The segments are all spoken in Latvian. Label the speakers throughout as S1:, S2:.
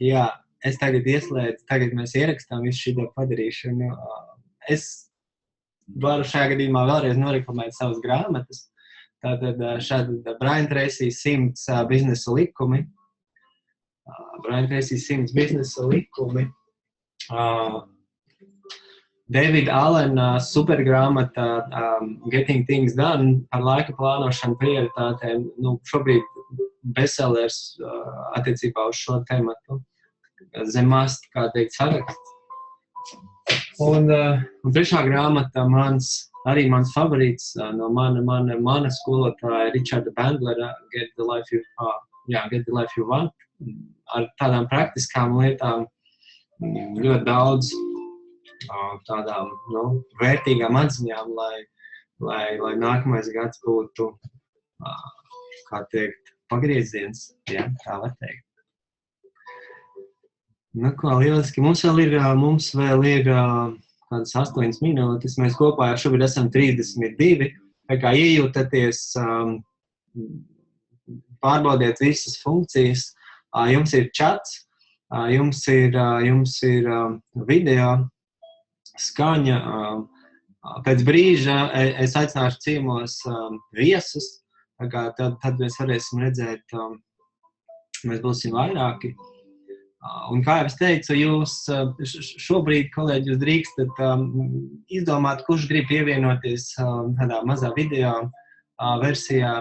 S1: Jā, es tagad ieslēdzu, tagad mēs ierakstām visu šito padarīšanu. Es varu šajā gadījumā vēlreiz noreklamēt savas grāmatas. Tātad šāda Brian Tracy 100 biznesa likumi. Brian Tracy 100 biznesa likumi. David Allen supergrāmata Getting Things Done par laika plānošanu prioritātēm. Šobrīd bestsellers attiecībā uz šo tematu. Zemast, kā teikt, saraksts. Un trešā grāmata arī mans favorīts no mana skolotāja Richarda Bandlera Get the Life You Want. Ar tādām praktiskām lietām, ļoti daudz tādām vērtīgām atziņām, lai nākamais gads būtu, kā teikt, pagrieziens, ja, tā var teikt. Lieliski. Mums vēl ir kādas 8 minūtes. Mēs kopā šobrīd esam 32. Tā kā iejūtaties, pārbaudiet visas funkcijas. Jums ir čats, jums ir video, skaņa. Pēc brīža es aicināšu ciemos viesus. Tad mēs varēsim redzēt, mēs būsim vairāki. Un kā jau es teicu, jūs šobrīd, kolēģi, jūs drīkstat izdomāt, kurš grib pievienoties tādā mazā video versijā.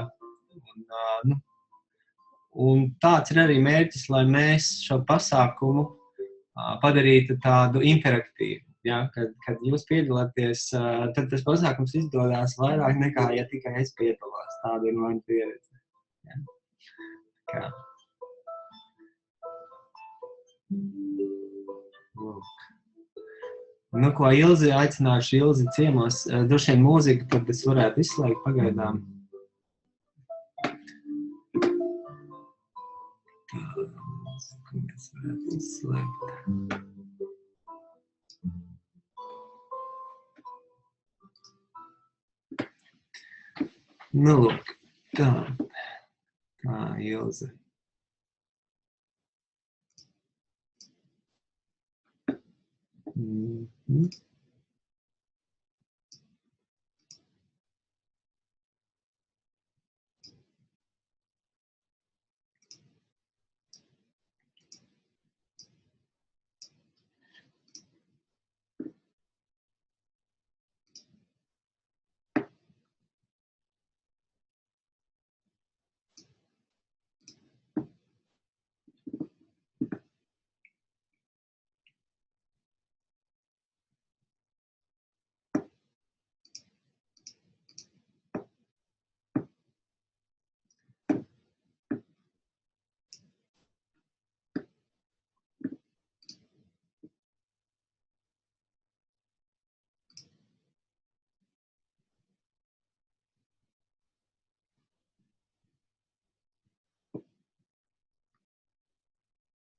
S1: Un tāds ir arī mērķis, lai mēs šo pasākumu padarītu tādu interaktīvu. Ja? Kad jūs piedalāties, tad tas pasākums izdodās vairāk nekā, ja tikai es piedalās. Tāda ir mana pieredze. Ja? Kā. Ilzi, aicināšu Ilzi ciemos. Droši vien mūziku tad es varētu izslēgt pagaidām. Tā mūziku mēs varētu izslēgt. Lūk, tā Ilzi.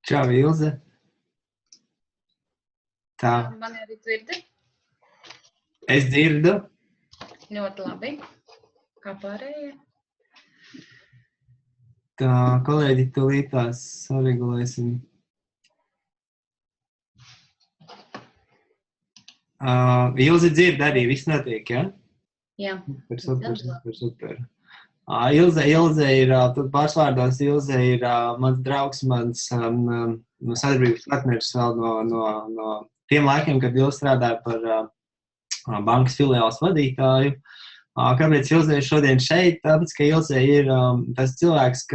S1: Čau, Ilze. Tā.
S2: Mani arī dzirdi?
S1: Es dzirdu.
S2: Ļoti labi. Kā pārējie?
S1: Tā, kolēģi, tūlītās saregulēsim. Ilze dzird arī, viss notiek, ja?
S2: Jā.
S1: Super. Ilze ir, pārsvārdos Ilze ir mans draugs, mans sadarbības partneris vēl no tiem laikiem, kad Ilze strādāja par bankas filiāles vadītāju. Kāpēc Ilze ir šodien šeit? Tāpēc, ka Ilze ir tas cilvēks,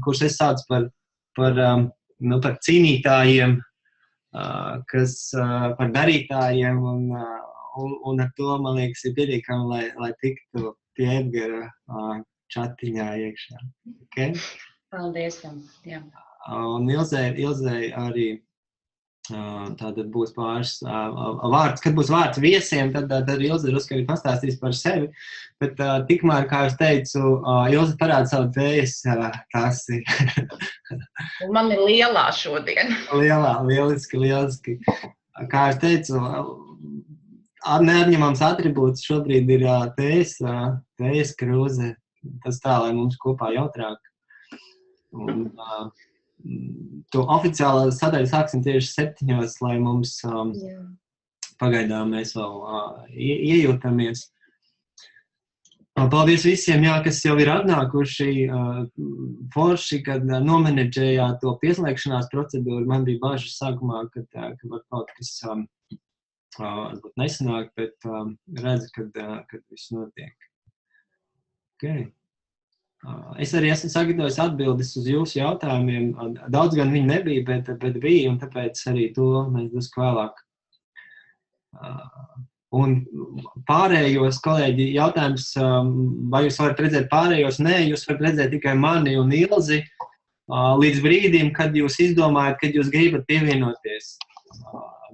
S1: kurš es saucu par cīnītājiem, par darītājiem, un ar to, man liekas, ir pietiekami, lai tiktu pie Edgara čatiņā iekšā. Okay?
S2: Paldies tam, jā.
S1: Un Ilzei arī tātad būs pāris vārds. Kad būs vārds viesiem, tad Ilze Ruska pastāstīs par sevi. Bet tikmēr, kā es teicu, Ilze parāda savu tējas tasi.
S2: Man ir lielā šodien.
S1: Lieliski. Kā es teicu, neatņemams atribūts šobrīd ir tējas krūze. Tas tā, lai mums kopā jautrāk. Un to oficiālo sadaļu sāksim tieši 7, lai mums pagaidām mēs vēl iejūtamies. Paldies visiem, kas jau ir atnākuši forši, kad nomenedžējāt to pieslēgšanās procedūru. Man bija bažas sākumā, ka var kaut kas varbūt nesanāk, bet redzu, kad viss notiek. Okay. Es arī esmu sagatavojis atbildes uz jūsu jautājumiem. Daudz gan viņi nebija, bet bija, un tāpēc arī to mēs drusku vēlāk. Un pārējos, kolēģi, jautājums, vai jūs varat redzēt pārējos? Nē, jūs varat redzēt tikai mani un Ilzi līdz brīdim, kad jūs izdomājat, kad jūs gribat pievienoties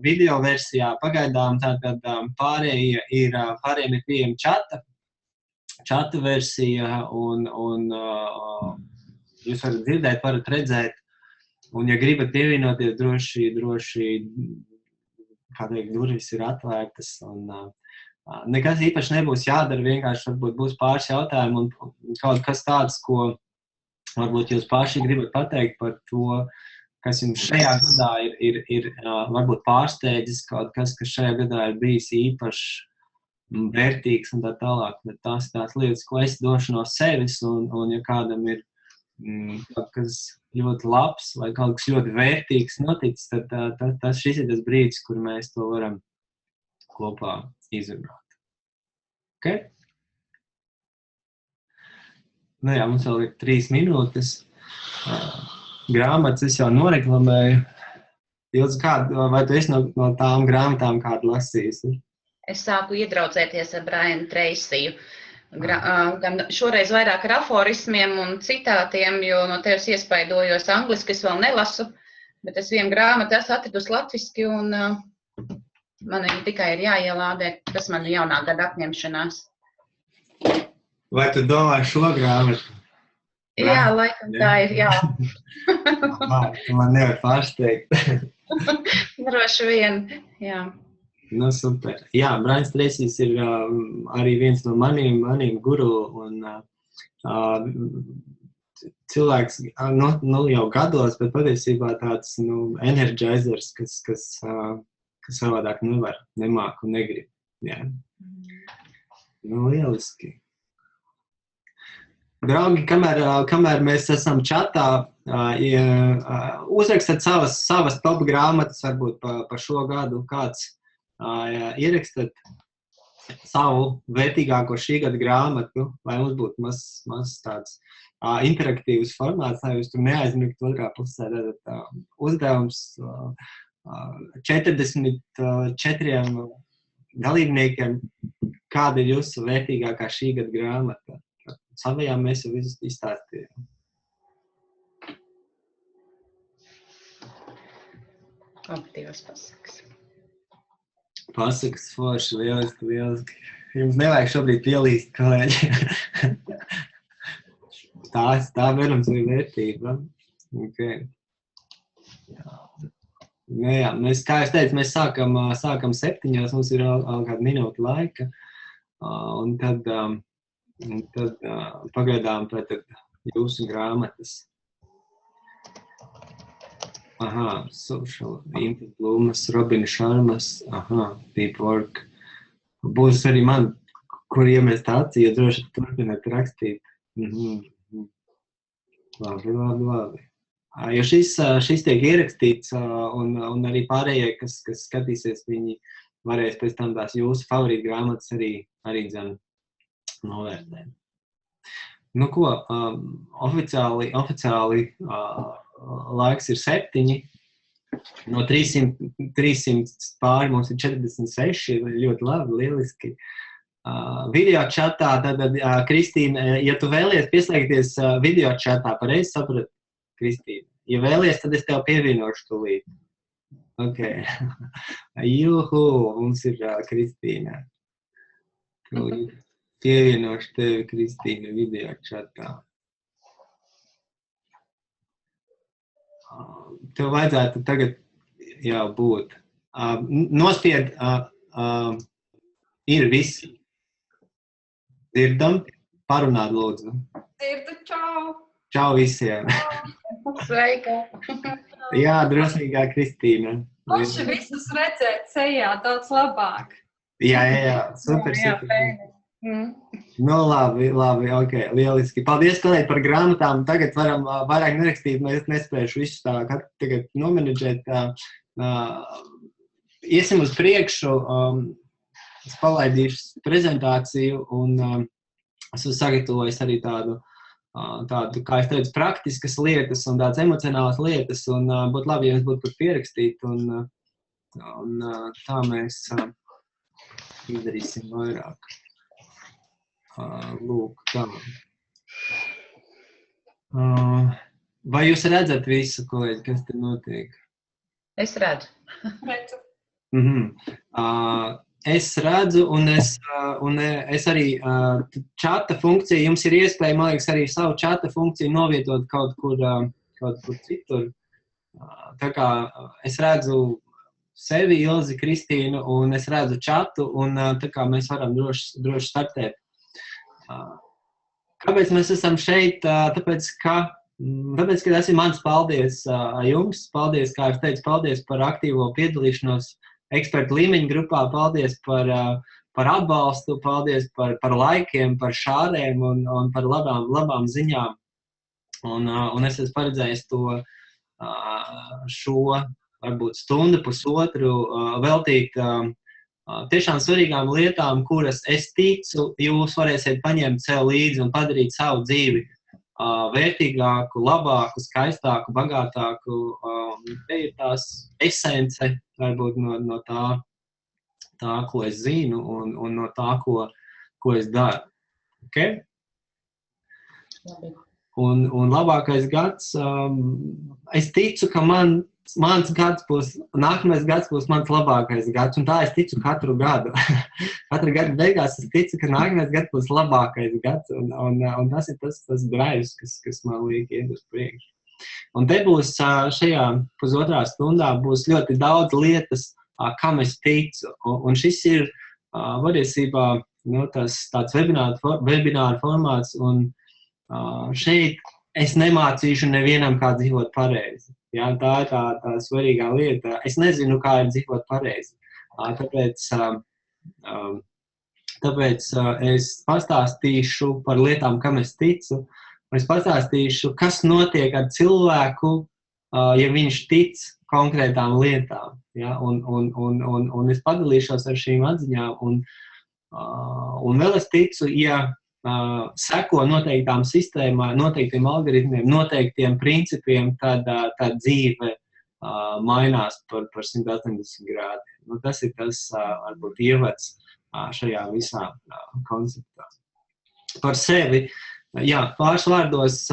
S1: video versijā. Pagaidām tātad pārējiem ir pieejama čata versija, un jūs varat dzirdēt, varat redzēt, un ja gribat pievienoties, droši kā teikt, durvis ir atvērtas, un nekas īpaši nebūs jādara, vienkārši varbūt būs pāris jautājumi un kaut kas tāds, ko varbūt jūs paši gribat pateikt par to, kas jums šajā gadā ir varbūt pārsteidzis, kaut kas šajā gadā ir bijis īpaši vērtīgs un tā tālāk. Bet tās lietas, ko es došu no sevis, un ja kādam ir kaut kas ļoti labs vai kaut kas ļoti vērtīgs noticis, tad šis ir tas brīdis, kur mēs to varam kopā izrunāt. Okay? Nu jā, mums vēl ir 3 minūtes. Grāmatas es jau noreklamēju. Ilzi, vai tu esi no tām grāmatām kādu lasījusi?
S2: Es sāku iedraudzēties ar Brianu Treisiju. Gan šoreiz vairāk ar aforismiem un citātiem, jo no tevis iespaidojos angliski, es vēl nelasu, bet es vienu grāmatu esmu atradusi latviski, un man viņa tikai ir jāielādē, tas man ir jaunā gada apņemšanās.
S1: Vai tu domā šo grāmatu?
S2: Jā, laikam tā ir, jā.
S1: Tu man nevar pārsteigt.
S2: Droši vien, jā.
S1: Nu, super. Jā, Brians Treisijs ir arī viens no maniem guru, un cilvēks jau gados, bet patiesībā tāds energizers, kas savādāk nevar, nemāk un negrib. Jā. Lieliski. Draugi, kamēr mēs esam čatā, uzrakstat savas top grāmatas, varbūt par šo gadu kāds. Ierakstat savu vērtīgāko šī gada grāmatu, lai mums būtu maz tāds interaktīvs formāts, lai jūs tur neaizmirkt otrā pusē. Uzdevums 44 dalībniekiem, kāda ir jūsu vērtīgākā šī gada grāmata. Savajām mēs jau visus izstāstījām.
S2: Aktīvas pasakas.
S1: Pasakas forši, lieliski. Jums nevajag šobrīd pielīst, kolēģi. Tā vienams ir vērtība. Okay. Jā, mēs, kā es teicu, mēs sākam 7, mums ir vēl kāda minūte laika. Un tad pagaidām jūsu grāmatas. Social Input Blūmas, Robina Šarmas, Deep Work. Būs arī man, kur iemest acī, ja droši turpināt rakstīt. Labi. Jo šis tiek ierakstīts, un arī pārējie, kas skatīsies, viņi varēs pēc tam tās jūsu favorīta grāmatas arī dzen novērtēt. Nu ko, oficiāli laiks ir 7, no 300 pāri mums ir 46, ļoti labi, lieliski. Video čatā, tad Kristīna, ja tu vēlies pieslēgties video čatā, pareizi sapratu, Kristīna? Ja vēlies, tad es tev pievienošu tūlīt. Ok. Juhu, mums ir Kristīna. Pievienošu tevi, Kristīna, video čatā. Tev vajadzētu tagad jau būt. Nospied, ir visi. Dzirdam? Parunāt, lūdzu.
S3: Dzirdu, čau!
S1: Čau visiem!
S2: Sveika!
S1: Jā, drosmīgā Kristīna.
S3: Puši visus redzēt sejā daudz labāk.
S1: Jā, super. Nu, labi, ok, lieliski. Paldies, kolēģi, par grāmatām. Tagad varam vairāk nerakstīt, mēs nespējuši visu tā tagad nomenedžēt. Iesim uz priekšu, es palaidīšu prezentāciju un esmu sagatavojis arī tādu, kā es teicu, praktiskas lietas un tādas emocionālas lietas, un būtu labi, ja jums būtu pat pierakstīt, un tā mēs izdarīsim vairāk. Lūk, tā. Vai jūs redzat visu, kolēģi, kas te notiek?
S2: Es redzu.
S1: Es redzu, un es arī čata funkciju, jums ir iespēja, man liekas, arī savu čata funkciju novietot kaut kur citur. Tā kā es redzu sevi, Ilzi, Kristīnu, un es redzu čatu, un tā kā mēs varam droši startēt. Kāpēc mēs esam šeit? Tāpēc, ka tas ir mans paldies jums. Paldies, kā es teicu, paldies par aktīvo piedalīšanos ekspertu līmeņa grupā. Paldies par atbalstu, paldies par laikiem, par šārēm un par labām ziņām. Un es esmu paredzējis šo varbūt stundu, pusotru veltīt tiešām svarīgām lietām, kuras es ticu, jūs varēsiet paņemt sev līdzi un padarīt savu dzīvi vērtīgāku, labāku, skaistāku, bagātāku. Te ir tās esence, varbūt no tā, ko es zinu un no tā, ko es daru. Okay? Un labākais gads, es ticu, ka mans gads nākamais gads būs mans labākais gads, un tā es ticu katru gadu. Katru gadu beigās es ticu, ka nākamais gads būs labākais gads, un tas ir tas drives, kas man liek iet uz priekšu. Un te būs šajā pusotrā stundā būs ļoti daudz lietas, kam es ticu, un šis ir patiesībā tāds webināru formāts, un šeit es nemācīšu nevienam, kā dzīvot pareizi. Jā, tā ir tā svarīgā lieta. Es nezinu, kā ir dzīvot pareizi. Tāpēc es pastāstīšu par lietām, kam es ticu. Es pastāstīšu, kas notiek ar cilvēku, ja viņš tic konkrētām lietām. Ja? Un es padalīšos ar šīm atziņām. Un vēl es ticu, ja seko noteiktām sistēmām, noteiktiem algoritmiem, noteiktiem principiem, tad dzīve mainās par 180 grādiem. Nu, tas ir tas, varbūt, ievads šajā visā konceptā. Par sevi, pāris vārdos,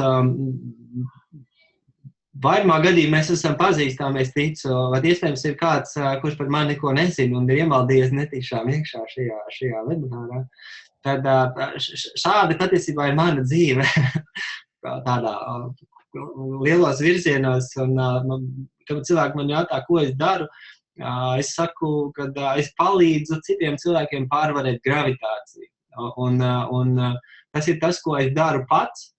S1: vairumā gadījumā mēs esam pazīstami, es ticu, vai iespējams ir kāds, kurš par mani neko nezina un ir iemaldījies netīšām iekšā šajā webinārā. Tad šādi patiesībā ir mana dzīve tādā lielos virzienos, un kad cilvēki man jautā, ko es daru, es saku, ka es palīdzu citiem cilvēkiem pārvarēt gravitāciju. Un tas ir tas, ko es daru pats.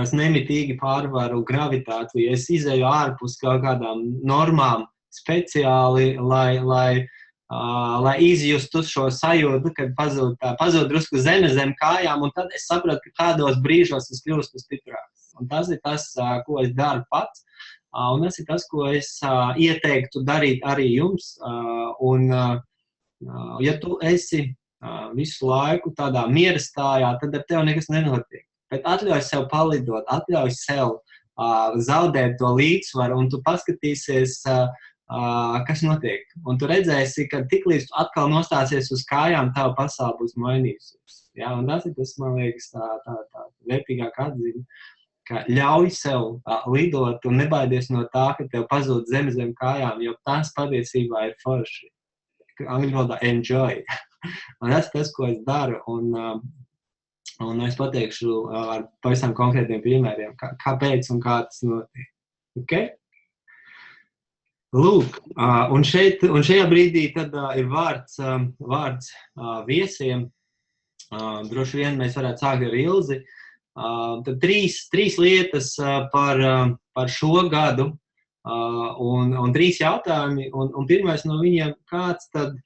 S1: Es nemitīgi pārvaru gravitāciju, es izēju ārpus kaut kādām normām speciāli, lai izjustu šo sajūtu, kad pazūd drusku zeme zem kājām, un tad es saprotu, ka kādos brīžos es kļūstu stiprāks. Un tas ir tas, ko es daru pats, un tas ir tas, ko es ieteiktu darīt arī jums. Un, ja tu esi visu laiku tādā miera stājā, tad ar tev nekas nenotiek. Bet atļauj sev palidot, atļauj sev zaudēt to līdzsvaru, un tu paskatīsies, kas notiek. Un tu redzēsi, ka tiklīdz tu atkal nostāsies uz kājām, tava pasaule būs mainījusies. Ja? Un tas ir tas, man liekas, tā vērtīgāk atziņa, ka ļauj sev lidot un nebaidies no tā, ka tev pazūd zem kājām, jo tas patiesībā ir forši. Angļu valodā enjoy. Un tas ir tas, ko es daru. Un es pateikšu ar pavisam konkrētiem piemēriem, kāpēc un kā tas notiek. Okay? Lūk, un šajā brīdī tad ir vārds viesiem. Droši vien mēs varētu sākt ar Ilzi. Tad trīs lietas par šo gadu un 3 jautājumi. Un pirmais no viņiem, kāds tad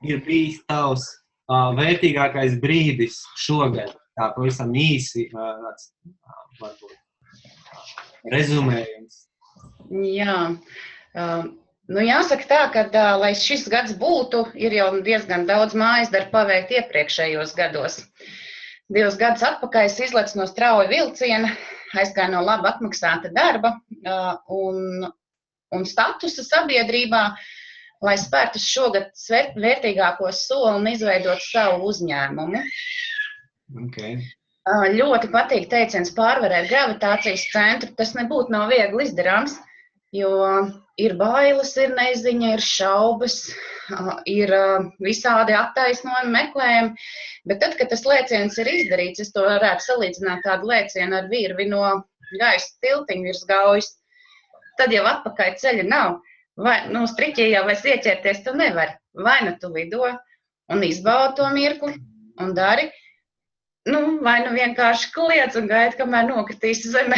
S1: ir bijis tavs vērtīgākais brīdis šogad? Tā pavisam īsi, varbūt, rezumējums.
S2: Jā, jāsaka tā, ka, lai šis gads būtu, ir jau diezgan daudz mājas darbu paveikt iepriekšējos gados. 2 gadus atpakaļ es izlecu no strauja vilciena, aizgāju no labi atmaksāta darba un statusa sabiedrībā, lai spērtu šogad vērtīgāko soli un izveidot savu uzņēmumu.
S1: Okay.
S2: Ļoti patīk teiciens pārvarēt gravitācijas centru. Tas nebūtu nav viegli izdarāms, jo ir bailes, ir neziņa, ir šaubas, ir visādi attaisnojumi, meklējumi. Bet tad, kad tas lēciens ir izdarīts, es to varētu salīdzināt tādu lēcienu ar virvi no gaisa tiltiņa virs gaujas, tad jau atpakaļ ceļa nav. Vai, striķī jau vairs ieķerties tu nevari. Vai tu lido un izbaudi to mirkli un dari, vai vienkārši kliedz un gaidi, kamēr nokritīs zemē.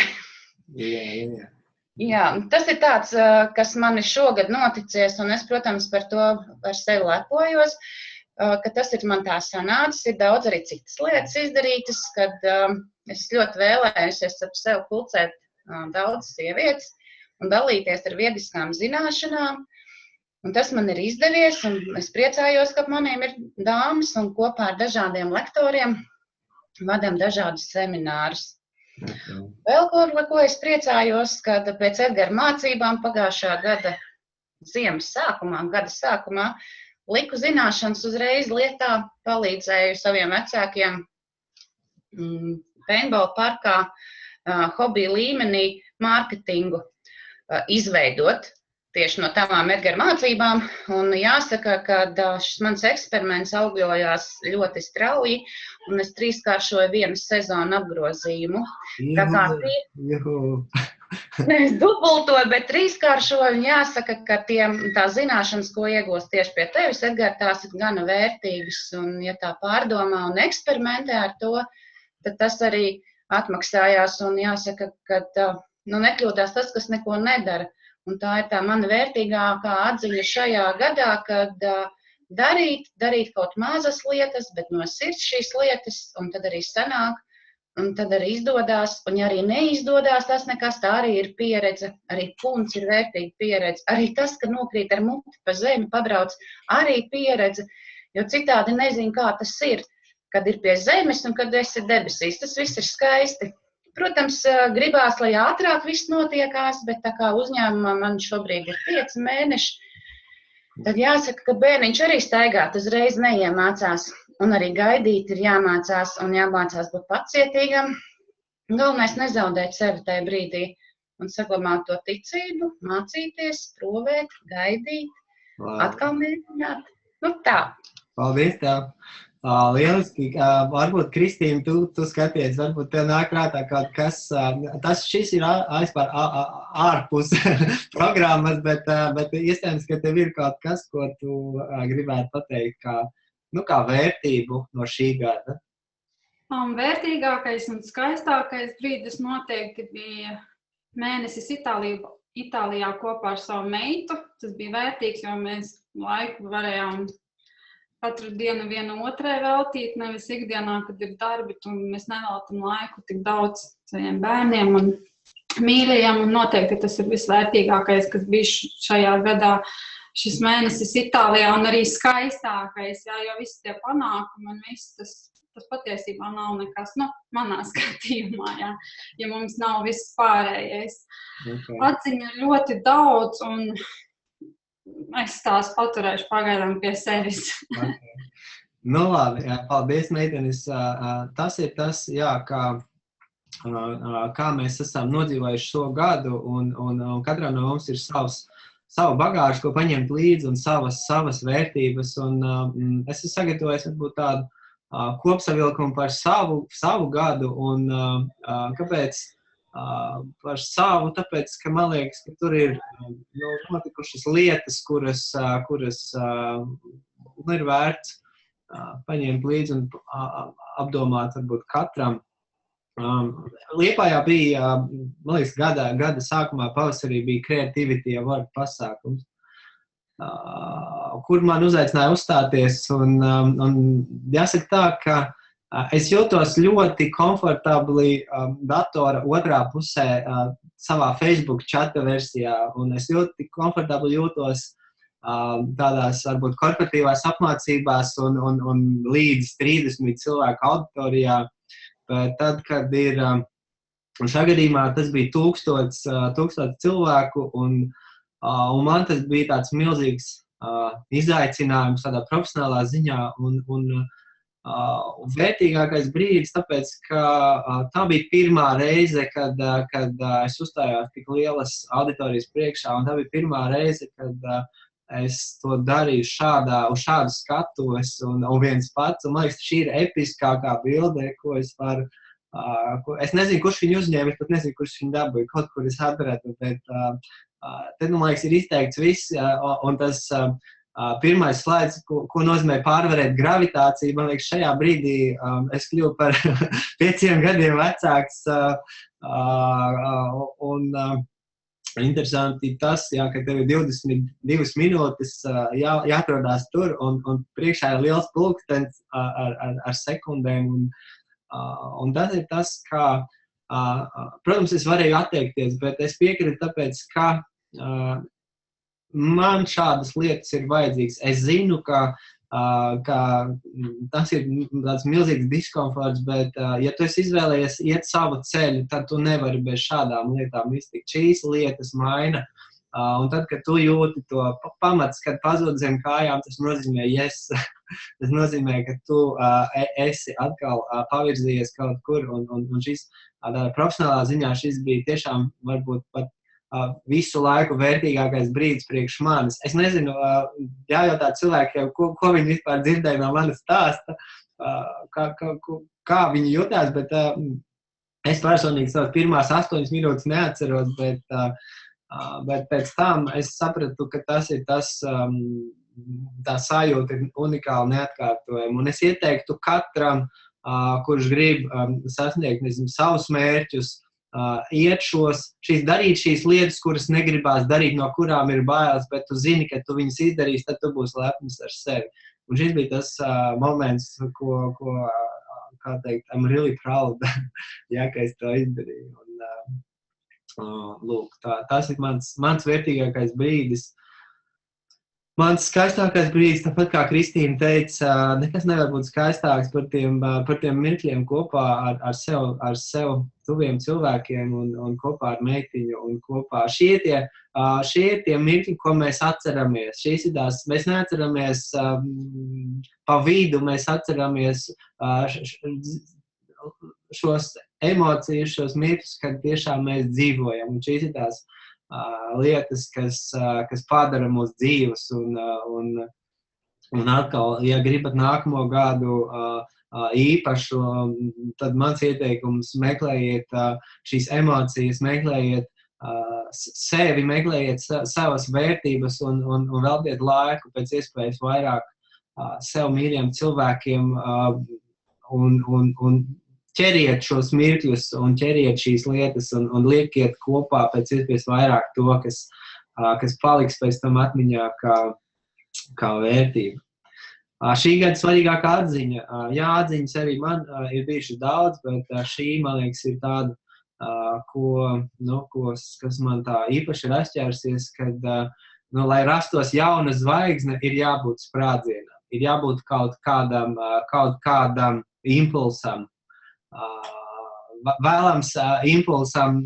S2: Jā, tas ir tāds, kas man ir šogad noticies, un es, protams, par to par sevi lepojos, ka tas ir man tā sanācis. Ir daudz arī citas lietas izdarītas, kad es ļoti vēlējusies ap sevi pulcēt daudz sievietes un dalīties ar viediskām zināšanām. Un tas man ir izdevies, un es priecājos, ka maniem ir dāmas un kopā ar dažādiem lektoriem vadām dažādus seminārus. Vēl ko es priecājos, kad pēc Edgara mācībām pagājušā gada ziemas sākumā, gada sākumā, liku zināšanas uzreiz lietā, palīdzēju saviem vecākiem paintball parkā, hobiju līmenī, mārketingu izveidot tieši no tavām Edgara mācībām. Un jāsaka, ka šis mans eksperiments augļojās ļoti strauji, un es 3-kāršoju 1 sezonu apgrozījumu. Tā kā nevis dubultoju, bet 3-kāršoju, un jāsaka, ka tā zināšanas, ko iegūst tieši pie tevis, Edgar, tās ir gana vērtīgas, un ja tā pārdomā un eksperimentē ar to, tad tas arī atmaksājās, un jāsaka, ka nekļūdās tas, kas neko nedara. Un tā ir tā mana vērtīgākā atziņa šajā gadā, kad darīt kaut mazas lietas, bet no sirds šīs lietas, un tad arī sanāk, un tad arī izdodās, un ja arī neizdodas, tas nekas, tā arī ir pieredze, arī punts ir vērtīga pieredze, arī tas, ka nokrīt ar muti pa zemi, pabrauc, arī pieredze, jo citādi nezinu, kā tas ir, kad ir pie zemes un kad esi debesīs, tas viss ir skaisti. Protams, gribās, lai ātrāk viss notiekās, bet tā kā uzņēmumā man šobrīd ir 5 mēneši, tad jāsaka, ka bērniņš arī staigāt uzreiz neiemācās, un arī gaidīt ir jāmācās un jāmācās būt pacietīgam. Galvenais nezaudēt sevi tajā brīdī un saglabāt to ticību, mācīties, provēt, gaidīt, atkal mēģināt. Tā.
S1: Paldies tev! Lieliski. Varbūt, Kristīna, tu skaties, varbūt tev nāk prātā kaut kas, šis ir aizpār ārpus programmas, bet iespējams, ka tev ir kaut kas, ko tu gribētu pateikt, kā vērtību no šī gada.
S3: Vērtīgākais un skaistākais brīdis noteikti bija mēnesis Itālijā kopā ar savu meitu. Tas bija vērtīgs, jo mēs laiku varējām katru dienu viena otrai veltīt, nevis ikdienā, kad ir darbi, un mēs neveltam laiku tik daudz saviem bērniem un mīļajiem, un noteikti tas ir visvērtīgākais, kas bija šajā gadā, šis mēnesis Itālijā, un arī skaistākais, jo visi tie panākumi un viss tas patiesībā nav nekas, manā skatījumā, ja mums nav viss pārējais. Okay. Atziņa ļoti daudz, un es tās paturēšu pagaidām pie sevis.
S1: Okay. Labi, paldies, meitenes. Tas ir tas, kā mēs esam nodzīvojuši šo gadu, un katram no mums ir savu bagāžu, ko paņemt līdzi, un savas vērtības. Un es esmu sagatavojis varbūt tādu kopsavilkumu par savu gadu, un kāpēc par savu, tāpēc, ka man liekas, ka tur ir notikušas lietas, kuras ir vērts paņemt līdzi un apdomāt varbūt katram. Liepājā bija, man liekas, gada sākumā pavasarī bija Creativity Award pasākums, kur man uzaicināja uzstāties, un jāsaka tā, ka es jūtos ļoti komfortabli datora otrā pusē savā Facebook čata versijā, un es ļoti komfortabli jūtos tādās, varbūt, korporatīvās apmācībās un līdz 30 cilvēku auditorijā. Bet tad, kad ir, un šā gadījumā tas bija 1000 cilvēku, un man tas bija tāds milzīgs izaicinājums tādā profesionālā ziņā, un vērtīgākais brīdis, tāpēc, ka tā bija pirmā reize, kad es uzstājos tik lielas auditorijas priekšā, un tā bija pirmā reize, kad es to darīju uz šādu skatuves un viens pats, un man liekas, šī ir episkākā bilde, ko es varu, es nezinu, kurš viņu uzņēma, es pat nezinu, kurš viņu dabūja, kaut kur es atradu, bet tad, man liekas, ir izteikts viss, un tas pirmais slaids, ko nozīmē pārvarēt gravitāciju, man liekas, šajā brīdī es kļuvu par 5 gadiem vecāks, un interesanti tas, ka tev ir 22 minūtes jāatrodās tur, un priekšā ir liels pulkstenis ar sekundēm, un tas ir tas, kā, protams, es varēju atteikties, bet es piekrītu tāpēc, ka man šādas lietas ir vajadzīgas. Es zinu, ka tas ir tāds milzīgs diskomforts, bet, ja tu esi izvēlējies iet savu ceļu, tad tu nevari bez šādām lietām iztikt. Šīs lietas maina, un tad, kad tu jūti to pamats, kad pazūd zem kājām, tas nozīmē yes. Tas nozīmē, ka tu esi atkal pavirzījies kaut kur, un šis profesionālā ziņā šis bija tiešām varbūt pat visu laiku vērtīgākais brīdis priekš manis. Es nezinu, jājautā cilvēkiem, ko viņi vispār dzirdēja no manas stāsta, kā viņi jutās, bet es personīgi savas pirmās 8 minūtes neatceros, bet pēc tam es sapratu, ka tas ir tā sajūta ir unikāli neatkārtojama. Un es ieteiktu katram, kurš grib sasniegt, nezinu, savus mērķus, darīt šīs lietas, kuras negribās darīt, no kurām ir bailes, bet tu zini, ka tu viņas izdarīsi, tad tu būsi lepns ar sevi. Un šis bija tas moments, ko kā teikt, I'm really proud, ka es to izdarīju. Un, lūk, tas ir mans vērtīgākais brīdis. Mans skaistākais brīdis, tāpat kā Kristīna teica, nekas nevar būt skaistāks par tiem mirkļiem kopā ar sev tuviem cilvēkiem un kopā ar meitiņu un kopā. Šie ir tie mirkļi, ko mēs atceramies. Mēs neatceramies pa vidu, mēs atceramies šos emocijas, šos mirkļus, kad tiešām mēs dzīvojam. Un šīs ir tās lietas, kas padara mūsu dzīves, un atkal, ja gribat nākamo gadu īpašu, tad mans ieteikums meklējiet šīs emocijas, meklējiet sevi, meklējiet savas vērtības un veltiet laiku pēc iespējas vairāk sev mīļiem cilvēkiem un ķeriet šos mirkļus un ķeriet šīs lietas un liekiet kopā pēc iespējas vairāk to, kas paliks pēc tam atmiņā kā vērtība. Šī gada svarīgākā atziņa. Jā, atziņas arī man ir bijušas daudz, bet šī, man liekas, ir tāda, kas man tā īpaši ir aizķērsies, kad, lai rastos jauna zvaigzne, ir jābūt sprādzienam, ir jābūt kaut kādam impulsam. Vēlams impulsam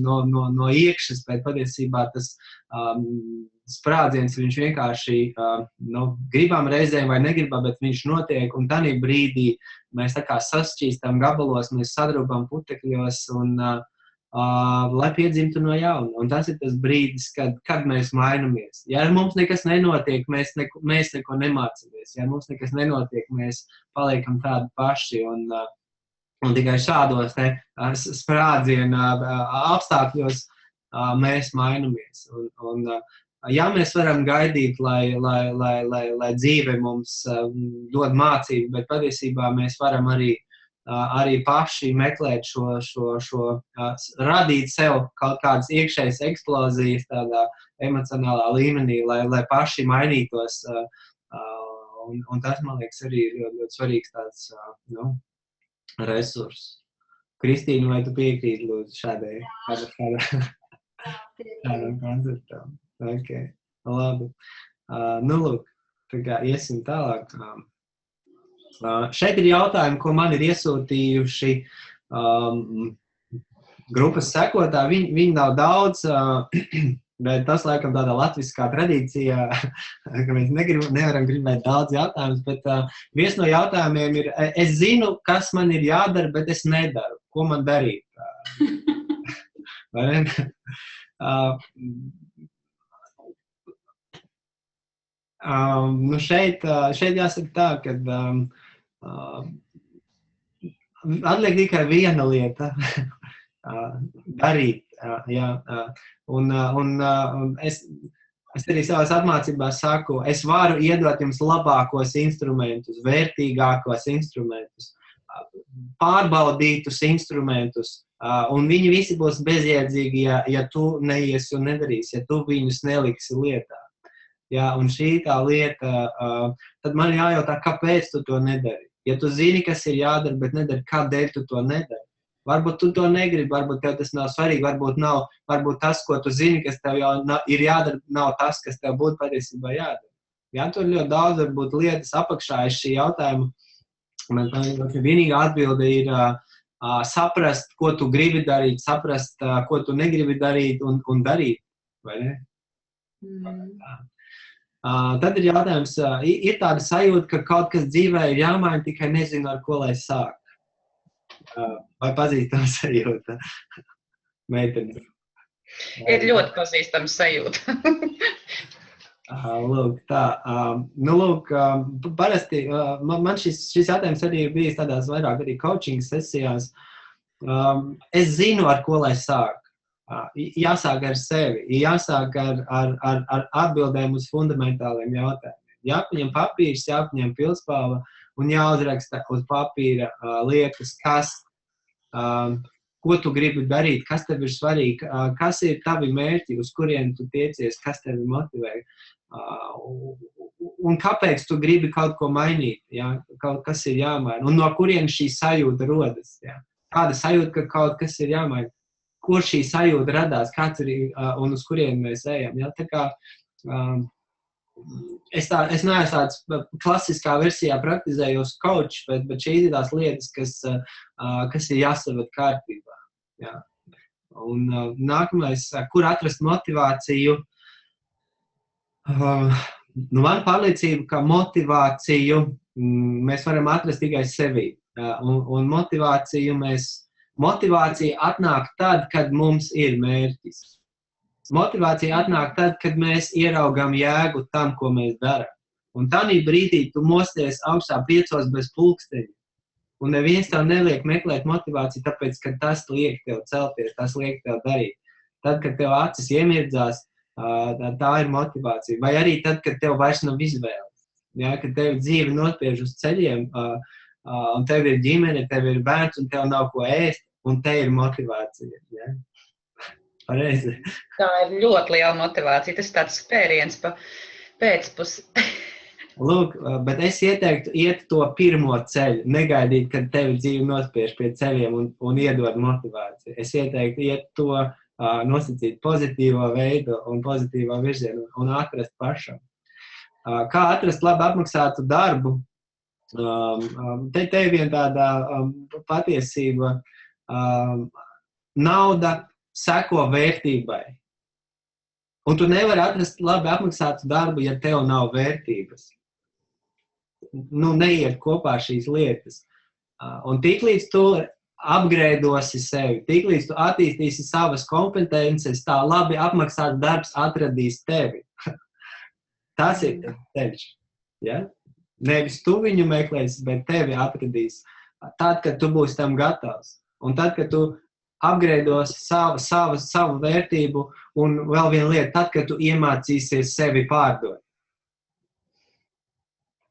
S1: no iekšas, bet patiesībā tas sprādziens, viņš vienkārši gribam reizēm vai negribam, bet viņš notiek, un tādā brīdī mēs tā kā sašķīstam gabalos, mēs sadrubam putekļos, un lai piedzimtu no jauna. Un tas ir tas brīdis, kad mēs mainamies. Ja ar mums nekas nenotiek, mēs neko nemācamies. Ja ar mums nekas nenotiek, mēs paliekam tādi paši, un tikai šādos sprādziena apstākļos mēs mainamies. Un, ja mēs varam gaidīt, lai dzīve mums dod mācību, bet patiesībā mēs varam arī arī paši meklēt radīt sev kaut kādas iekšējas eksplozijas tādā emocionālā līmenī, lai paši mainītos. Un tas, man liekas, arī ir ļoti svarīgs tāds resurss. Kristīna, vai tu piekrīti, lūdzu, šādam konceptam? Ok, labi. Lūk, tā kā iesim tālāk. Šeit ir jautājumi, ko man ir iesūtījuši grupas sekotāji. Viņi nav daudz, bet tas, laikam, tādā latviskā tradīcijā, ka mēs nevaram gribēt daudz jautājumus, bet viens no jautājumiem ir, es zinu, kas man ir jādara, bet es nedaru. Ko man darīt? Vai ne? Šeit jāsaka tā, ka atliek tikai viena lieta darīt. Un es arī savās apmācībās saku, es varu iedot jums labākos instrumentus, vērtīgākos instrumentus, pārbaudītus instrumentus, un viņi visi būs bezjēdzīgi, ja tu neiesi un nedarīsi, ja tu viņus neliksi lietā. Ja, un šī tā lieta, tad man jājautā, kāpēc tu to nedari. Ja tu zini, kas ir jādara, bet nedari, kādēļ tu to nedari. Varbūt tu to negribi, varbūt tev tas nav svarīgi, varbūt tas, ko tu zini, kas tev jau ir jādara, nav tas, kas tev būtu patiesībā jādara. Ja, tur ļoti daudz varbūt lietas apakšā ir šī jautājuma. Man vienīgā atbilde ir saprast, ko tu gribi darīt, saprast, ko tu negribi darīt un darīt, vai ne? Tad ir jautājums, ir tāda sajūta, ka kaut kas dzīvē ir jāmaina, tikai nezinu, ar ko lai sāk. Vai pazīstama sajūta? Meitene.
S2: Ir ļoti pazīstama sajūta.
S1: Lūk, tā. Lūk, parasti man šis jautājums arī ir bijis tādās vairāk arī coaching sesijās. Es zinu, ar ko lai sāk. Jāsāk ar sevi, jāsāk ar atbildēm uz fundamentāliem jautājumiem. Jāpaņem papīrs, jāpaņem pilspāva un jāuzraksta uz papīra lietas, ko tu gribi darīt, kas tev ir svarīgi, kas ir tavi mērķi, uz kuriem tu tiecies, kas tevi motivē. Un kāpēc tu gribi kaut ko mainīt, ja? Kaut kas ir jāmaina, un no kuriem šī sajūta rodas. Ja? Kāda sajūta, ka kaut kas ir jāmaina. Kur šī sajūta radās, kāds ir un uz kuriem mēs ejam. Ja? Tā kā es neesmu tāds klasiskā versijā praktizējos coach, bet šīs ir tās lietas, kas ir jāsaved kārtībā. Ja? Un nākamais, kur atrast motivāciju? Man pārliecība, ka motivāciju mēs varam atrast tikai sevī. Un motivācija atnāk tad, kad mums ir mērķis. Motivācija atnāk tad, kad mēs ieraugam jēgu tam, ko mēs darām. Un tādā brīdī tu mosties augstā 5 bez pulksteņa. Un neviens tev neliek meklēt motivāciju, tāpēc, ka tas liek tev celties, tas liek tev darīt. Tad, kad tev acis iemirdzās, tā ir motivācija. Vai arī tad, kad tev vairs nav izvēles. Ja? Kad tev dzīve nospiež uz ceļiem, un tev ir ģimene, tev ir bērns, un tev nav ko ēst, un te ir motivācija. Ja? Pareizi.
S2: Tā ir ļoti liela motivācija. Tas ir tāds spēriens pa pēcpusi.
S1: Lūk, bet es ieteiktu iet to pirmo ceļu, negaidīt, kad tevi dzīve nospiež pie ceļiem un iedod motivāciju. Es ieteiktu iet to nosacīt pozitīvo veidu un pozitīvo virzienu un atrast pašam. Kā atrast labi apmaksātu darbu? Te ir viena tāda patiesība. Nauda seko vērtībai. Un tu nevari atrast labi apmaksātu darbu, ja tev nav vērtības. Neiet kopā šīs lietas. Un tiklīdz tu apgreidosi sevi, tiklīdz tu attīstīsi savas kompetences, tā labi apmaksāts darbs atradīs tevi. Tas ir ceļš. Ja? Nevis tu viņu meklēsi, bet tevi atradīs. Tad, kad tu būsi tam gatavs. Un tad, kad tu apgreidos savu vērtību un vēl viena lieta, tad, kad tu iemācīsies sevi pārdot.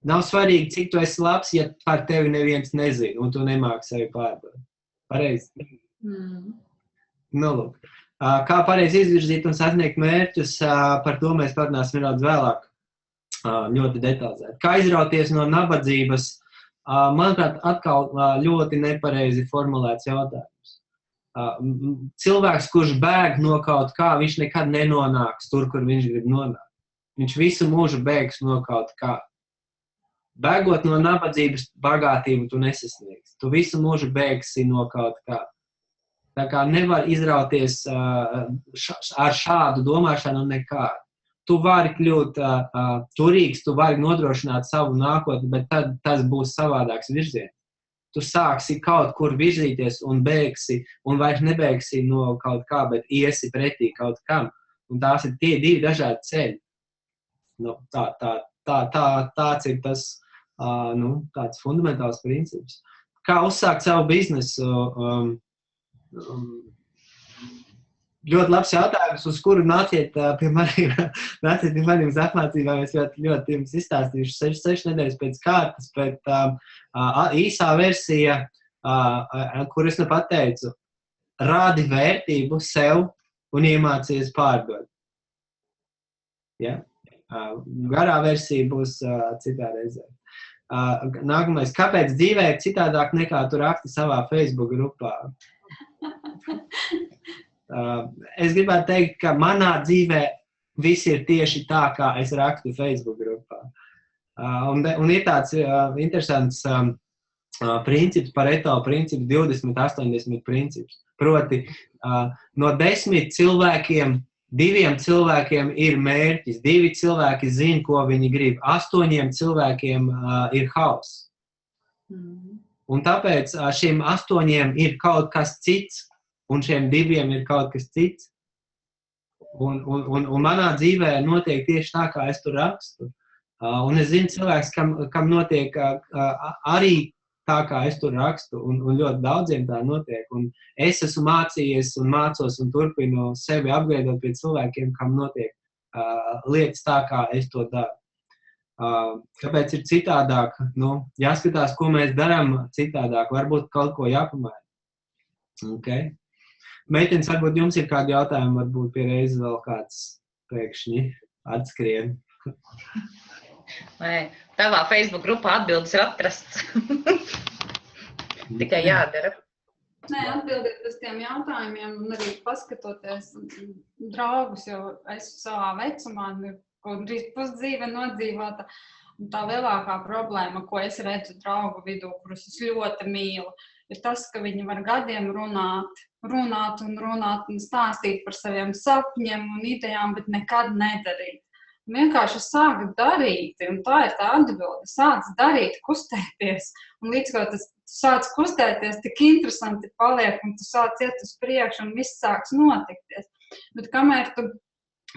S1: Nav svarīgi, cik tu esi labs, ja par tevi neviens nezina, un tu nemāki sevi pārdot. Pareizi? Nu, lūk. Kā pareizi izvirzīt un sasniegt mērķus, par to mēs parunāsim nedaudz vēlāk, ļoti detalizēti. Kā izrauties no nabadzības, manuprāt, atkal ļoti nepareizi formulēts jautājums. Cilvēks, kurš bēg no kaut kā, viņš nekad nenonāks tur, kur viņš grib nonākt. Viņš visu mūžu bēgs no kaut kā. Bēgot no nabadzības bagātību tu nesasniegsi. Tu visu mūžu bēgsi no kaut kā. Tā kā nevar izrauties ar šādu domāšanu nekādu. Tu vari kļūt turīgs, tu vari nodrošināt savu nākotni, bet tad tas būs savādāks virziens. Tu sāksi kaut kur virzīties un bēgsi, un vairs nebēgsi no kaut kā, bet iesi pretī kaut kam. Un tās ir tie divi dažādi ceļi. Nu, tāds ir tas tāds fundamentāls princips. Kā uzsākt savu biznesu? Ļoti labs jautājums, uz kuru nāciet pie maniem uz apmācībām. Es ļoti jums izstāstīšu 6 nedēļas pēc kārtas, bet īsā versija, kur es pateicu, rādi vērtību sev un iemācies pārdot. Ja? Garā versija būs citā reizē. Nākamais, kāpēc dzīvē ir citādāk nekā tu raksti savā Facebook grupā? Es gribētu teikt, ka manā dzīvē viss ir tieši tā, kā es rakstu Facebook grupā. Un ir tāds interesants princips, Pareto princips, 20-80 princips. Proti, no 10 cilvēkiem 2 cilvēkiem ir mērķis, 2 cilvēki zina, ko viņi grib, 8 cilvēkiem ir hauss. Un tāpēc šiem 8 ir kaut kas cits, un šiem 2 ir kaut kas cits. Un manā dzīvē notiek tieši tā, kā es tur rakstu. Un es zinu cilvēks, kam notiek arī tā, kā es tur rakstu, un ļoti daudziem tā notiek. Un es esmu mācījies un mācos un turpinu sevi apgādāt pie cilvēkiem, kam notiek lietas tā, kā es to daru. Kāpēc ir citādāk? Jāskatās, ko mēs darām citādāk. Varbūt kaut ko jāpamaina. Okay. Meitenes, varbūt jums ir kādi jautājumi, varbūt pie reizes vēl kāds pēkšņi atskrien.
S2: Vai tavā Facebook grupā atbildes ir atrasts? Tikai jādara.
S3: Nē, atbildēt uz tiem jautājumiem un arī paskatoties draugus, jo es savā vecumā, kaut drīz pusdzīve nodzīvota, un tā lielākā problēma, ko es redzu draugu vidū, kurus es ļoti mīlu, ir tas, ka viņi var gadiem runāt un stāstīt par saviem sapņiem un idejām, bet nekad nedarīt. Vienkārši sāk darīt, un tā ir tā atbilde. Sāc darīt, kustēties, un līdz ko tas sāc kustēties, tik interesanti paliek, un tu sāc iet uz priekšu, un viss sāks notikties. Bet kamēr tu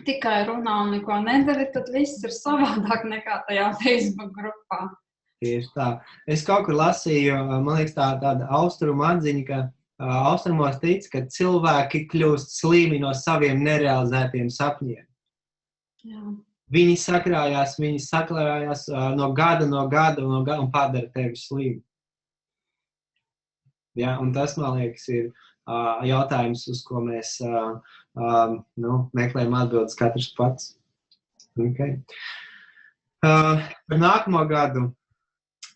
S3: tikai runā un neko nedari, tad viss ir savādāk nekā tajā Facebook grupā.
S1: Tieši tā. Es kaut kur lasīju, man liekas, tāda austrumu atziņa, ka austrumos tic, ka cilvēki kļūst slīmi no saviem nerealizētiem sapņiem.
S3: Jā.
S1: Viņi sakrājās no gada un padara tevi slīmu. Ja, un tas, man liekas, ir jautājums, uz ko mēs meklējam atbildes katrs pats. Okay. Par nākamo gadu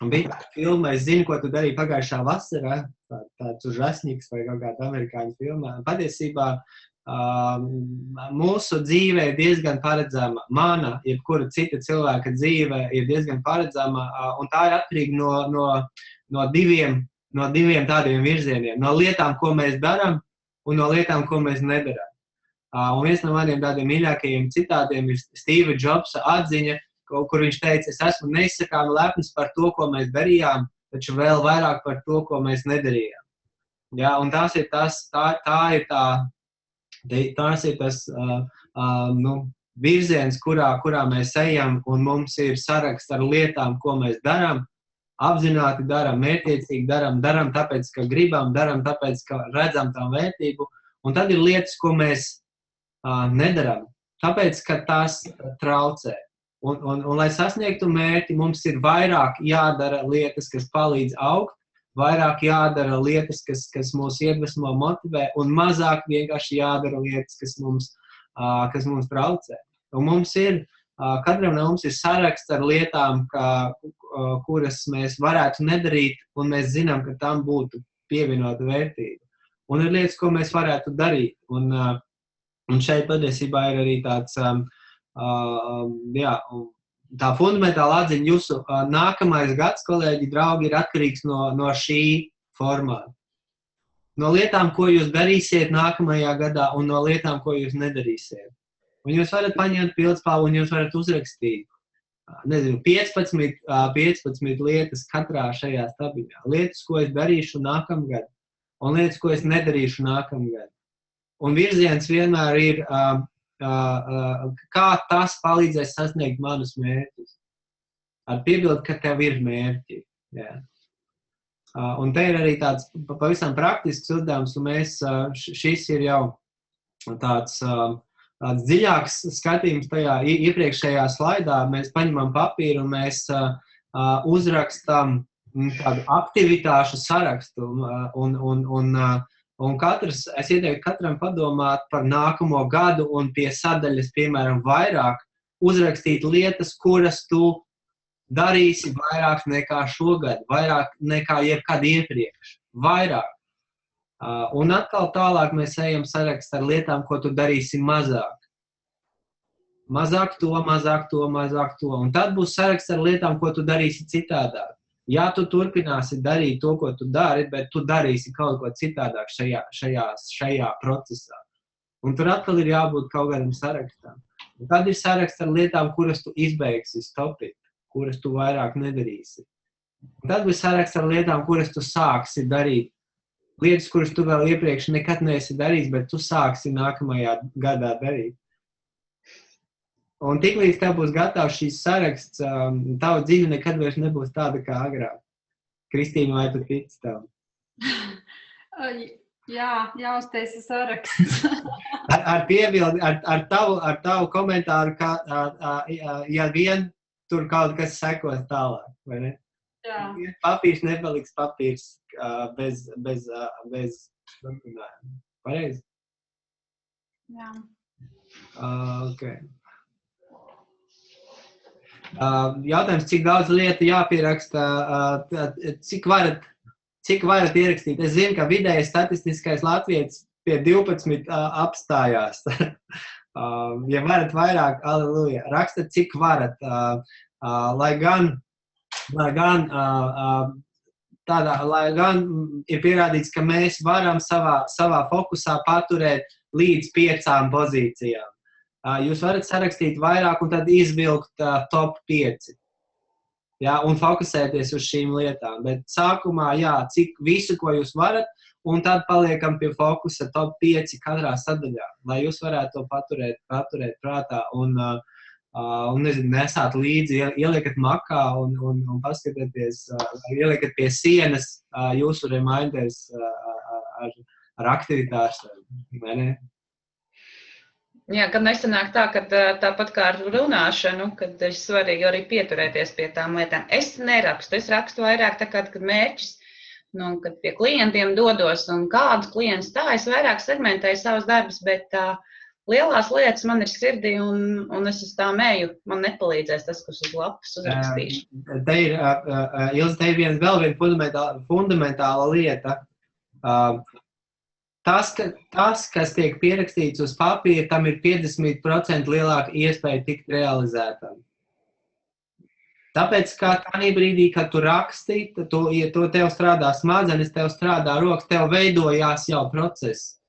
S1: bija tā filma, es zinu, ko tu darīji pagājušā vasarā, tāds Užasņiks vai kaut kāda amerikāņu filma. Patiesībā mūsu dzīve ir diezgan paredzama. Mana, jebkura cita cilvēka dzīve ir diezgan paredzama, un tā ir atkarīga no diviem tādiem virzieniem. No lietām, ko mēs darām, un no lietām, ko mēs nedarām. Un viens no maniem tādiem mīļākajiem citātiem ir Steve Jobsa atziņa, kur viņš teica, es esmu neizsakām lepns par to, ko mēs darījām, taču vēl vairāk par to, ko mēs nedarījām. Ja, un tās ir tas virziens, kurā mēs ejam, un mums ir saraksts ar lietām, ko mēs darām, apzināti darām, mērķiecīgi darām tāpēc, ka gribam, darām tāpēc, ka redzam tam vērtību, un tad ir lietas, ko mēs nedarām, tāpēc, ka tās traucē. Un, lai sasniegtu mērķi, mums ir vairāk jādara lietas, kas palīdz augt, vairāk jādara lietas, kas mūs iedvesmo, motivē, un mazāk vienkārši jādara lietas, kas mums traucē. Un mums ir, katram no mums ir saraksts ar lietām, kuras mēs varētu nedarīt, un mēs zinām, ka tam būtu pievienota vērtība. Un ir lietas, ko mēs varētu darīt. Un šeit patiesībā ir arī tāds, tā fundamentāla atziņa, jūsu nākamais gads, kolēģi, draugi, ir atkarīgs no šī formāta. No lietām, ko jūs darīsiet nākamajā gadā, un no lietām, ko jūs nedarīsiet. Un jūs varat paņemt pildspalvu, un jūs varat uzrakstīt, 15 lietas katrā šajā stabiņā. Lietas, ko es darīšu nākamgad, un lietas, ko es nedarīšu nākamgad. Un virziens vienmēr ir, kā tas palīdzēs sasniegt manus mērķus. Ar piebildu, ka tev ir mērķi. Jā. Un te ir arī tāds pavisam praktisks uzdevums, un šis ir jau tāds dziļāks skatījums tajā iepriekšējā slaidā. Mēs paņemam papīru un mēs uzrakstam tādu aktivitāšu sarakstu. Un es ieteiktu katram padomāt par nākamo gadu un pie sadaļas, piemēram, vairāk uzrakstīt lietas, kuras tu darīsi vairāk nekā šogad, vairāk nekā jebkad iepriekš. Vairāk. Un atkal tālāk mēs ejam sarakst ar lietām, ko tu darīsi mazāk. Mazāk to. Un tad būs saraksts ar lietām, ko tu darīsi citādāk. Jā, tu turpināsi darīt to, ko tu dari, bet tu darīsi kaut ko citādāk šajā procesā. Un tur atkal ir jābūt kaut kādam sarakstam. Un tad ir saraksts ar lietām, kuras tu izbeigsi, stopit, kuras tu vairāk nedarīsi. Un tad būs saraksts ar lietām, kuras tu sāksi darīt. Lietas, kuras tu vēl iepriekš nekad neesi darījis, bet tu sāksi nākamajā gadā darīt. Un tiklīdz tev būs gatavs šīs saraksts, tava dzīve nekad vairs nebūs tāda kā agrāk. Kristīna, vai tu tici tev?
S3: Jā, jāuztaisa saraksts.
S1: Ar piebildi, ar tavu komentāru, ka ja vien tur kaut kas sekos tālāk, vai ne?
S3: Jā.
S1: Papīrs nepaliks papīrs bez runājuma. Pareizi?
S3: Jā.
S1: Okay. Jautājums, cik daudz lietu jāpieraksta, cik varat ierakstīt? Es zinu, ka vidējais statistiskais latvietis pie 12 apstājās. Ja varat vairāk, aleluja, rakstat, cik varat, lai gan ir pierādīts, ka mēs varam savā fokusā paturēt līdz 5 pozīcijām. Jūs varat sarakstīt vairāk un tad izvilkt top 5. Jā, un fokusēties uz šīm lietām. Bet sākumā, cik visu, ko jūs varat, un tad paliekam pie fokusa top 5 katrā sadaļā, lai jūs varētu to paturēt prātā un nesāt līdzi, ieliekat makā un paskatieties, ieliekat pie sienas jūsu reminders ar aktivitātēm, vai ne?
S2: Jā, kad nesanāk tā, ka tāpat kā ar runāšanu, kad ir svarīgi arī pieturēties pie tām lietām. Es nerakstu, es rakstu vairāk tā kā, kad mērķis, kad pie klientiem dodos un kādus klientus tā, es vairāk segmentēju savus darbus, bet lielās lietas man ir sirdī un es uz tām eju. Man nepalīdzēs tas, kas uz lapas uzrakstīšu.
S1: Te ir vēl viena fundamentāla lieta. Tas, kas tiek pierakstīts uz papīra, tam ir 50% lielāka iespēja tikt realizētam. Tāpēc, kā tādā brīdī, kad tu raksti, to tev strādā smadzenes, tev strādā rokas, tev veidojās jau process.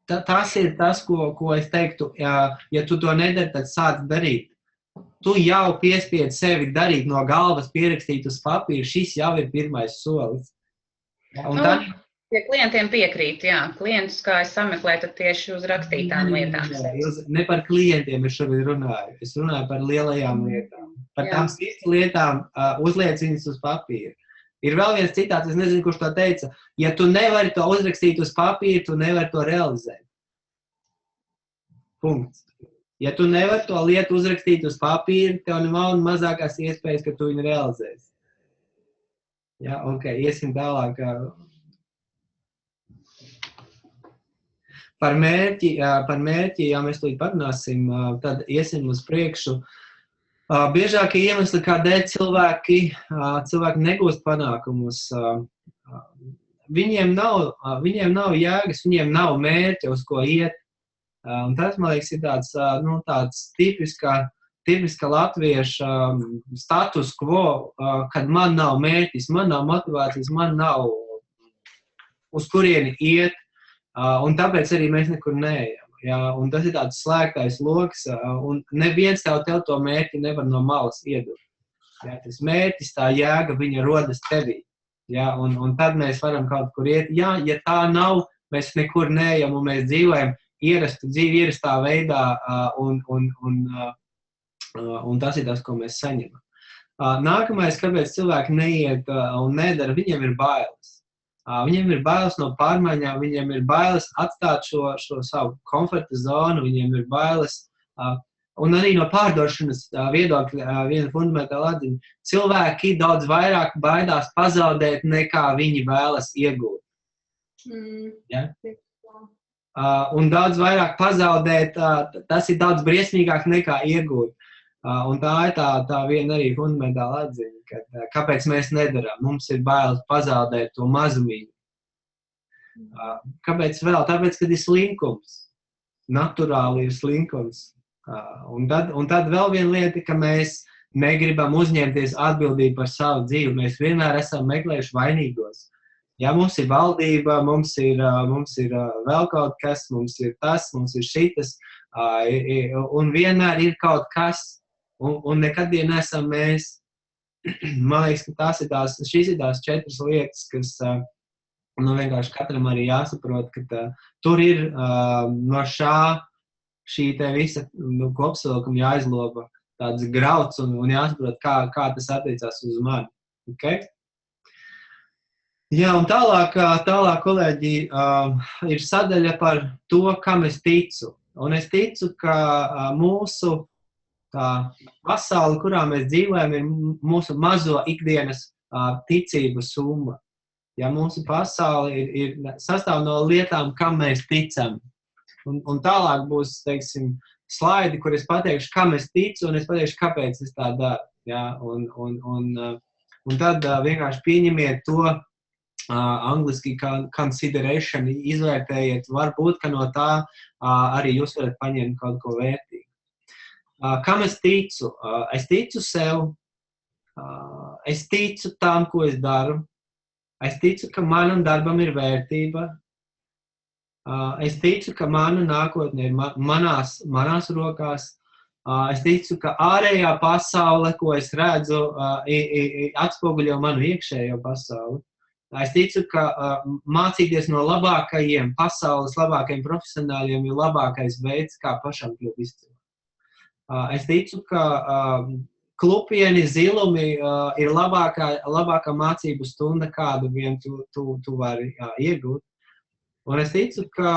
S1: Tas ir tas, ko es teiktu, ja tu to nedari, tad sāc darīt. Tu jau piespied sevi darīt no galvas, pierakstīt uz papīra, šis jau ir pirmais solis. Un
S2: pie klientiem piekrīt, jā. Klientus, kā es sameklēju, tad tieši uz rakstītām lietām.
S1: Ne par klientiem es šobrīd runāju. Es runāju par lielajām lietām. Par tām lietām uzliec viņas uz papīra. Ir vēl viens citāts, es nezinu, kurš to teica. Ja tu nevari to uzrakstīt uz papīra, tu nevari to realizēt. Punkts. Ja tu nevari to lietu uzrakstīt uz papīra, tev nav mazākās iespējas, ka tu viņu realizēsi. Jā, ok, iesim tālāk. Par mērķi, ja mēs to parunāsim, tad iesim uz priekšu. Biežākie iemesli, kādēļ cilvēki negūst panākumus, viņiem nav jēgas, viņiem nav mērķa, uz ko iet. Un tas, man liekas, ir tāds tipiska latvieša status quo, kad man nav mērķis, man nav motivācijas, man nav uz kurieni iet, un tāpēc arī mēs nekur neejam. Jā, un tas ir tāds slēgtais loks, un neviens tev to mērķi nevar no malas iedot. Jā, tas mērķis, tā jēga, viņa rodas tevī. Jā, un tad mēs varam kaut kur iet. Jā, ja tā nav, mēs nekur neejam un mēs dzīvojam ierastu dzīvi, ierastā veidā, un tas ir tas, ko mēs saņemam. Nākamais, kāpēc cilvēki neiet un nedara, viņiem ir bailes. Viņiem ir bailes no pārmaiņām, viņiem ir bailes atstāt šo savu komforta zonu, viņiem ir bailes, un arī no pārdošanas viedokļa viena fundamentāla atziņa. Cilvēki daudz vairāk baidās pazaudēt, nekā viņi vēlas iegūt. Ja? Un daudz vairāk pazaudēt, tas ir daudz briesmīgāk nekā iegūt. Un tā ir tā viena arī fundamentāla atziņa, ka kāpēc mēs nedarām. Mums ir bailes pazaudēt to mazumiņu. Kāpēc vēl? Tāpēc, kad ir slinkums. Naturāli ir slinkums. Un tad vēl viena lieta, ka mēs negribam uzņemties atbildību par savu dzīvi. Mēs vienmēr esam meklējuši vainīgos. Ja mums ir valdība, mums ir vēl kaut kas, mums ir tas, mums ir šitas, un vienmēr ir kaut kas, un nekad nesam mēs. Man liekas, ka šīs ir tās 4 lietas, kas vienkārši katram arī jāsaprot, ka tur ir no šī te visa kopsavilkuma jāizloba tāds grauds un jāsaprot, kā tas attiecās uz mani. Okay? Jā, un tālāk kolēģi, ir sadaļa par to, kam es ticu. Un es ticu, ka mūsu pasauli, kurā mēs dzīvojam, ir mūsu mazo ikdienas ticību summa. Ja mūsu pasauli ir sastāv no lietām, kam mēs ticam. Un tālāk būs, teiksim, slaidi, kur es pateikšu, kam es ticu, un es pateikšu, kāpēc es tā daru. Ja? Un tad vienkārši pieņemiet to angliski consideration, izvērtējiet, varbūt, ka no tā arī jūs varat paņemt kaut ko vērtīgu. Kam es ticu? Es ticu sev, es ticu tam, ko es daru, es ticu, ka manam darbam ir vērtība, es ticu, ka mana nākotne ir manās rokās, es ticu, ka ārējā pasaule, ko es redzu, atspoguļo manu iekšējo pasauli. Es ticu, ka mācīties no labākajiem pasaules, labākajiem profesionāļiem ir labākais veids, kā pašam kļūt izcilāk. Es ticu, ka klupieni, zilumi ir labākā mācību stunda, kādu vien tu vari iegūt. Un es ticu, ka,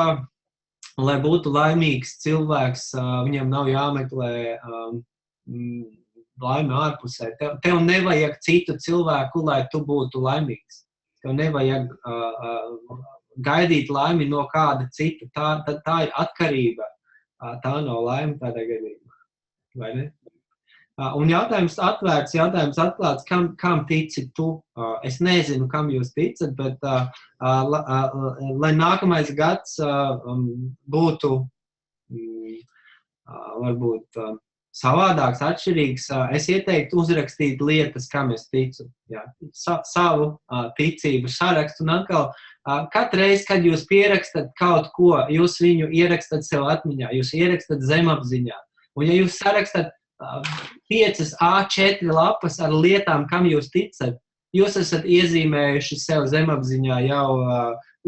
S1: lai būtu laimīgs cilvēks, viņam nav jāmeklē laime ārpusē. Tev nevajag citu cilvēku, lai tu būtu laimīgs. Tev nevajag gaidīt laimi no kāda cita. Tā ir atkarība. Tā nav laime tādā gadījumā. Vai ne? Un jautājums atvērts, jautājums atklāts, kam tici tu? Es nezinu, kam jūs ticat, bet lai nākamais gads būtu varbūt savādāks, atšķirīgs, es ieteiktu uzrakstīt lietas, kam es ticu. Jā, savu ticību sarakstu. Un atkal, katreiz, kad jūs pierakstat kaut ko, jūs viņu ierakstat sev atmiņā, jūs ierakstat zemapziņā. Un ja jūs sarakstat 5 A4 lapas ar lietām, kam jūs ticat, jūs esat iezīmējuši sev zemapziņā jau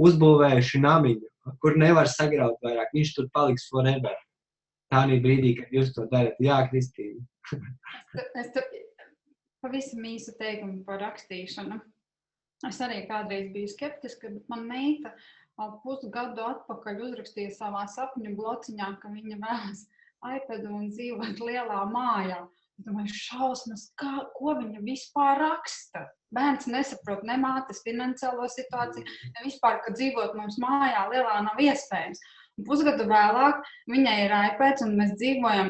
S1: uzbūvējuši namiņu, kur nevar sagraut vairāk. Viņš tur paliks forever. Tādā brīdī, kad jūs to darat. Jā, Kristīna.
S3: Es pavisam īsu teikumu par rakstīšanu. Es arī kādreiz biju skeptiska, bet man meita pusgadu atpakaļ uzrakstīja savā sapņu blociņā, ka viņa vēlas iPadu un dzīvot lielā mājā. Es domāju, šausmas, ko viņa vispār raksta. Bērns nesaprot ne mātes finansiālo situāciju, ne vispār, ka dzīvot mums mājā lielā nav iespējams. Un pusgadu vēlāk viņai ir iPads un mēs dzīvojam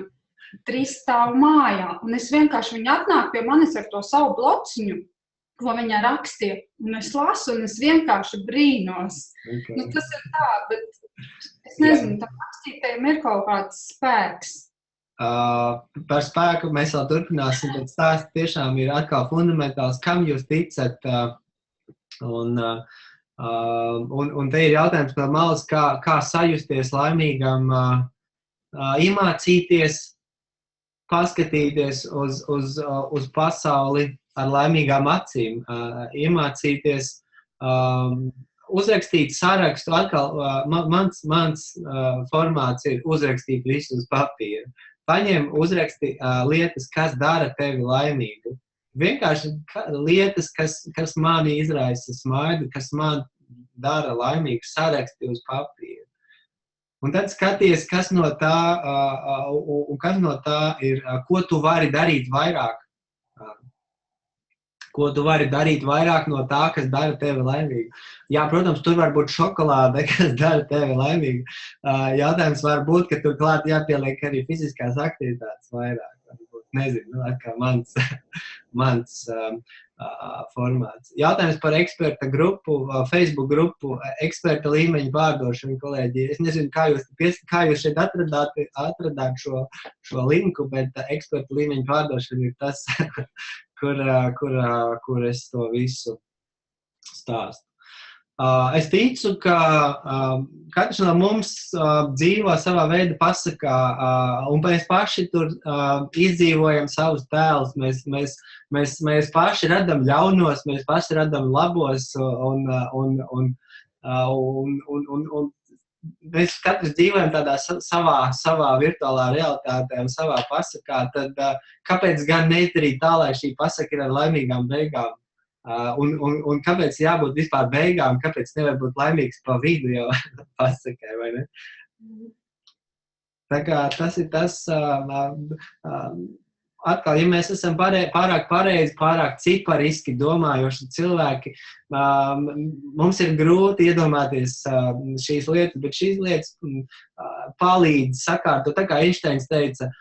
S3: 3 stāvu mājā. Un es vienkārši viņa atnāk pie manis ar to savu blociņu, ko viņa rakstīja. Un es lasu un es vienkārši brīnos. Okay. Nu, tas ir tā, bet es nezinu, tā rakstītējiem ir kaut kāds spēks.
S1: Par spēku mēs vēl turpināsim, bet stāsts tiešām ir atkal fundamentāls, kam jūs ticat. Un te ir jautājums par malas, kā sajusties laimīgam, iemācīties, paskatīties uz pasauli ar laimīgām acīm, iemācīties, uzrakstīt sarakstu. Atkal mans formāts ir uzrakstīt visu uz papīra. Paņem, uzraksti lietas, kas dara tevi laimīgu. Vienkārši lietas, kas mani izraisa smaidu, kas man dara laimīgu, saraksti uz papīra. Un tad skaties, kas no tā ir, ko tu vari darīt vairāk. Ko tu vari darīt vairāk no tā, kas dara tevi laimīgu. Jā, protams, tur var būt šokolāde, kas dara tevi laimīgu. Jautājums var būt, ka tur klāt jāpieliek arī fiziskās aktivitātes vairāk. Nezinu, kā mans formāts. Jautājums par eksperta grupu, Facebook grupu, eksperta līmeņa pārdošanu, kolēģi. Es nezinu, kā jūs šeit atradāt šo linku, bet eksperta līmeņa pārdošana ir tas, kur es to visu stāstu. Es ticu, ka katrs no mums dzīvo savā veida pasakā, un mēs paši tur izdzīvojam savus tēlus. Mēs paši radam ļaunos, mēs paši radam labos, un mēs katrs dzīvojam tādā savā virtuālā realitātē un savā pasakā, tad kāpēc gan neizdarīt tā, lai šī pasaka ir ar laimīgām beigām? Un kāpēc jābūt vispār beigām, kāpēc nevar būt laimīgs pa vidu jau pasakai, vai ne? Tā kā tas ir tas, atkal, ja mēs esam pārāk pareizi, pārāk cipariski domājoši cilvēki, mums ir grūti iedomāties šīs lietas, bet šīs lietas palīdz sakārtot, tā kā Einsteins teica,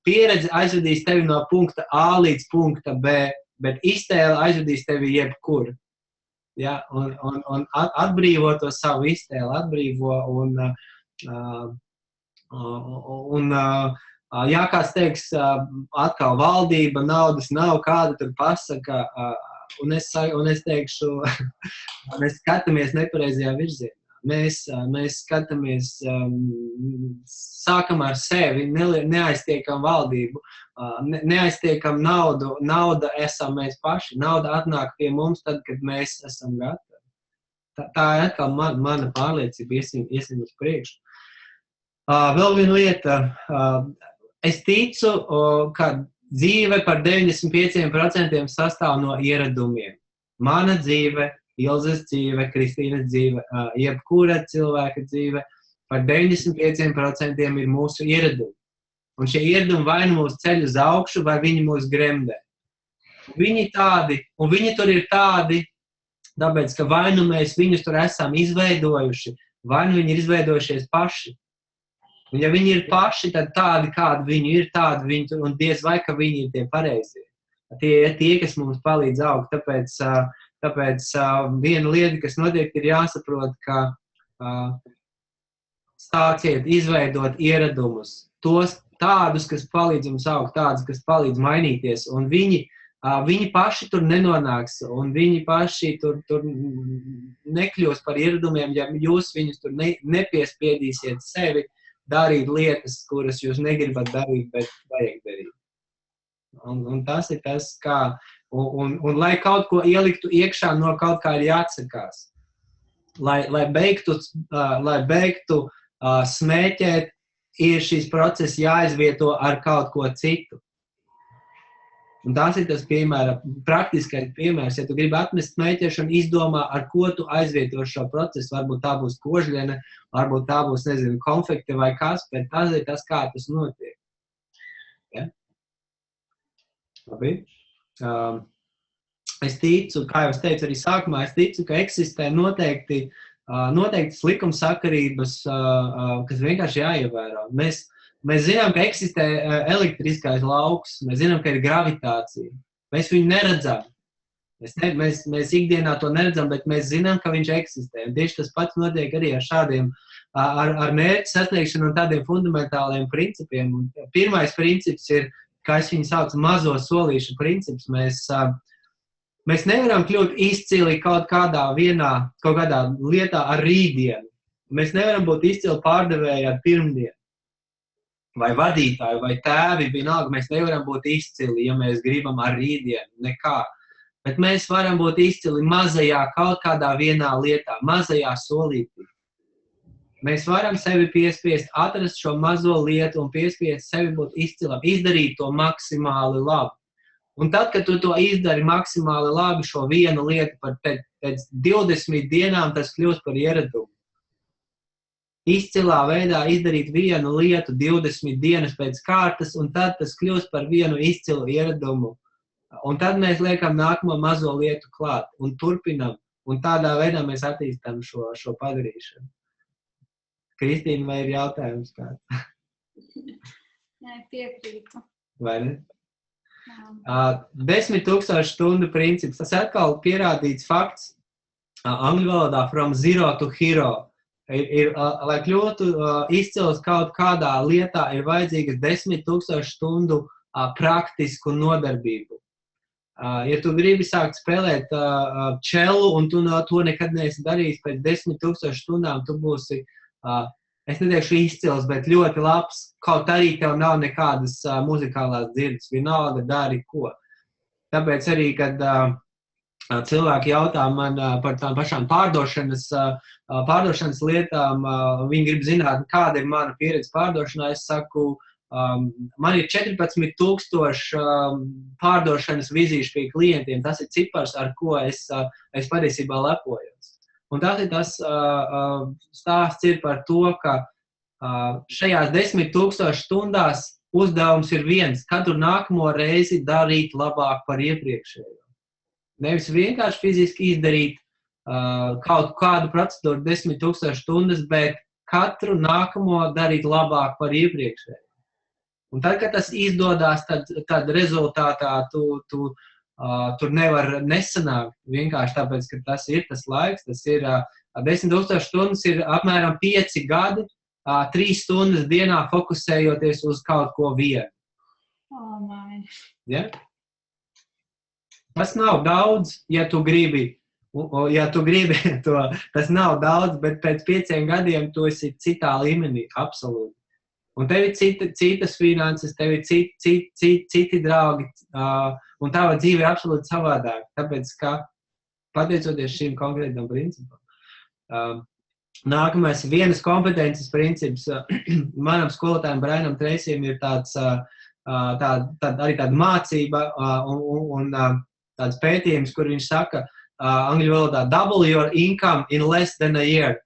S1: pieredze aizvedīs tevi no punkta A līdz punkta B, bet iztēle aizvedīs tevi jebkur. Ja? Un atbrīvo to savu iztēli, atbrīvo ja kāds teiks, atkal valdība, naudas nav, kāda tur pasaka, un es teikšu, mēs skatāmies nepareizajā virzienā. Mēs skatāmies, sākam ar sevi, neaiztiekam valdību, neaiztiekam naudu, nauda esam mēs paši, nauda atnāk pie mums tad, kad mēs esam gatavi. Tā ir atkal mana pārliecība, iesim uz priekšu. Vēl viena lieta, es ticu, ka dzīve par 95% sastāv no ieradumiem. Mana dzīve, Ilzes dzīve, Kristīnas dzīve, jebkura cilvēka dzīve, par 95% ir mūsu ieradumi. Un šie ieradumi vai nu mūs ceļ uz augšu, vai viņi mūs gremdē. Viņi tādi, un viņi tur ir tādi, tāpēc, ka vai nu mēs viņus tur esam izveidojuši, vai nu viņi ir izveidojušies paši. Un ja viņi ir paši, tad tādi, kādi viņi ir, tādi viņi tur, un diez vai, ka viņi ir tie pareizie. Tie ir tie, kas mums palīdz augt, tāpēc viena lieta, kas notiek, ir jāsaprot, ka sāciet izveidot ieradumus, tos tādus, kas palīdz jums augt, tādus, kas palīdz mainīties, un viņi paši tur nenonāks, un viņi paši tur nekļūs par ieradumiem, ja jūs viņus tur nepiespiedīsiet sevi darīt lietas, kuras jūs negribat darīt, bet vajag darīt. Un tas ir tas, kā, un lai kaut ko ieliktu iekšā, no kaut kā ir jāatsakās. Lai beigtu smēķēt, ir šīs procesi jāizvieto ar kaut ko citu. Un tās ir tas praktiskais piemērs. Ja tu gribi atmest smēķēšanu, izdomā, ar ko tu aizvieto šo procesu. Varbūt tā būs kožļene, varbūt tā būs, nezinu, konfekte vai kas, bet tas ir tas, kā tas notiek. Ja? Labi. Es ticu, kā jau es teicu arī sākumā, es ticu, ka eksistē noteiktas likumsakarības, kas vienkārši jāievēro. Mēs zinām, ka eksistē elektriskais lauks, mēs zinām, ka ir gravitācija. Mēs viņu neredzam. Mēs ikdienā to neredzam, bet mēs zinām, ka viņš eksistē. Un tieši tas pats notiek arī ar šādiem, ar mērķu sasniegšanu un tādiem fundamentāliem principiem. Un pirmais princips ir, kā es viņu saucu, mazo solīšu princips. Mēs nevaram kļūt izcili kaut kādā lietā ar rītdienu. Mēs nevaram būt izcili pārdevēji ar pirmdienu. Vai vadītāji, vai tēvi, vienalga, mēs nevaram būt izcili, ja mēs gribam ar rītdienu, nekā. Bet mēs varam būt izcili mazajā kaut kādā vienā lietā, mazajā solītī. Mēs varam sevi piespiest, atrast šo mazo lietu un piespiest sevi būt izcilam, izdarīt to maksimāli labi. Un tad, kad tu to izdari maksimāli labi, šo vienu lietu, pēc 20 dienām tas kļūst par ieradumu. Izcilā veidā izdarīt vienu lietu 20 dienas pēc kārtas, un tad tas kļūst par vienu izcilu ieradumu. Un tad mēs liekam nākamo mazo lietu klāt un turpinam, un tādā veidā mēs attīstam šo padarīšanu. Kristīna, vai ir jautājums kāds?
S3: Nē, piekrītu.
S1: Vai ne? 10,000 stundu princips. Tas atkal pierādīts fakts angļu valodā from zero to hero. Lai kļūtu izcils kaut kādā lietā, ir vajadzīgas 10,000 stundu praktisku nodarbību. Ja tu gribi sākt spēlēt čelu un tu to nekad neesi darījis, pēc 10,000 stundām tu būsi, es neteikšu izcils, bet ļoti labs, kaut arī tev nav nekādas muzikālās dzirdes, vienalga dari ko. Tāpēc arī, kad cilvēki jautā man par tām pašām pārdošanas lietām, viņi grib zināt, kāda ir mana pieredze pārdošanā, es saku, man ir 14,000 pārdošanas vizīšu pie klientiem. Tas ir cipars, ar ko es patiesībā lepojos. Un tas ir tas stāsts ir par to, ka šajās 10,000 stundās uzdevums ir viens, katru nākamo reizi darīt labāk par iepriekšējo. Nevis vienkārši fiziski izdarīt kaut kādu procedūru 10,000 stundas, bet katru nākamo darīt labāk par iepriekšējo. Un tad, kad tas izdodās, tad rezultātā tur nevar nesanākt vienkārši tāpēc, ka tas ir tas laiks, tas ir 10,000 stundas ir apmēram 5 gadi, 3 stundas dienā fokusējoties uz kaut ko vienu. Ja? Tas nav daudz, ja tu gribi to, tas nav daudz, bet pēc 5 gadiem tu esi citā līmenī, absolūti. Un tev ir citas finanses, tev ir citi draugi, un tava dzīve ir absolūti savādāk, tāpēc, ka pateicoties šīm konkrētam principam. Nākamais vienas kompetences princips, manam skolotājiem Brianam Tracyam ir arī tāda mācība un tāds pētījums, kur viņš saka angļu valodā double your income in less than a year.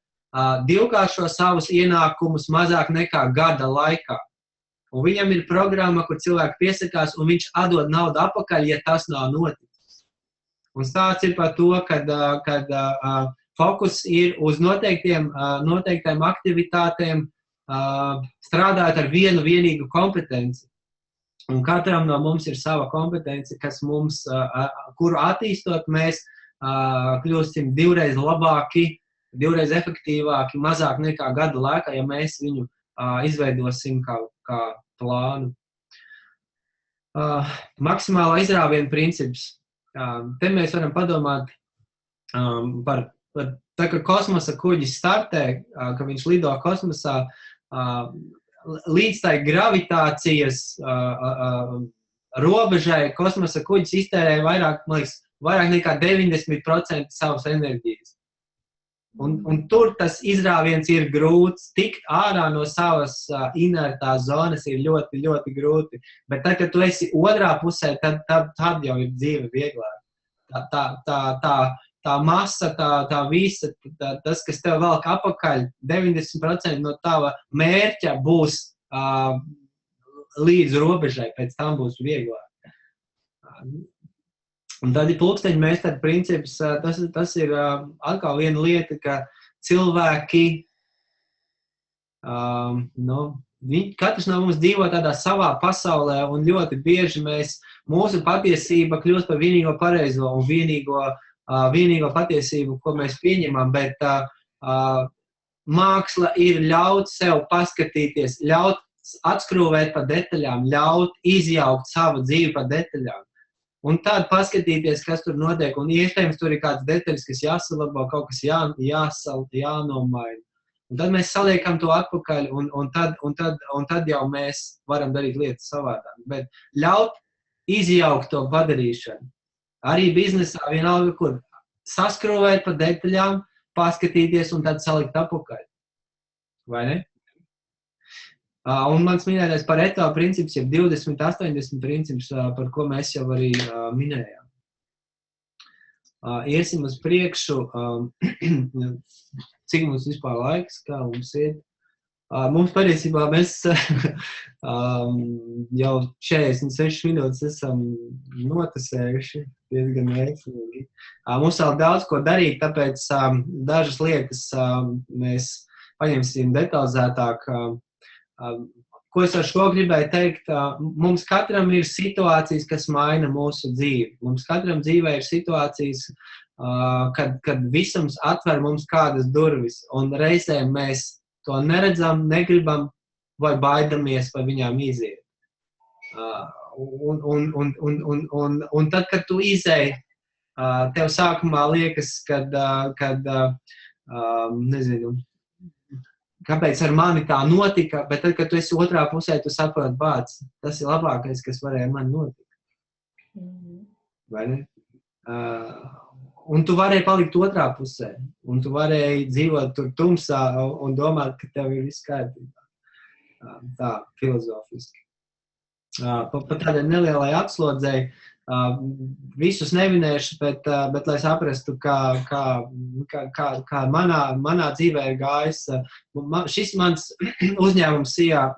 S1: Divkāršo savus ienākumus mazāk nekā gada laikā. Un viņam ir programma, kur cilvēki piesakās, un viņš atdod naudu atpakaļ, ja tas nav noticis. Un stāsts ir par to, kad fokus ir uz noteiktām aktivitātēm, strādāt ar vienu vienīgu kompetenci. Un katram no mums ir sava kompetence, kas mums, kuru attīstot, mēs kļūsim divreiz labāki, divreiz efektīvāki, mazāk nekā gada laikā, ja mēs viņu izveidosim kā plānu. Maksimālā izrāviena princips. Te mēs varam padomāt par tā, ka kosmosa kuģis startē, ka viņš lido kosmosā, līdz tai gravitācijas robežai kosmosa kuģis iztērē vairāk nekā 90% savas enerģijas. Un tur tas izrāviens ir grūts. Tikt ārā no savas inertās zonas ir ļoti, ļoti grūti. Bet tad, kad tu esi otrā pusē, tad jau ir dzīve vieglāk. Tā masa, tā visa, tas, kas tev velk apakaļ, 90% no tava mērķa būs līdz robežai, pēc tam būs vieglāk. Un tad ir pulksteņu meistara princips, tas ir atkal viena lieta, ka cilvēki, katrs no mums dzīvo tādā savā pasaulē, un ļoti bieži mūsu patiesība kļūst par vienīgo pareizo un vienīgo patiesību, ko mēs pieņemam, bet māksla ir ļaut sev paskatīties, ļaut atskrūvēt pa detaļām, ļaut izjaukt savu dzīvi pa detaļām. Un tad paskatīties, kas tur notiek, un iespējams tur ir kāds detaļas, kas jāsalabo, kaut kas jānomaina. Un tad mēs saliekam to atpakaļ, un tad jau mēs varam darīt lietas savādāk. Bet ļaut izjaukt to padarīšanu. Arī biznesā vienalga, kur saskrūvēt pa detaļām, paskatīties un tad salikt atpakaļ. Vai ne? Un mans minētais Pareto princips ir 20-80 princips, par ko mēs jau arī minējām. Iesim uz priekšu, cik mums vispār laiks, kā mums ir. Mums patiesībā mēs jau 46 minūtes esam notasējuši, diezgan veiksmīgi. Mums vēl daudz ko darīt, tāpēc dažas lietas mēs paņemsim detalizētāk. Ko es ar šo gribēju teikt? Mums katram ir situācijas, kas maina mūsu dzīvi. Mums katram dzīvē ir situācijas, kad visums atver mums kādas durvis, un reizēm mēs to neredzam, negribam vai baidamies par viņām iziet. Un tad, kad tu izēji, tev sākumā liekas, nezinu, kāpēc ar mani tā notika, bet tad, kad tu esi otrā pusē, tu saproti, bāc, tas ir labākais, kas varēja man notikt. Vai ne? Un tu varēji palikt otrā pusē, un tu varēji dzīvot tur tumsā un domāt, ka tev ir viss kārtībā. Tā, filozofiski. Pa tādai nelielai atslodzēji, visus nevinēšu, bet lai saprastu, kā manā dzīvē ir gājis. Šis mans uzņēmums SIA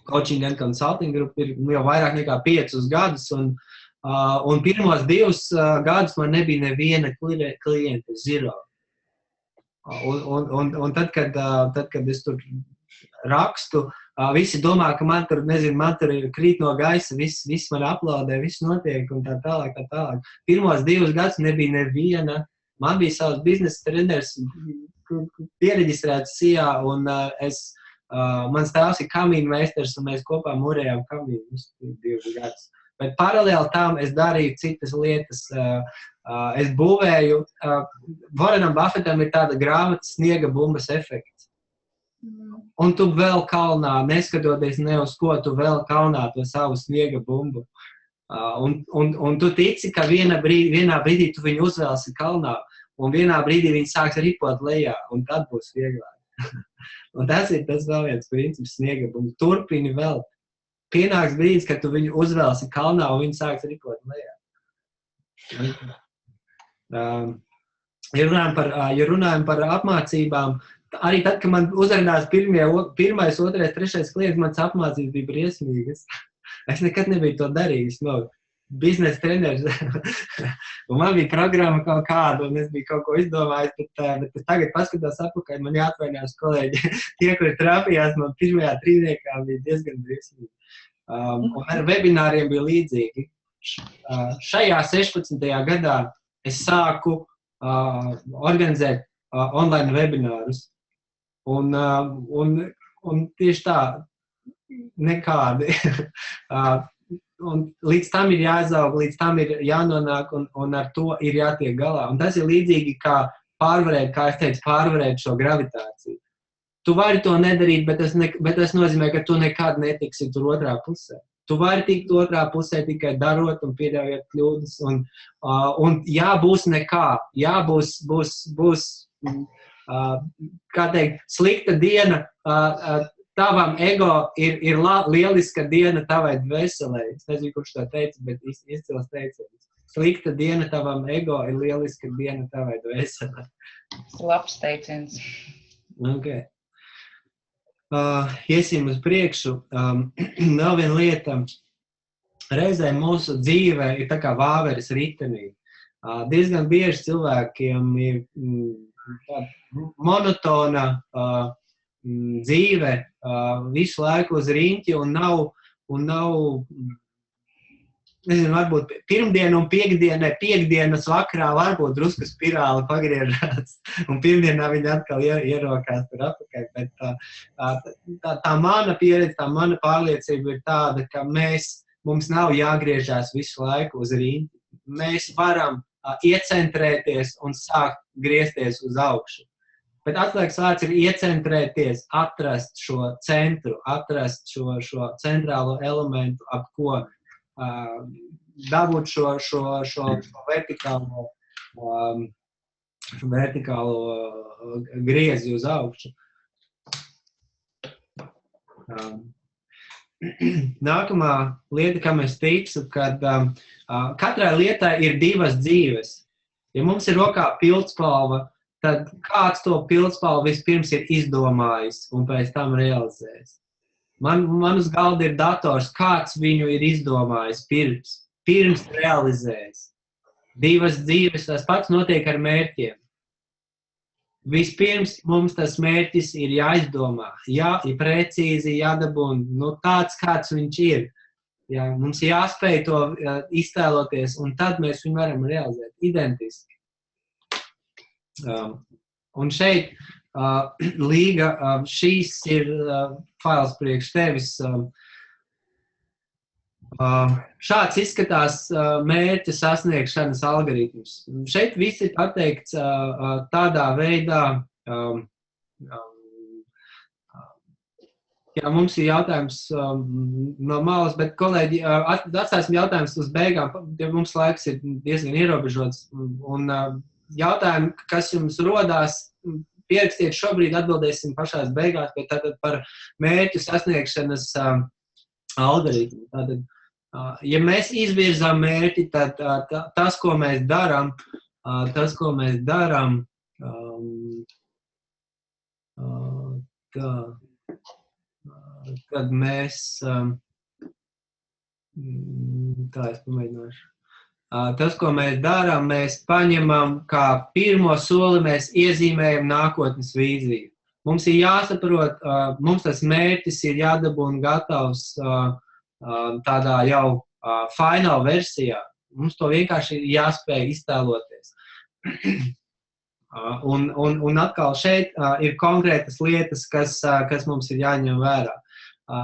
S1: Coaching and Consulting Group ir jau vairāk nekā 5 gadus, un pirmos 2 gadus man nebija neviena klienta, 0. Un tad, kad es tur rakstu, visi domā, ka man tur ir krīt no gaisa, viss man aplaudē, viss notiek un tā tālāk. Pirmos 2 gadus nebija neviena. Man bija savs biznesa treneris, piereģistrēts SIA, un mans tēvs ir kamīnu meistars, un mēs kopā mūrējām kamīnus 2 gadus. Bet paralēli tam es darīju citas lietas. Es būvēju, Warrenam Buffetam ir tāda grāmata Sniega bumbas efekts. Un tu vēl kalnā, neskatoties ne uz ko, tu vēl kalnā to savu sniega bumbu. Un tu tici, ka vienā brīdī tu viņu uzvelsi kalnā, un vienā brīdī viņi sāks ripot lejā, un tad būs vieglāk. Un tas ir tas vēl viens princips sniega bumbu. Turpini vēl. Pienāks brīdis, kad tu viņu uzvelsi kalnā, un viņi sāks ripot lejā. Ja runājam par apmācībām, arī tad, kad man uzrunās pirmais, otrais, trešais klients, mans apmācības bija briesmīgas. Es nekad nebiju to darījis. Biznesa treneris. Un man bija programma kaut kāda, un es biju kaut ko izdomājis, bet es tagad paskatās atpakaļ, man jāatvainās kolēģi. Tie, kuri trāpījās man pirmajā 3. bija diezgan briesmīgi. Un ar webināriem bija līdzīgi. Šajā 16. gadā es sāku organizēt online webinārus. Un tieši tā, nekādi. Un līdz tam ir jāizaug, līdz tam ir jānonāk, un ar to ir jātiek galā. Un tas ir līdzīgi kā pārvarēt šo gravitāciju. Tu vari to nedarīt, bet tas nozīmē, ka tu nekad netiksi tur otrā pusē. Tu vari tikt otrā pusē tikai darot un pieļaujot kļūdas. Un jā, būs nekā. Jā, būs kā teikt, slikta diena tavam ego ir lieliska diena tavai dvēselē. Es nezinu, kurš to teica, bet izcils teiciens. Slikta diena tavam ego ir lieliska diena tavai dvēselē.
S2: Labs teiciens.
S1: Okay. Iesim uz priekšu. Vēl viena lieta. Reizēm mūsu dzīve ir tā kā vāveres ritenī. Diezgan bieži cilvēkiem ir monotona dzīve visu laiku uz riņķi un nav nezinu, varbūt pirmdiena un piekdienas vakarā varbūt drusku spirāli pagriežās un pirmdienā viņi atkal ierokās tur atpakaļ. Bet tā mana pieredze, tā mana pārliecība ir tāda, ka mums nav jāgriežās visu laiku uz riņķi. Mēs varam iecentrēties un sākt griezties uz augšu. Bet atslēgas vārds ir iecentrēties, atrast šo centru, atrast šo centrālo elementu, ap ko dabūt šo vertikālo griezi uz augšu. Nākamā lieta, kam es ticu, kad katrai lietai ir divas dzīves. Ja mums ir rokā pildspalva, tad kāds to pildspalvu vispirms ir izdomājis un pēc tam realizējis. Man uz galda ir dators, kāds viņu ir izdomājis pirms realizējis. Divas dzīves, tas pats notiek ar mērķiem. Vispirms mums tas mērķis ir jāizdomā, ir precīzi jādabūn, tāds, kāds viņš ir. Mums jāspēj to iztēloties, un tad mēs viņu varam realizēt identiski. Un šeit Līga, šīs ir fails priekš tevis. Šāds izskatās mērķa sasniegšanas algoritms. Šeit viss ir pateikts tādā veidā, mums ir jautājums no malas, bet kolēģi, atstāsim jautājums uz beigām, ja mums laiks ir diezgan ierobežots. Un jautājumi, kas jums rodās, pierakstiet šobrīd, atbildēsim pašās beigās, bet tātad par mērķu sasniegšanas algoritmu. Tātad, ja mēs izvirzām mērķi, tad tas, ko mēs darām, tad mēs, es pamēģināšu. Tas, ko mēs darām, mēs paņemam kā pirmo soli, mēs iezīmējam nākotnes vīziju. Mums ir jāsaprot, mums tas mērķis ir jādabūn gatavs tādā jau final versijā. Mums to vienkārši ir jāspēj iztēloties. Un atkal šeit ir konkrētas lietas, kas mums ir jāņem vērā.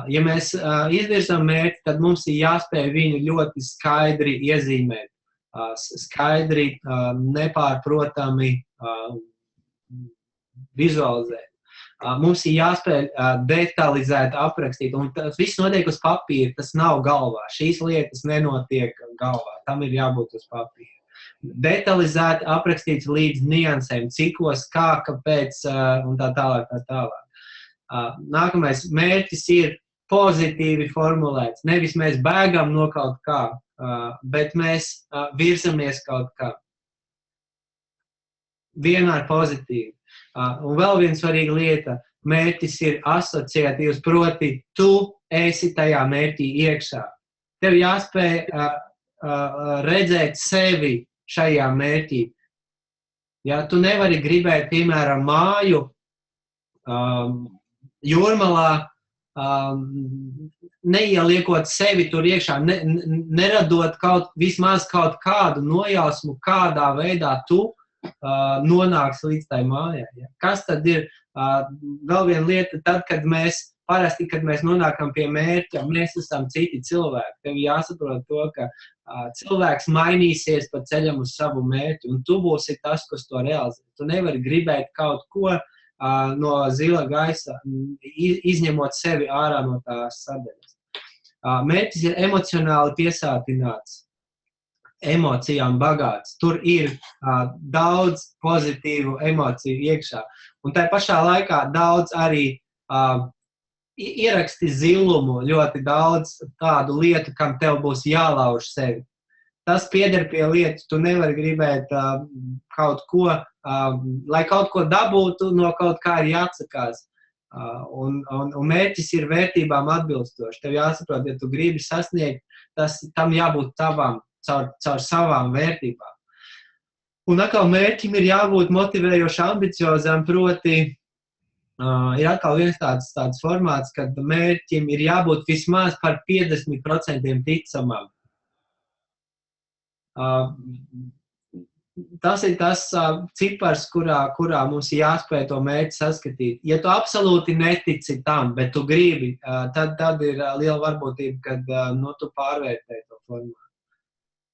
S1: Ja mēs izvirzam mērķi, tad mums ir jāspēj viņu ļoti skaidri iezīmēt. Skaidri, nepārprotami vizualizēt. Mums ir jāspēj detalizēt, aprakstīt, un tas viss notiek uz papīra, tas nav galvā. Šīs lietas nenotiek galvā, tam ir jābūt uz papīra. Detalizēt, aprakstīts līdz niansēm, cikos, kā, kāpēc, un tā tālāk. Nākamais mērķis ir pozitīvi formulēts. Nevis mēs bēgam no kaut kā, bet mēs virzamies kaut kā. Vienmēr pozitīvi. Un vēl viena svarīga lieta, mērķis ir asociatīvs, proti tu esi tajā mērķī iekšā. Tev jāspēj redzēt sevi šajā mērķī. Ja tu nevari gribēt, piemēram, māju Jūrmalā, neieliekot sevi tur iekšā, neradot vismaz kaut kādu nojausmu, kādā veidā tu nonāks līdz tai mājai. Ja? Kas tad ir vēl viena lieta, tad, kad mēs nonākam pie mērķa, mēs esam citi cilvēki. Tev jāsaprot to, ka cilvēks mainīsies pa ceļam uz savu mērķi, un tu būsi tas, kas to realizē. Tu nevari gribēt kaut ko no zila gaisa, izņemot sevi ārā no tās sadaļas. Mērķis ir emocionāli piesātināts, emocijām bagāts. Tur ir daudz pozitīvu emociju iekšā. Un tā pašā laikā daudz arī ieraksti zilumu, ļoti daudz tādu lietu, kam tev būs jālauž sevi. Tas pieder pie lietas, tu nevari gribēt kaut ko, lai kaut ko dabūtu, no kaut kā ir jāatsakās. Un mērķis ir vērtībām atbilstoši. Tev jāsaprot, ja tu gribi sasniegt, tam jābūt tavam, caur savām vērtībām. Un atkal mērķim ir jābūt motivējoši ambiciozam, proti ir atkal viens tāds formāts, kad mērķim ir jābūt vismaz par 50% ticamam. Tas ir tas cipars, kurā mums jāspēj to mērķi saskatīt. Ja tu absolūti netici tam, bet tu gribi, tad ir liela varbūtība, kad tu pārvērtē to formātu.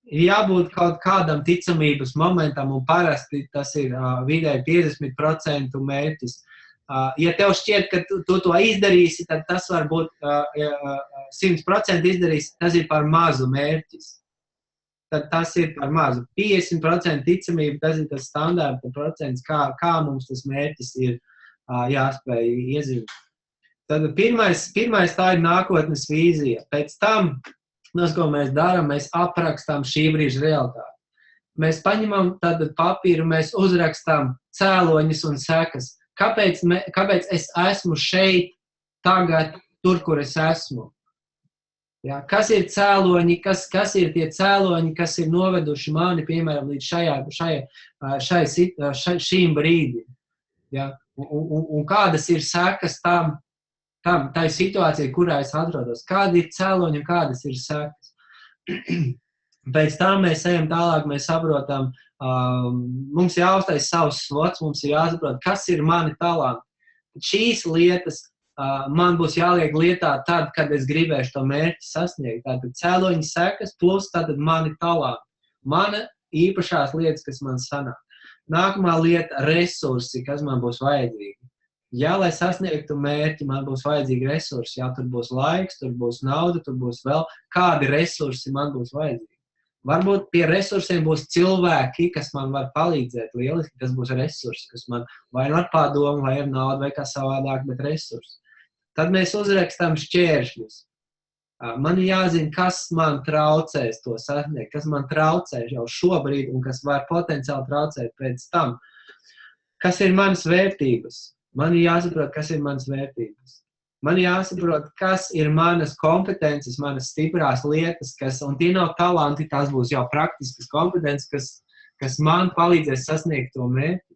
S1: Ir jābūt kaut kādam ticamības momentam, un parasti tas ir vidēji 50% mērķis. Ja tev šķiet, ka tu to izdarīsi, tad tas var būt 100% izdarīsi, tas ir par mazu mērķis. Tad tas ir par mazu. 50% ticamība, tas ir tas standārta procents, kā mums tas mērķis ir jāspēj iezīmēt. Tad pirmais tā ir nākotnes vīzija. Pēc tam, ko mēs darām, mēs aprakstām šī brīža realitāti. Mēs paņemam tādu papīru, mēs uzrakstām cēloņus un sekas. Kāpēc es esmu šeit, tagad, tur, kur es esmu? Ja, kas ir cēloņi, kas ir tie cēloņi, kas ir noveduši mani, piemēram, līdz šīm brīdim? Ja? Un kādas ir sekas tai situācijai, kurā es atrodos? Kādi ir cēloņi un kādas ir sekas? Pēc tam mēs ejam tālāk, mēs saprotam, mums jāuztais savs svots, mums ir jāsaprot, kas ir mani talanti. Šīs lietas man būs jāliek lietā tad, kad es gribēšu to mērķi sasniegt. Tātad cēloņi sekas plus tātad mani talanti. Mana īpašās lietas, kas man sanāk. Nākamā lieta – resursi, kas man būs vajadzīgi. Ja, lai sasniegtu mērķi, man būs vajadzīgi resursi. Ja, tur būs laiks, tur būs nauda, tur būs vēl kādi resursi man būs vajadzīgi. Varbūt pie resursiem būs cilvēki, kas man var palīdzēt lieliski, tas būs resursi, kas man vai ar padomu, vai ar naudu, vai kā savādāk, bet resursi. Tad mēs uzrakstam šķēršļus. Man ir jāzina, kas man traucēs to sasniegt, kas man traucē jau šobrīd un kas var potenciāli traucēt pēc tam. Kas ir manas vērtības? Man ir jāsaprot, kas ir manas vērtības. Man jāsaprot, kas ir manas kompetences, manas stiprās lietas, un tie nav talanti, tās būs jau praktiskas kompetences, kas man palīdzēs sasniegt to mērķi.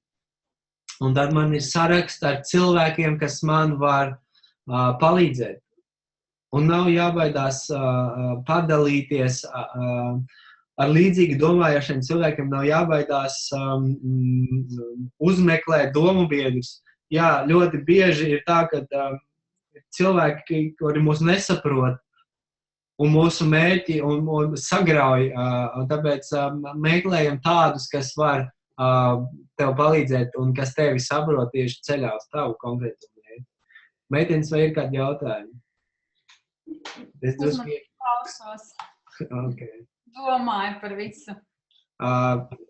S1: Un tad man ir saraksts ar cilvēkiem, kas man var palīdzēt. Un nav jābaidās padalīties ar līdzīgi domājošiem cilvēkiem, nav jābaidās uzmeklēt domu biedrus. Jā, ļoti bieži ir tā, ka cilvēki, kuri mūs nesaprot un mūsu mērķi un sagrauj, un tāpēc meklējam tādus, kas var tev palīdzēt un kas tevi saprot tieši ceļā uz tavu konkrētu mērķi. Meitenes, vai ir kādi jautājumi? Es
S3: klausos.
S1: Okay.
S3: Domāju par visu.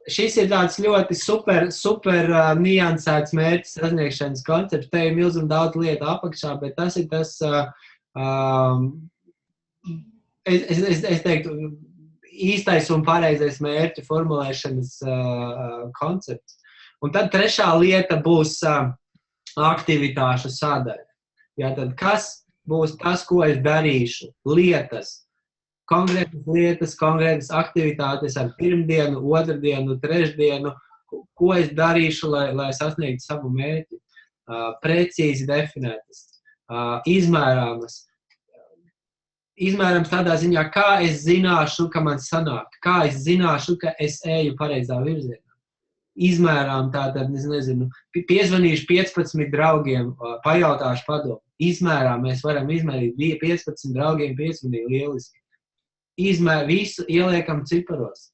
S1: Šis ir tāds ļoti super niansēts mērķis sasniegšanas koncepts. Te ir milzīgi daudz lietu apakšā, bet tas ir tas, es teiktu, īstais un pareizais mērķu formulēšanas koncepts. Un tad trešā lieta būs aktivitāšu sadaļa. Jā, tad kas būs tas, ko es darīšu? Lietas. Konkrētas aktivitātes ar pirmdienu, otrdienu, trešdienu, ko es darīšu, lai sasniegtu savu mērķi. Precīzi definētas, izmērāmas. Izmērams tādā ziņā, kā es zināšu, ka man sanāk, kā es zināšu, ka es eju pareizā virzienā. Izmērām tātad, es nezinu, piezvanīšu 15 draugiem, pajautāšu padomu. Izmērām mēs varam izmērīt 15 draugiem piezvanīt lieliski. Visu ieliekam ciparos.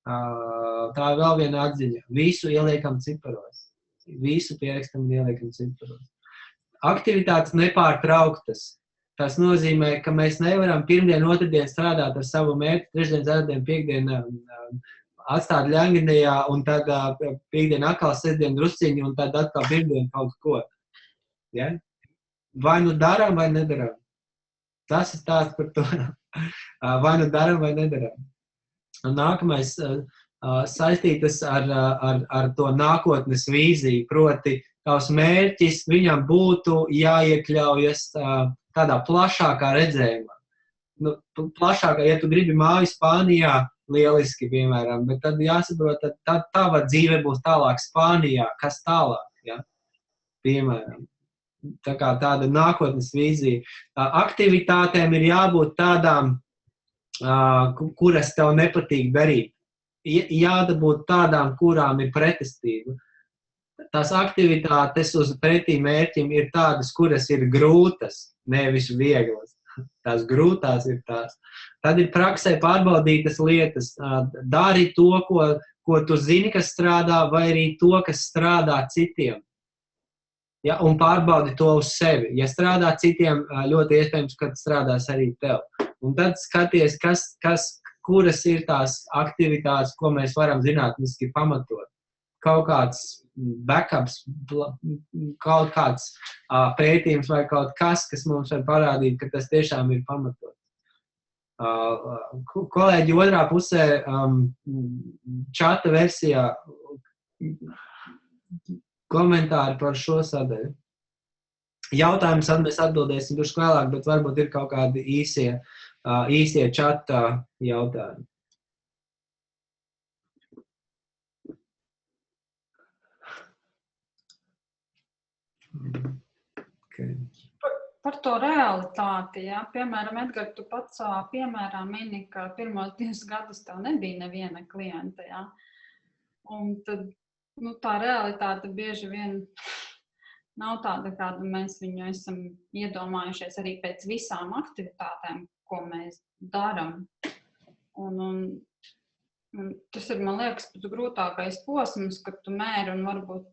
S1: Tā ir vēl viena atziņa. Visu ieliekam ciparos. Visu pierakstam un ieliekam ciparos. Aktivitātes nepārtrauktas. Tas nozīmē, ka mēs nevaram pirmdien, otrdien strādāt ar savu mērķi, trešdien, ceturtdien, piekdien atstāt ļangadījā, un tad pīkdien atkal sestdien drusciņi, un tad atkal pirmdien kaut ko. Ja? Vai nu daram, vai nedaram. Tas ir stāsts par to. Vai nu daram, vai nedaram. Un nākamais saistītas ar to nākotnes vīziju, proti tavs mērķis viņam būtu jāiekļaujas tādā plašākā redzējumā. Nu, plašākā, ja tu gribi māju Spānijā, lieliski, piemēram, bet tad jāsaprot, tad tava dzīve būs tālāk Spānijā, kas tālāk, ja? Piemēram. Tā kā tāda nākotnes vīzija. Aktivitātēm ir jābūt tādām, kuras tev nepatīk darīt. Jādabūt tādām, kurām ir pretestība. Tās aktivitātes uz pretī mērķim ir tādas, kuras ir grūtas, nevis vieglas. Tās grūtās ir tās. Tad ir praksē pārbaudītas lietas. Dari to, ko tu zini, kas strādā, vai arī to, kas strādā citiem. Ja, un pārbaudi to uz sevi. Ja strādā citiem, ļoti iespējams, ka strādās arī tev. Un tad skaties, kuras ir tās aktivitātes, ko mēs varam zinātniski pamatot. Kaut kāds backups, kaut kāds pētījums vai kaut kas mums var parādīt, ka tas tiešām ir pamatot. Kolēģi otrā pusē čata versijā komentāri par šo sadaļu. Jautājums mēs atbildēsim duši vēlāk, bet varbūt ir kaut kādi īsie čata jautājumi. Okay.
S3: Par to realitāti, ja? Piemēram, Edgar, tu pats piemērā mini, ka pirmos 2 gadus tev nebija neviena klienta, ja? Un tad, tā realitāte bieži vien nav tāda, kāda mēs viņu esam iedomājušies arī pēc visām aktivitātēm, ko mēs daram. Un tas ir, man liekas, pats grūtākais posms, kad tu mēri un varbūt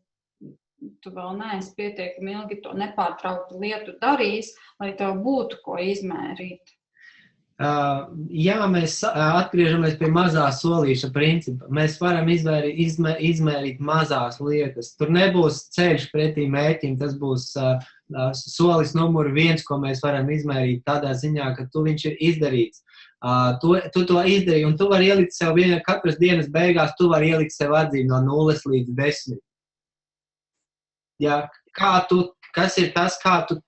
S3: tu vēl neesi pietiekami ilgi to nepārtrauktu lietu darījis, lai tev būtu ko izmērīt.
S1: Jā, mēs atgriežamies pie mazā solīša principa. Mēs varam izmērīt mazās lietas. Tur nebūs ceļš pretī mērķim, tas būs solis numur 1, ko mēs varam izmērīt tādā ziņā, ka viņš ir izdarīts. Tu to izdarīji, un tu vari ielikt sev katras dienas beigās, tu vari ielikt sev atzīmi no 0 līdz 10. Ja, kas ir tas, kā tu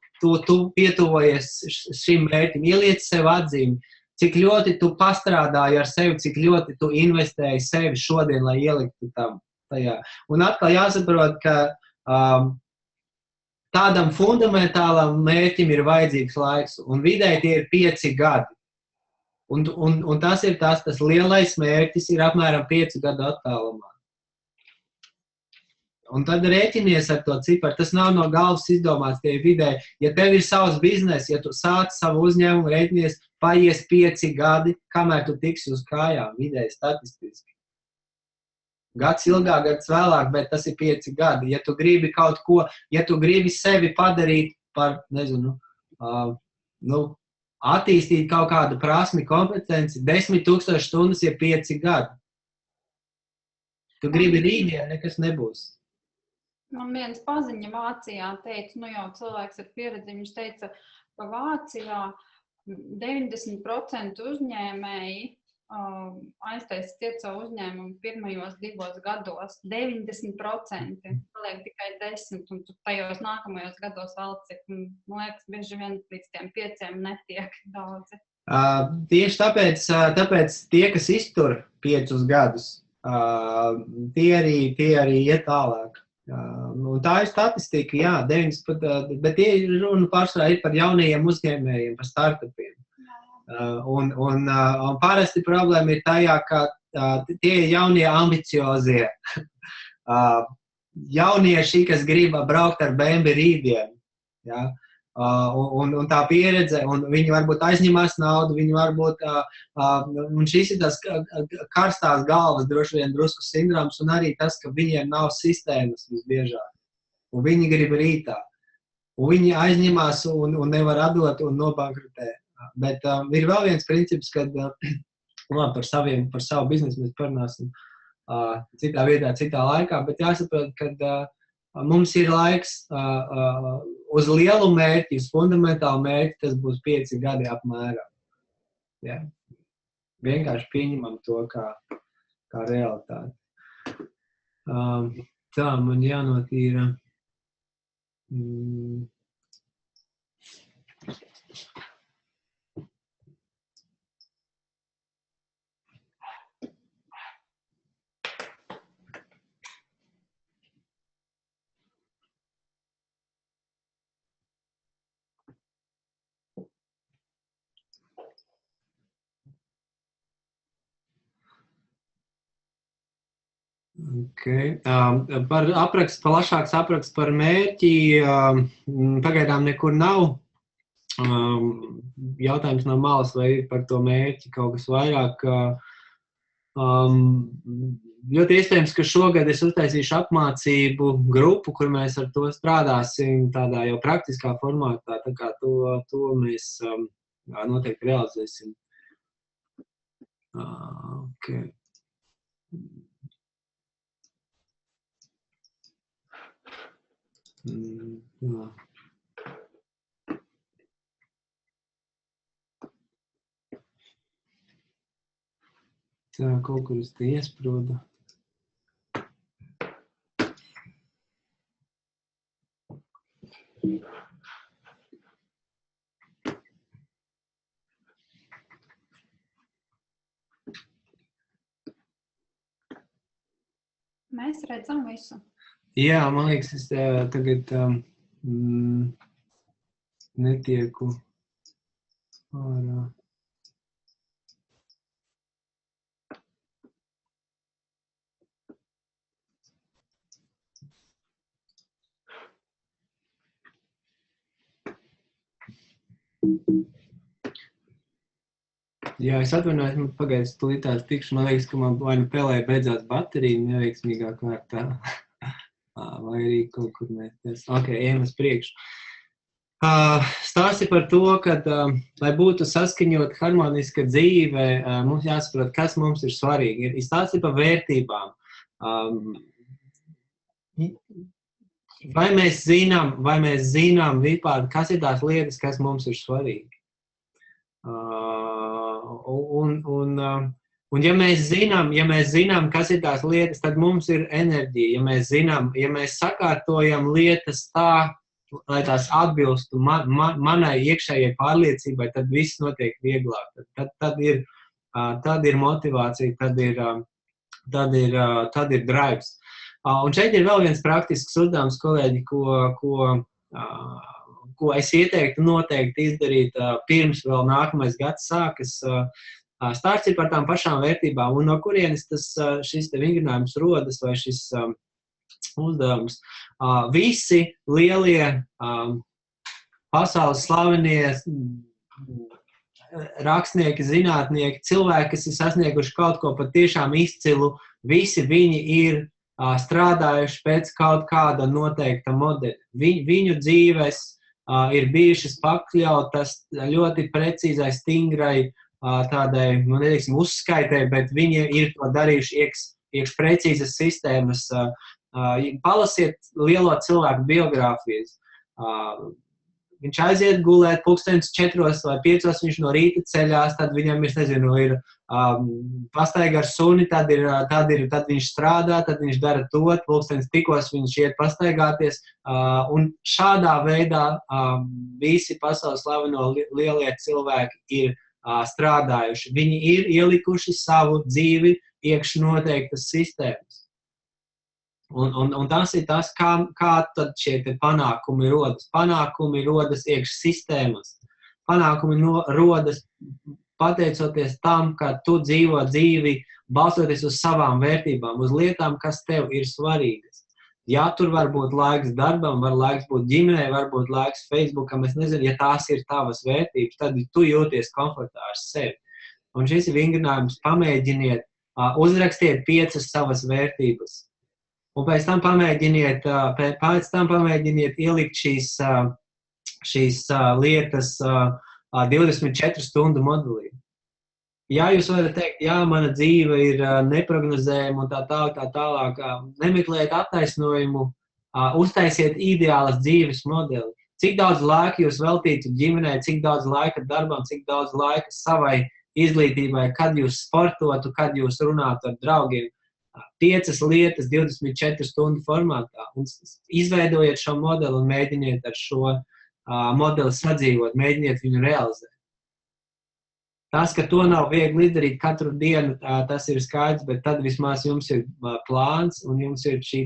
S1: pietuvojies šim mērķim, ieliec sev atzīmi, cik ļoti tu pastrādāji ar sevi, cik ļoti tu investēji sevi šodien, lai ieliktu tam tajā. Un atkal jāsaprot, ka tādam fundamentālam mērķim ir vajadzīgs laiks, un vidēji tie ir 5 gadi. Un tas ir tas lielais mērķis ir apmēram 5 gadu attālumā. Un tad rēķinies ar to ciparu. Tas nav no galvas izdomāts tie vidēji. Ja tev ir savs biznes, ja tu sāc savu uzņēmumu, rēķinies, paies 5 gadi, kamēr tu tiksi uz kājām, vidēji statistiski. Gads ilgāk, gads vēlāk, bet tas ir 5 gadi. Ja tu gribi kaut ko, ja tu gribi sevi padarīt par, attīstīt kaut kādu prasmi, kompetenci, 10,000 stundas ir 5 gadi. Tu gribi rītdien, nekas nebūs.
S3: Man viens paziņa Vācijā teica, jau cilvēks ar pieredzi, viņš teica, ka Vācijā 90% uzņēmēji aiztaisa ciet savu uzņēmumu pirmajos 2 gados. 90%, paliek tikai 10%, un tajos nākamajos gados vēl cik, man liekas, bieži vien līdz tiem 5 netiek daudzi.
S1: Tieši tāpēc tie, kas iztur 5 gadus, tie arī iet tālāk. Tā ir statistika, jā, 90%, bet tie runa pārsvarā ir par jaunajiem uzņēmējiem, par startupiem. Un parasti problēma ir tajā, ka tie jaunie ambiciozie, jaunieši, kas grib braukt ar BMW rītdien, ja? Un tā pieredze, un viņi varbūt aizņemās naudu, viņi varbūt, un šis ir tas karstās galvas droši vien drusku sindroms, un arī tas, ka viņiem nav sistēmas visbiežāk, un viņi grib rītā, un viņi aizņemās un nevar atdot un nobankrutē. Bet ir vēl viens princips, kad par savu biznesu mēs parunāsim, citā vietā, citā laikā, bet jāsaprot, ka mums ir laiks uz lielu mērķi, uz fundamentālu mērķi, tas būs 5 gadi apmēram. Ja? Vienkārši pieņemam to kā realitāti. Tā, man jānotīra. Okay. Par plašāks apraksts par mērķi pagaidām nekur nav. Jautājums no malas, vai ir par to mērķi kaut kas vairāk. Ļoti iespējams, ka šogad es uztaisīšu apmācību grupu, kur mēs ar to strādāsim tādā jau praktiskā formātā, tā kā to mēs noteikti realizēsim. Okay. Jā. Tā, kaut kur es te iesprūdu.
S3: Mēs redzam visu.
S1: Jā, man liekas, es tagad netieku ārā. Jā, es atvainojos, man pagaidz tūlītās tikšu. Man liekas, ka man vai nu pelē beidzās baterija neveiksmīgā kārtā. Vai arī kaut kur mēs. Ok, ejam uz priekšu. Stāsti par to, ka, lai būtu saskaņot harmoniska dzīve, mums jāsaprot, kas mums ir svarīgi. Ir stāsti par vērtībām. Vai mēs zinām vispār, kas ir tās lietas, kas mums ir svarīgi? Un ja mēs zinām, kas ir tās lietas, tad mums ir enerģija. Ja mēs sakārtojam lietas tā, lai tās atbilstu manai iekšējai pārliecībai, tad viss notiek vieglāk. Tad ir motivācija, tad ir drives. Un šeit ir vēl viens praktisks uzdevums, kolēģi, ko es ieteiktu noteikti izdarīt pirms vēl nākamais gads sākas. Stāsts ir par tām pašām vērtībām, un no kurienes šis te vingrinājums rodas vai šis uzdevums. Visi lielie pasaules slavenie rakstnieki, zinātnieki, cilvēki, kas ir sasnieguši kaut ko patiešām izcilu, visi viņi ir strādājuši pēc kaut kāda noteikta modeļa. Viņu dzīves ir bijušas pakļautas ļoti precīzai, stingrai tādai, neteiksim, uzskaitai, bet viņi ir to darījuši iekš precīzas sistēmas. Palasiet lielo cilvēku biogrāfijas. Viņš aiziet gulēt 4 vai 5, viņš no rīta ceļās, tad viņam ir pastaigā ar suni, tad viņš strādā, tad viņš dara to, tikos viņš iet pastaigāties. Un šādā veidā visi pasaules slaveno lielie cilvēki ir strādājuši. Viņi ir ielikuši savu dzīvi iekš noteiktas sistēmas. Un tas ir tas, kā tad šie panākumi rodas. Panākumi rodas iekš sistēmas. Panākumi rodas pateicoties tam, ka tu dzīvo dzīvi balstoties uz savām vērtībām, uz lietām, kas tev ir svarīgas. Ja tur var būt laiks darbam, var laiks būt ģimenei, var būt laiks Facebookam, es nezinu, ja tās ir tavas vērtības, tad tu jūties komfortā ar sevi. Un šis ir vingrinājums, pamēģiniet, uzrakstiet 5 savas vērtības. Un pēc tam pamēģiniet ielikt šīs lietas 24 stundu modelī. Jā, jūs varat teikt, jā, mana dzīve ir neprognozējama un tā tālāk. Nemeklējiet attaisnojumu, uztaisiet ideālas dzīves modeli. Cik daudz laika jūs veltītu ģimenei, cik daudz laika darbam, cik daudz laika savai izglītībai, kad jūs sportotu, kad jūs runātu ar draugiem. 5 lietas 24 stundu formātā. Un izveidojiet šo modeli un mēģiniet ar šo modeli sadzīvot, mēģiniet viņu realizēt. Tas, ka to nav viegli izdarīt katru dienu, tas ir skaidrs, bet tad vismaz jums ir plāns un jums ir šī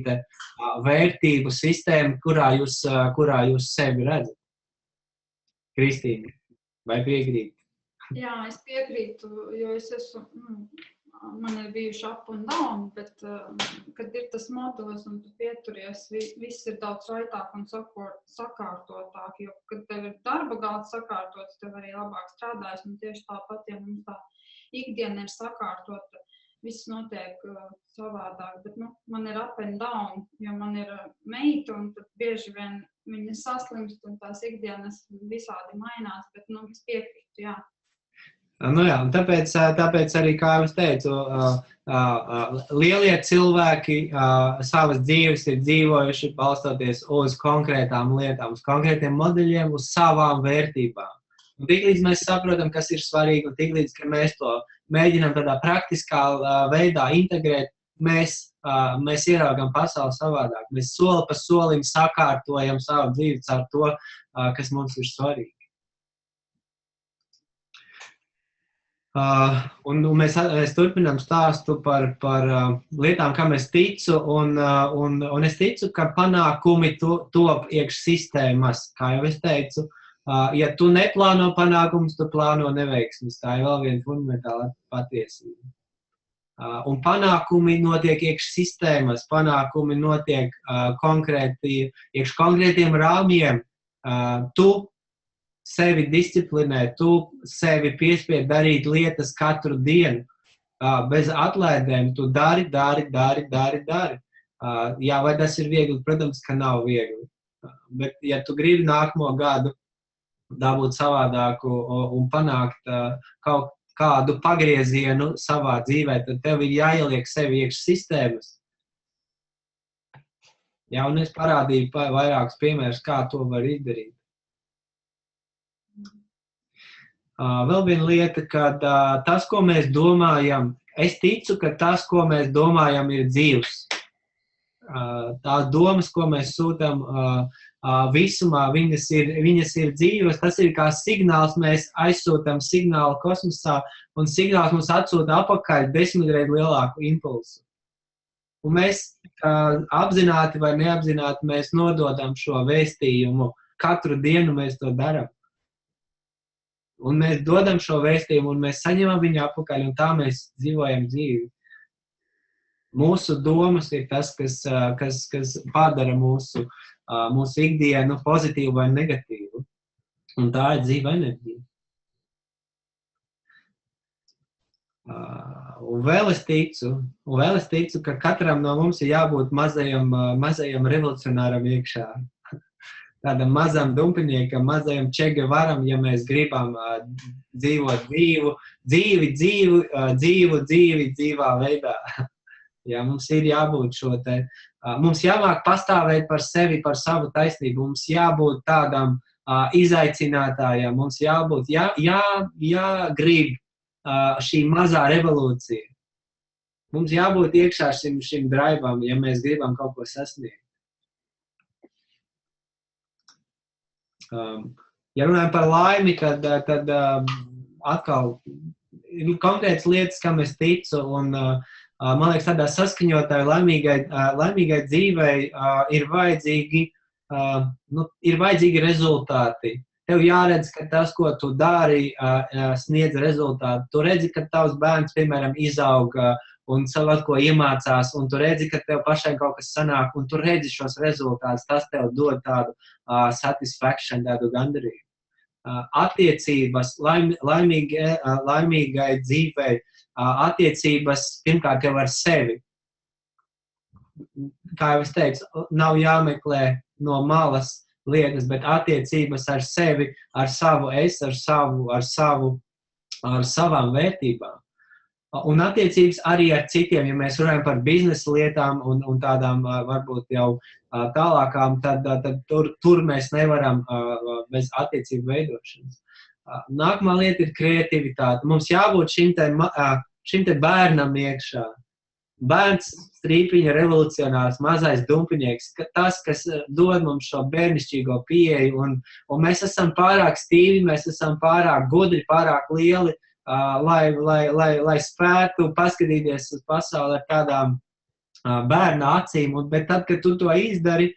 S1: vērtību sistēma, kurā jūs sevi redzat. Kristīna, vai piekrīt?
S3: Jā, es piekrītu, jo es esmu, man ir bijuši up un down, bet, kad ir tas modelis un tu pieturies, viss ir daudz raitāk un sakārtotāk, jo, kad tev ir darba galds sakārtots, tev arī labāk strādājas, un tieši tāpat, ja mums tā ikdiena ir sakārtota, viss notiek savādāk, bet, man ir up and down, jo man ir meita, un tad bieži vien viņa saslimst, un tās ikdienas visādi mainās, bet, es piekrītu, jā.
S1: Nu jā, un tāpēc arī, kā jau es teicu, lielie cilvēki savas dzīves ir dzīvojuši balstoties uz konkrētām lietām, uz konkrētiem modeļiem, uz savām vērtībām. Un tiklīdz mēs saprotam, kas ir svarīgi, un tiklīdz, ka mēs to mēģinām tādā praktiskā veidā integrēt, mēs ieraugam pasauli savādāk. Mēs soli pa solim sakārtojam savu dzīvi caur to, kas mums ir svarīgi. Un mēs turpinām stāstu par lietām, kam es ticu, un es ticu, ka panākumi top iekš sistēmas, kā jau es teicu. Ja tu neplāno panākumus, tu plāno neveiksmes. Tā ir vēl viena fundamentāla patiesība. Un panākumi notiek iekš sistēmas, panākumi notiek iekš konkrētiem rāmjiem. Tu sevi disciplinē, tu sevi piespied darīt lietas katru dienu. Bez atlaidēm tu dari. Jā, vai tas ir viegli? Protams, ka nav viegli. Bet, ja tu gribi nākamo gadu dabūt savādāku un panākt kaut kādu pagriezienu savā dzīvē, tad tev ir jāieliek sevi iekš sistēmas. Jā, un es parādīju vairākus piemērus, kā to var izdarīt. Vēl viena lieta, kad tas, ko mēs domājam, es ticu, ka tas, ko mēs domājam, ir dzīvs. Tās domas, ko mēs sūtam visumā, viņas ir dzīvas, tas ir kā signāls, mēs aizsūtam signālu kosmosā, un signāls mums atsūta apakaļ 10 reiz lielāku impulsu. Un mēs apzināti vai neapzināti mēs nododam šo vēstījumu, katru dienu mēs to darām. Un mēs dodam šo vēstījumu, un mēs saņemam viņu apakaļ, un tā mēs dzīvojam dzīvi. Mūsu domas ir tas, kas padara mūsu ikdienu pozitīvu vai negatīvu. Un tā ir dzīva enerģija. Un vēl es ticu, ka katram no mums ir jābūt mazajam revolucionāram iekšā. Tādam mazam dumpiniekam, mazajam Čegevaram, ja mēs gribam dzīvot dzīvā veidā. Jā, mums ir jābūt mums jāmāk pastāvēt par sevi, par savu taisnību, mums jābūt tādam izaicinātājam, mums jābūt, jāgrib šī mazā revolūcija. Mums jābūt iekšā šim draivam, ja mēs gribam kaut ko sasniegt. Ja runājam par laimi, tad atkal ir konkrētas lietas, kam es ticu, un man liekas, tādā saskaņotāji laimīgai dzīvei ir vajadzīgi rezultāti. Tev jāredz, ka tas, ko tu dari, sniedz rezultātu. Tu redzi, ka tavs bērns, piemēram, izauga un savu ko iemācās, un tu redzi, ka tev pašai kaut kas sanāk, un tu redzi šos rezultātus, tas tev dod tādu satisfaction, tādu gandarību. Attiecības, laimīgai dzīvei, attiecības pirmkārt jau ar sevi. Kā jau es teicu, nav jāmeklē no malas lietas, bet attiecības ar sevi, ar savu es, ar savu ar savām vērtībām. Un attiecības arī ar citiem, ja mēs runājam par biznesa lietām un tādām varbūt jau tālākām, tad tur mēs nevaram bez attiecību veidošanas. Nākamā lieta ir kreativitāte. Mums jābūt šim te bērnam iekšā. Bērns strīpiņa revolucionārs, mazais dumpiņieks, tas, kas dod mums šo bērnišķīgo pieeju, un mēs esam pārāk stīvi, mēs esam pārāk gudri, pārāk lieli, lai spētu paskatīties uz pasauli ar tādām bērna acīm, bet tad, kad tu to izdari,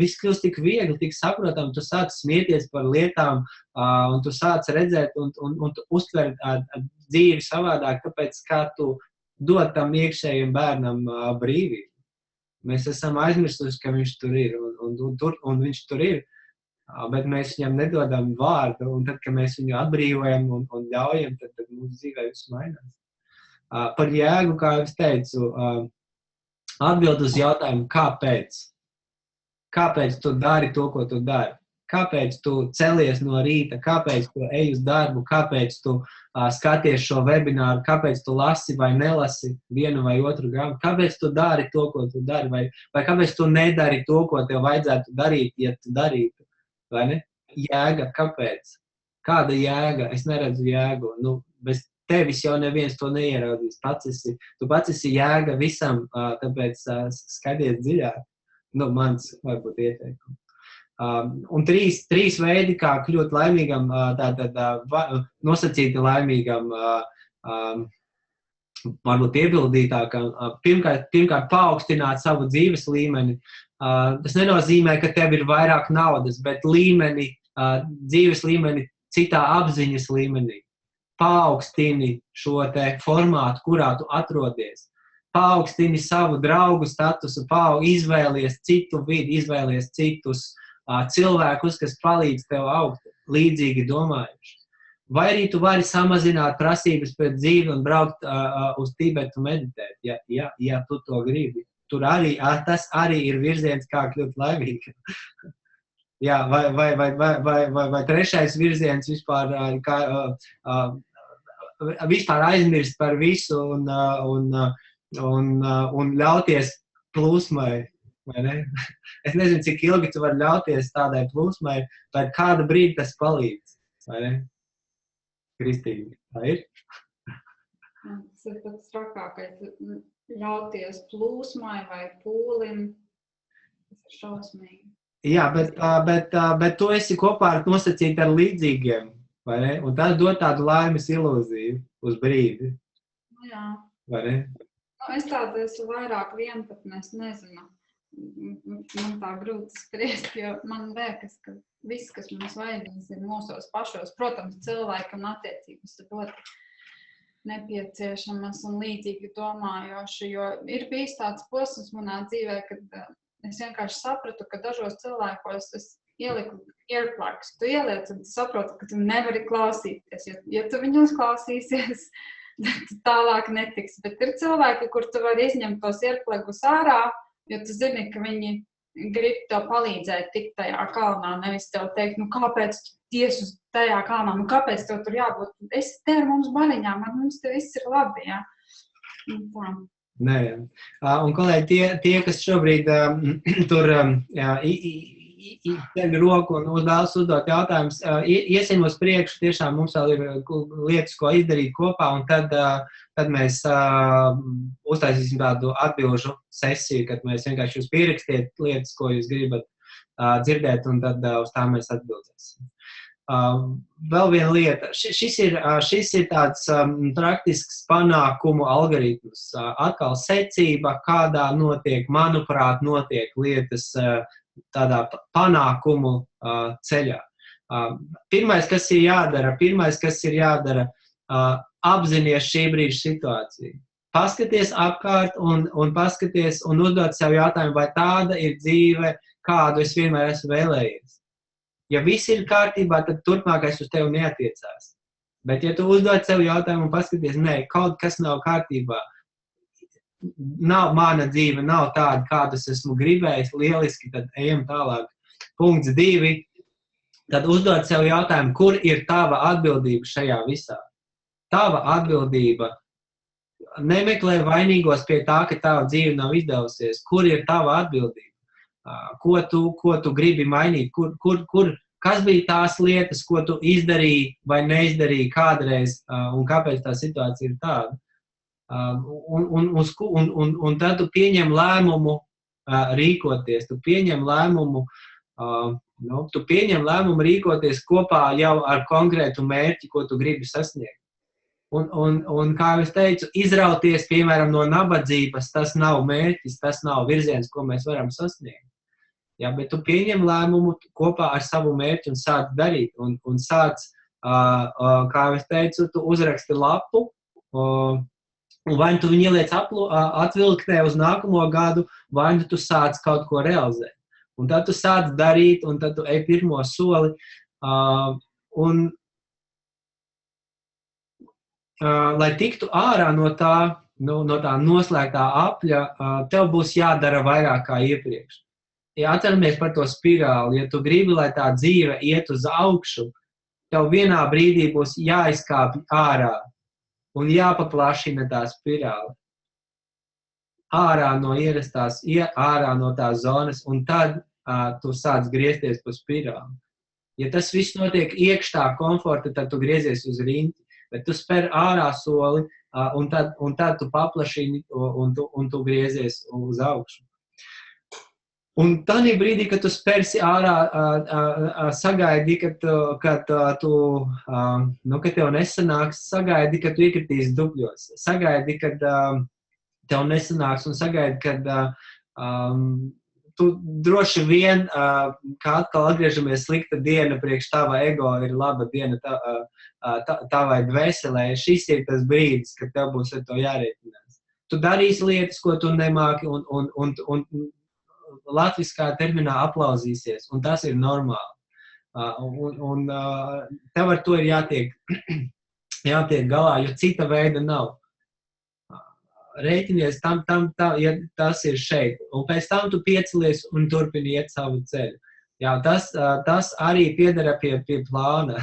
S1: viss kļūst tik viegli, tik saprotam, tu sāc smieties par lietām, un tu sāc redzēt un tu uztver dzīvi savādāk, tāpēc kā tu dod tam iekšējiem bērnam brīvību. Mēs esam aizmirstuši, ka viņš tur ir, un viņš tur ir. Bet mēs viņam nedodam vārdu, un tad, kad mēs viņu atbrīvojam un ļaujam, tad mūsu dzīvē viss mainās. Par jēgu, kā es teicu, atbild uz jautājumu, kāpēc? Kāpēc tu dari to, ko tu dari? Kāpēc tu celies no rīta? Kāpēc tu ej uz darbu? Kāpēc tu skaties šo webināru? Kāpēc tu lasi vai nelasi vienu vai otru grāmatu? Kāpēc tu dari to, ko tu dari? Vai kāpēc tu nedari to, ko tev vajadzētu darīt, ja tu darītu? Vai ne? Jēga, kāpēc? Kāda jēga? Es neredzu jēgu. Bez tevis jau neviens to neieraudīs. Tu pats esi jēga visam, tāpēc skaties dziļāk. Mans varbūt ieteikums. Un trīs veidi, kā kļūt laimīgam, nosacīti laimīgam, varbūt iebildītākam. Pirmkārt, paaugstināt savu dzīves līmeni. Tas nenozīmē, ka tev ir vairāk naudas, bet dzīves līmeni citā apziņas līmenī. Paaugstini šo te formātu, kurā tu atrodies. Paaugstini savu draugu statusu, izvēlies citu vidi, izvēlies citus cilvēkus, kas palīdz tev augt līdzīgi domājuši. Vai arī tu vari samazināt prasības pēc dzīvi un braukt uz Tibetu meditēt, ja tu to gribi. Tas arī ir virziens, kā kļūt laimīgam. Jā, vai trešais virziens vispār aizmirst par visu un ļauties plūsmai. Vai ne? Es nezinu, cik ilgi tu vari ļauties tādai plūsmai, bet kāda brīdi tas palīdz. Vai ne? Kristīgi, tā ir?
S3: Tas ir pats trakākais. Ļauties plūsmai vai pūlim. Tas ir šausmīgi.
S1: Jā, bet tu esi kopā ar nosacīti ar līdzīgiem, vai ne? Un tas dod tādu laimes ilūziju uz brīdi.
S3: Jā.
S1: Vai ne?
S3: Es tādu esmu vairāk vienpatnē, es nezinu. Man tā grūti spriest, jo man liekas, ka viss, kas mums vajadzīgs, ir mūsos pašos. Protams, cilvēkam attiecības ir ļoti nepieciešamas un līdzīgi domājoši, jo ir bijis tāds posms manā dzīvē, kad es vienkārši sapratu, ka dažos cilvēkos es ieliku earplugs. Tu ieliec un tu saproti, ka tu nevari klausīties. Ja tu viņus klausīsies, tad tālāk netiks. Bet ir cilvēki, kur tu vari izņemt tos earplugus ārā, jo tu zini, ka viņi grib tev palīdzēt tikt tajā kalnā, nevis tev teikt, kāpēc tu ties uz tajā kalnā, kāpēc tev tur jābūt. Es te ar mums bariņā, mums te viss ir labi, jā. Tā.
S1: Nē, jā. Un kolēģi, tie kas šobrīd tur ceļ roku un vēlas uzdot jautājumus, iesim uz priekšu, tiešām mums vēl ir lietas, ko izdarīt kopā, un tad mēs uztaisīsim tādu atbilžu sesiju, kad mēs vienkārši jūs pierakstiet lietas, ko jūs gribat dzirdēt, un tad uz tām mēs atbildēsim. Vēl viena lieta. Šis ir tāds praktisks panākumu algoritms. Atkal secība, kādā manuprāt, notiek lietas tādā panākumu ceļā. Pirmais, kas ir jādara, apzinies šī brīža situāciju. Paskaties apkārt un paskaties un uzdot sev jautājumu, vai tāda ir dzīve, kādu es vienmēr esmu vēlējies. Ja viss ir kārtībā, tad turpmākais uz tevi neatiecās. Bet ja tu uzdod sev jautājumu un paskaties, kaut kas nav kārtībā, nav mana dzīve, nav tāda, kādas esmu gribējis, lieliski, tad ejam tālāk. Punkts 2. Tad uzdod sev jautājumu, kur ir tava atbildība šajā visā? tava atbildība. Nemeklē vainīgos pie tā, ka tava dzīve nav izdevusies. Kur ir tava atbildība? Ko tu gribi mainīt? Kas bija tās lietas, ko tu izdarīji vai neizdarīji kādreiz, un kāpēc tā situācija ir tāda? Un tad tu pieņem lēmumu rīkoties. Tu pieņem lēmumu rīkoties kopā jau ar konkrētu mērķi, ko tu gribi sasniegt. Un kā es teicu, izrauties, piemēram, no nabadzības, tas nav mērķis, tas nav virziens, ko mēs varam sasniegt. Ja, bet tu pieņem lēmumu kopā ar savu mērķi un sāc darīt. Un sāc, kā es teicu, tu uzraksti lapu, un vai tu viņu ieliec atvilktē uz nākamo gadu, vai tu sāc kaut ko realizēt. Un tad tu sāc darīt, un tad tu ej pirmo soli. Lai tiktu ārā no tā noslēgtā apļa, tev būs jādara vairāk kā iepriekš. Ja atceramies par to spirāli, ja tu gribi, lai tā dzīve iet uz augšu, tev vienā brīdī būs jāizkāpj ārā un jāpaplašina tā spirāli. Ārā no ierastās, ārā no tās zonas, un tad tu sāc griezties pa spirāli. Ja tas viss notiek iekštā komforta, tad tu griezies uz riņķi, bet tu spēr ārā soli, un tad tu paplašini, un tu griezies uz augšu. Un tādā brīdī, kad tu spērsi ārā, sagaidi, kad tev nesanāks, sagaidi, kad tu iekritīsi dubļos, sagaidi, kad tev nesanāks, un sagaidi, kad tu droši vien, kā atkal atgriežamies slikta diena priekš tava ego, ir laba diena tavai dvēselē. Šis ir tas brīdis, kad tev būs ar to jārēķinās. Tu darīsi lietas, ko tu nemāki, un latviskā terminā aplauzīsies, un tas ir normāli. Un tev ar to ir jātiek galā, jo cita veida nav. Rēķinies ja tas ir šeit, un pēc tam tu piecelies un turpini iet savu ceļu. Jā, tas arī piedara pie plāna.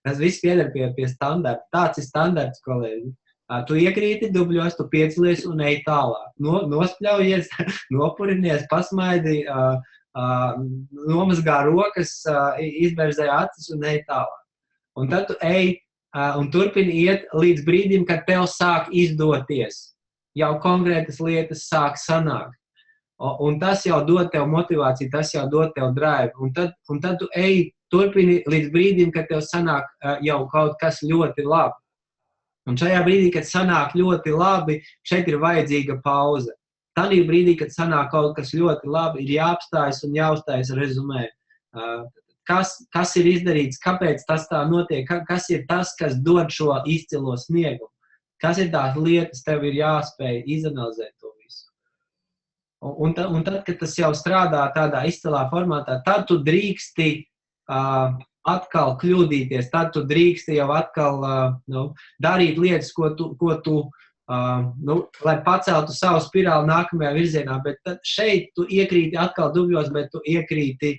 S1: Tas viss piedara pie standarta. Tāds ir standarts, kolēģi. Tu iekrīti dubļos, tu piecelies un ej tālāk. Nospļaujies, nopurinies, pasmaidi, nomazgā rokas, izberzē acis un ej tālāk. Un tad tu ej un turpini iet līdz brīdim, kad tev sāk izdoties. Jau konkrētas lietas sāk sanākt. Un tas jau dod tev motivāciju, tas jau dod tev drive. Un tad tu ej, turpini līdz brīdim, kad tev sanāk jau kaut kas ļoti labi. Un šajā brīdī, kad sanāk ļoti labi, šeit ir vajadzīga pauze. Tādā brīdī, kad sanāk kaut kas ļoti labi, ir jāapstājas un jāuzstājas rezumē. Kas ir izdarīts, kāpēc tas tā notiek, kas ir tas, kas dod šo izcilo sniegumu. Kas ir tās lietas, tev ir jāspēj izanalizēt to visu. Un tad, kad tas jau strādā tādā izcilā formātā, tad tu drīksti atkal kļūdīties, tad tu drīksti jau atkal darīt lietas, ko tu lai paceltu savu spirāli nākamajā virzienā, bet tad šeit tu iekrīti atkal dubļos, bet tu iekrīti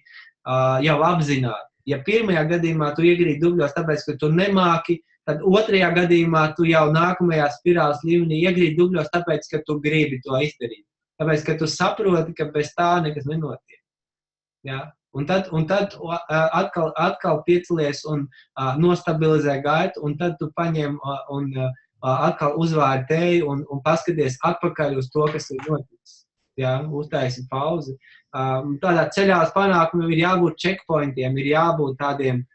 S1: jau apzināti. Ja pirmajā gadījumā tu iekrīti dubļos, tāpēc, ka tu nemāki, tad otrajā gadījumā tu jau nākamajā spirāles līmenī iekrīti dubļos, tāpēc, ka tu gribi to izdarīt. Tāpēc, ka tu saproti, ka bez tā nekas nenotiek. Ja? Un tad atkal piecelies un nostabilizē gaitu, un tad tu paņem un atkal uzvāri teju un paskaties atpakaļ uz to, kas ir noticis. Ja? Uztaisi pauzi. Tādā ceļā uz panākumiem ir jābūt checkpointiem, ir jābūt tādiem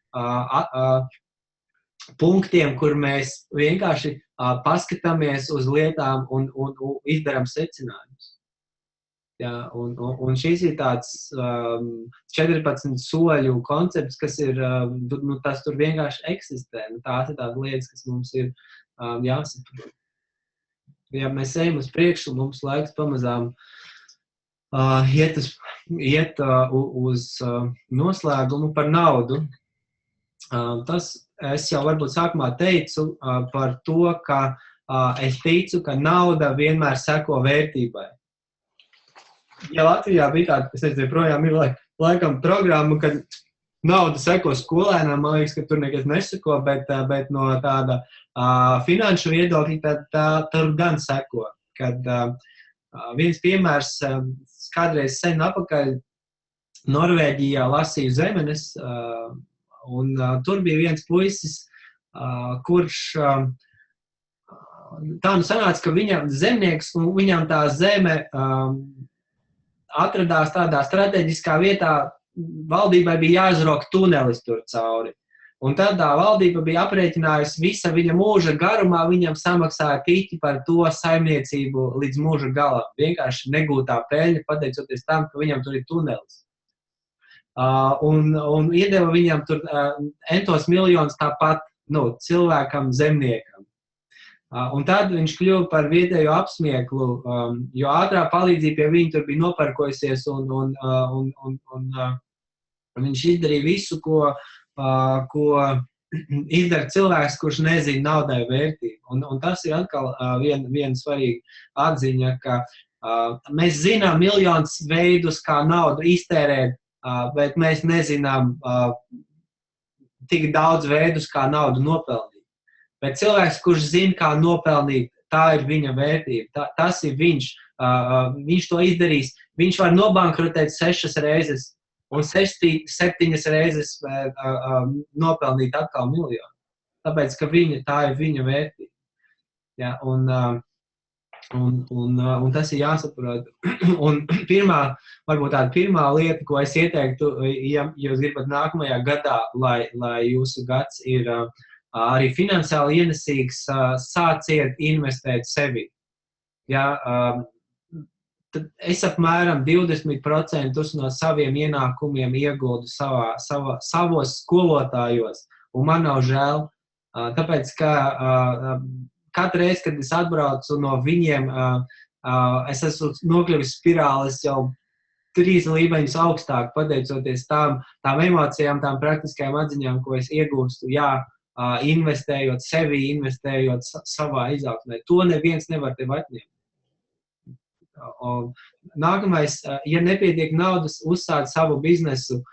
S1: punktiem, kur mēs vienkārši paskatāmies uz lietām un izdarām secinājumus. Ja, un šis ir tāds 14 soļu koncepts, kas ir, tas tur vienkārši eksistē. Tās ir tādas lietas, kas mums ir jāsaprot. Ja mēs ejam uz priekšu, mums laiks pamazām iet uz noslēgumu par naudu. Tas es jau varbūt sākumā teicu par to, ka es ticu, ka nauda vienmēr seko vērtībai. Ja Latvijā bija tāda, kas joprojām ir laikam programma, kad nauda seko skolēnām, man liekas, ka tur nekas neseko, bet no tāda finanšu viedokļa tur gan seko. Kad viens piemērs kādreiz sen apakaļ Norvēģijā lasīju zemenes, un tur bija viens puisis, kurš tā nu sanāca, ka viņam zemnieks, un viņam tā zeme atradās tādā strateģiskā vietā, valdībai bija jāizrok tunelis tur cauri. Un tad tā valdība bija aprēķinājusi visa viņa mūža garumā, viņam samaksāja tiķi par to saimniecību līdz mūža galam. Vienkārši negūtā peļņa, pateicoties tam, ka viņam tur ir tunelis. Un iedeva viņam tur entos miljonus tāpat cilvēkam, zemniekam. Un tad viņš kļuva par vietējo apsmieklu, jo ātrā palīdzība pie viņa tur bija noparkojusies, un viņš izdarīja visu, ko izdara cilvēks, kurš nezina naudai vērtību. Un tas ir atkal viena svarīga atziņa, ka mēs zinām miljonus veidus, kā naudu iztērēt, bet mēs nezinām tik daudz veidus, kā naudu nopelnīt. Bet cilvēks, kurš zina, kā nopelnīt, tā ir viņa vērtība. Tas ir viņš. Viņš to izdarīs. Viņš var nobankrotēt 6 reizes un 7 reizes nopelnīt atkal miljonu. Tāpēc, ka tā ir viņa vērtība. Ja, un tas ir jāsaprot. Un varbūt tāda pirmā lieta, ko es ieteiktu, ja jūs gribat nākamajā gadā, lai jūsu gads ir arī finansiāli ienesīgs, sāciet investēt sevi. Ja, tad es apmēram 20% no saviem ienākumiem ieguldu savos skolotājos, un man nav žēl, tāpēc, ka katru reizi, kad es atbraucu no viņiem, es esmu nokļuvis spirāles jau 3 līmeņus augstāk, pateicoties tām emocijām, tām praktiskajām atziņām, ko es iegūstu, investējot sevi, investējot savā izaugsmē. To neviens nevar tev atņemt. Nākamais, ja nepietiek naudas uzsākt savu biznesu,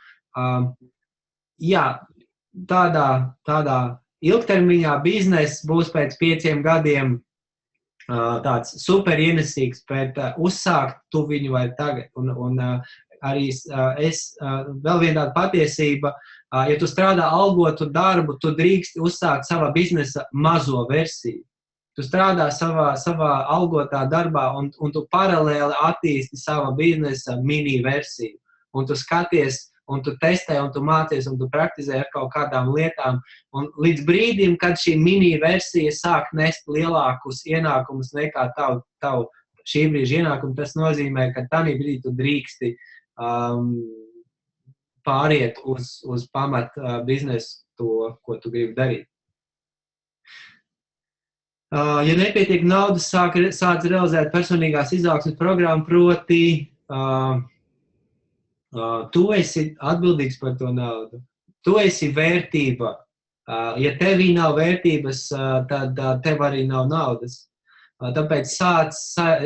S1: tādā ilgtermiņā bizness būs pēc 5 gadiem tāds super ienesīgs, bet uzsākt tu viņu vajag tagad. Un arī vēl viena tāda patiesība, ja tu strādā algotu darbu, tu drīksti uzsākt savā biznesa mazo versiju. Tu strādā savā algotā darbā un tu paralēli attīsti savā biznesa mini versiju. Un tu skaties, un tu testē, un tu mācies, un tu praktizē ar kaut kādām lietām. Un līdz brīdim, kad šī mini versija sāk nest lielākus ienākumus nekā tavu šī brīža ienākumu, tas nozīmē, ka tādā brīdī tu drīksti pāriet uz pamat biznesu to, ko tu gribi darīt. Ja nepietiek naudas, sāc realizēt personīgās izaugsmes programmu, proti tu esi atbildīgs par to naudu. Tu esi vērtība. Ja tevī nav vērtības, tad tev arī nav naudas. Tāpēc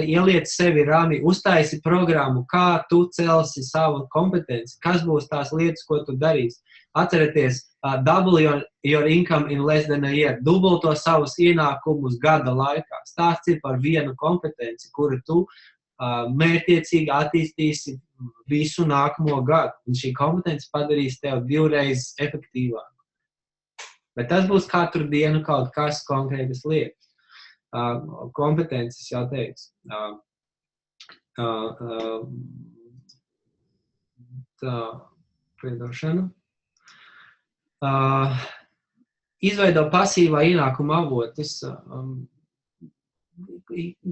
S1: ieliec sevi rami, uztaisi programmu, kā tu celsi savu kompetenci, kas būs tās lietas, ko tu darīsi. Atcerieties, double your income in less than a year, dubulto savus ienākumus gada laikā. Stāsts ir par vienu kompetenci, kuru tu mērķiecīgi attīstīsi visu nākamo gadu. Un šī kompetence padarīs tev 2 reizes efektīvāk. Bet tas būs katru dienu kaut kas konkrētas lietas. Kompetences jau teicu. Piedošana. Izveido pasīvā ienākuma avotus.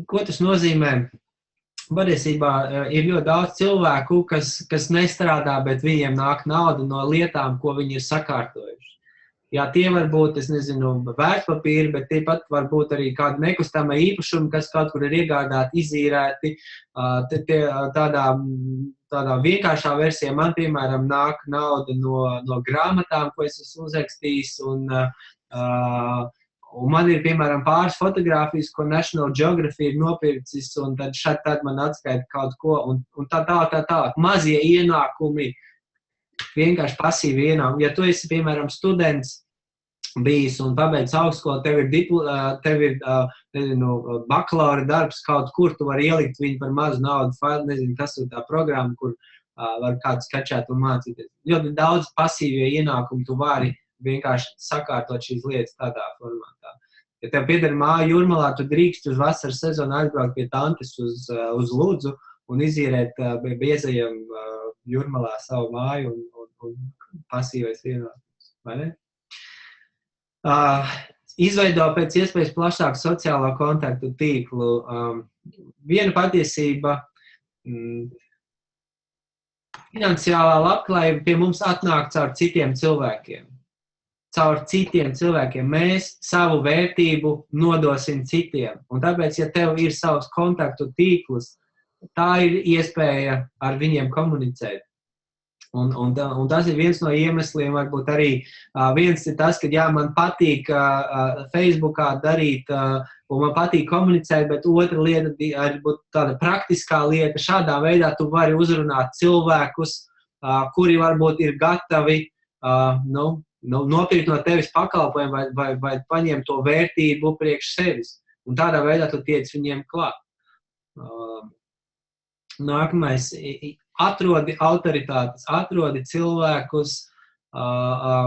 S1: Ko tas nozīmē? Patiesībā ir ļoti daudz cilvēku, kas nestrādā, bet viņiem nāk nauda no lietām, ko viņi ir sakārtojuši. Jā, tie var būt, es nezinu, vērtspapīri, bet tie pat var būt arī kādi nekustamie īpašumi, kas kaut kur ir iegādāti, izīrēti. Tādā vienkāršā versijā man, piemēram, nāk nauda no grāmatām, ko es esmu uzrakstījis, un man ir, piemēram, pāris fotogrāfijas, ko National Geographic ir nopircis, un tad man atskaita kaut ko, un tā. Mazie ienākumi, vienkārši pasīvi ienākumi. Ja tu esi, piemēram, students bijis un pabeidz augstskolu, tev ir bakalaura darbs kaut kur, tu vari ielikt viņu par mazu naudu, nezinu, kas ir tā programma, kur var kādu skačāt un mācīties. Ļoti daudz pasīvie ienākumi tu vari vienkārši sakārtot šīs lietas tādā formātā. Ja tev pieder māja Jūrmalā, tu drīkst uz vasaras sezonu aizbraukt pie tantes uz Ludzu un izīrēt biezajam Jūrmalā savu māju un pasīvais ienākums, vai ne? Izveido pēc iespējas plašāku sociālo kontaktu tīklu. Viena patiesība, finansiālā labklājība pie mums atnāk caur citiem cilvēkiem. Caur citiem cilvēkiem mēs savu vērtību nodosim citiem. Un tāpēc, ja tev ir savs kontaktu tīkls, tā ir iespēja ar viņiem komunicēt. Un tas ir viens no iemesliem, varbūt arī viens ir tas, ka jā, man patīk Facebookā darīt, un man patīk komunicēt, bet otra lieta arī būtu tāda praktiskā lieta. Šādā veidā tu vari uzrunāt cilvēkus, kuri varbūt ir gatavi nopirkt no tevis pakalpojumu vai paņemt to vērtību priekš sevis. Un tādā veidā tu tiec viņiem klāt. Nākamais. Atrodi autoritātes, atrodi cilvēkus,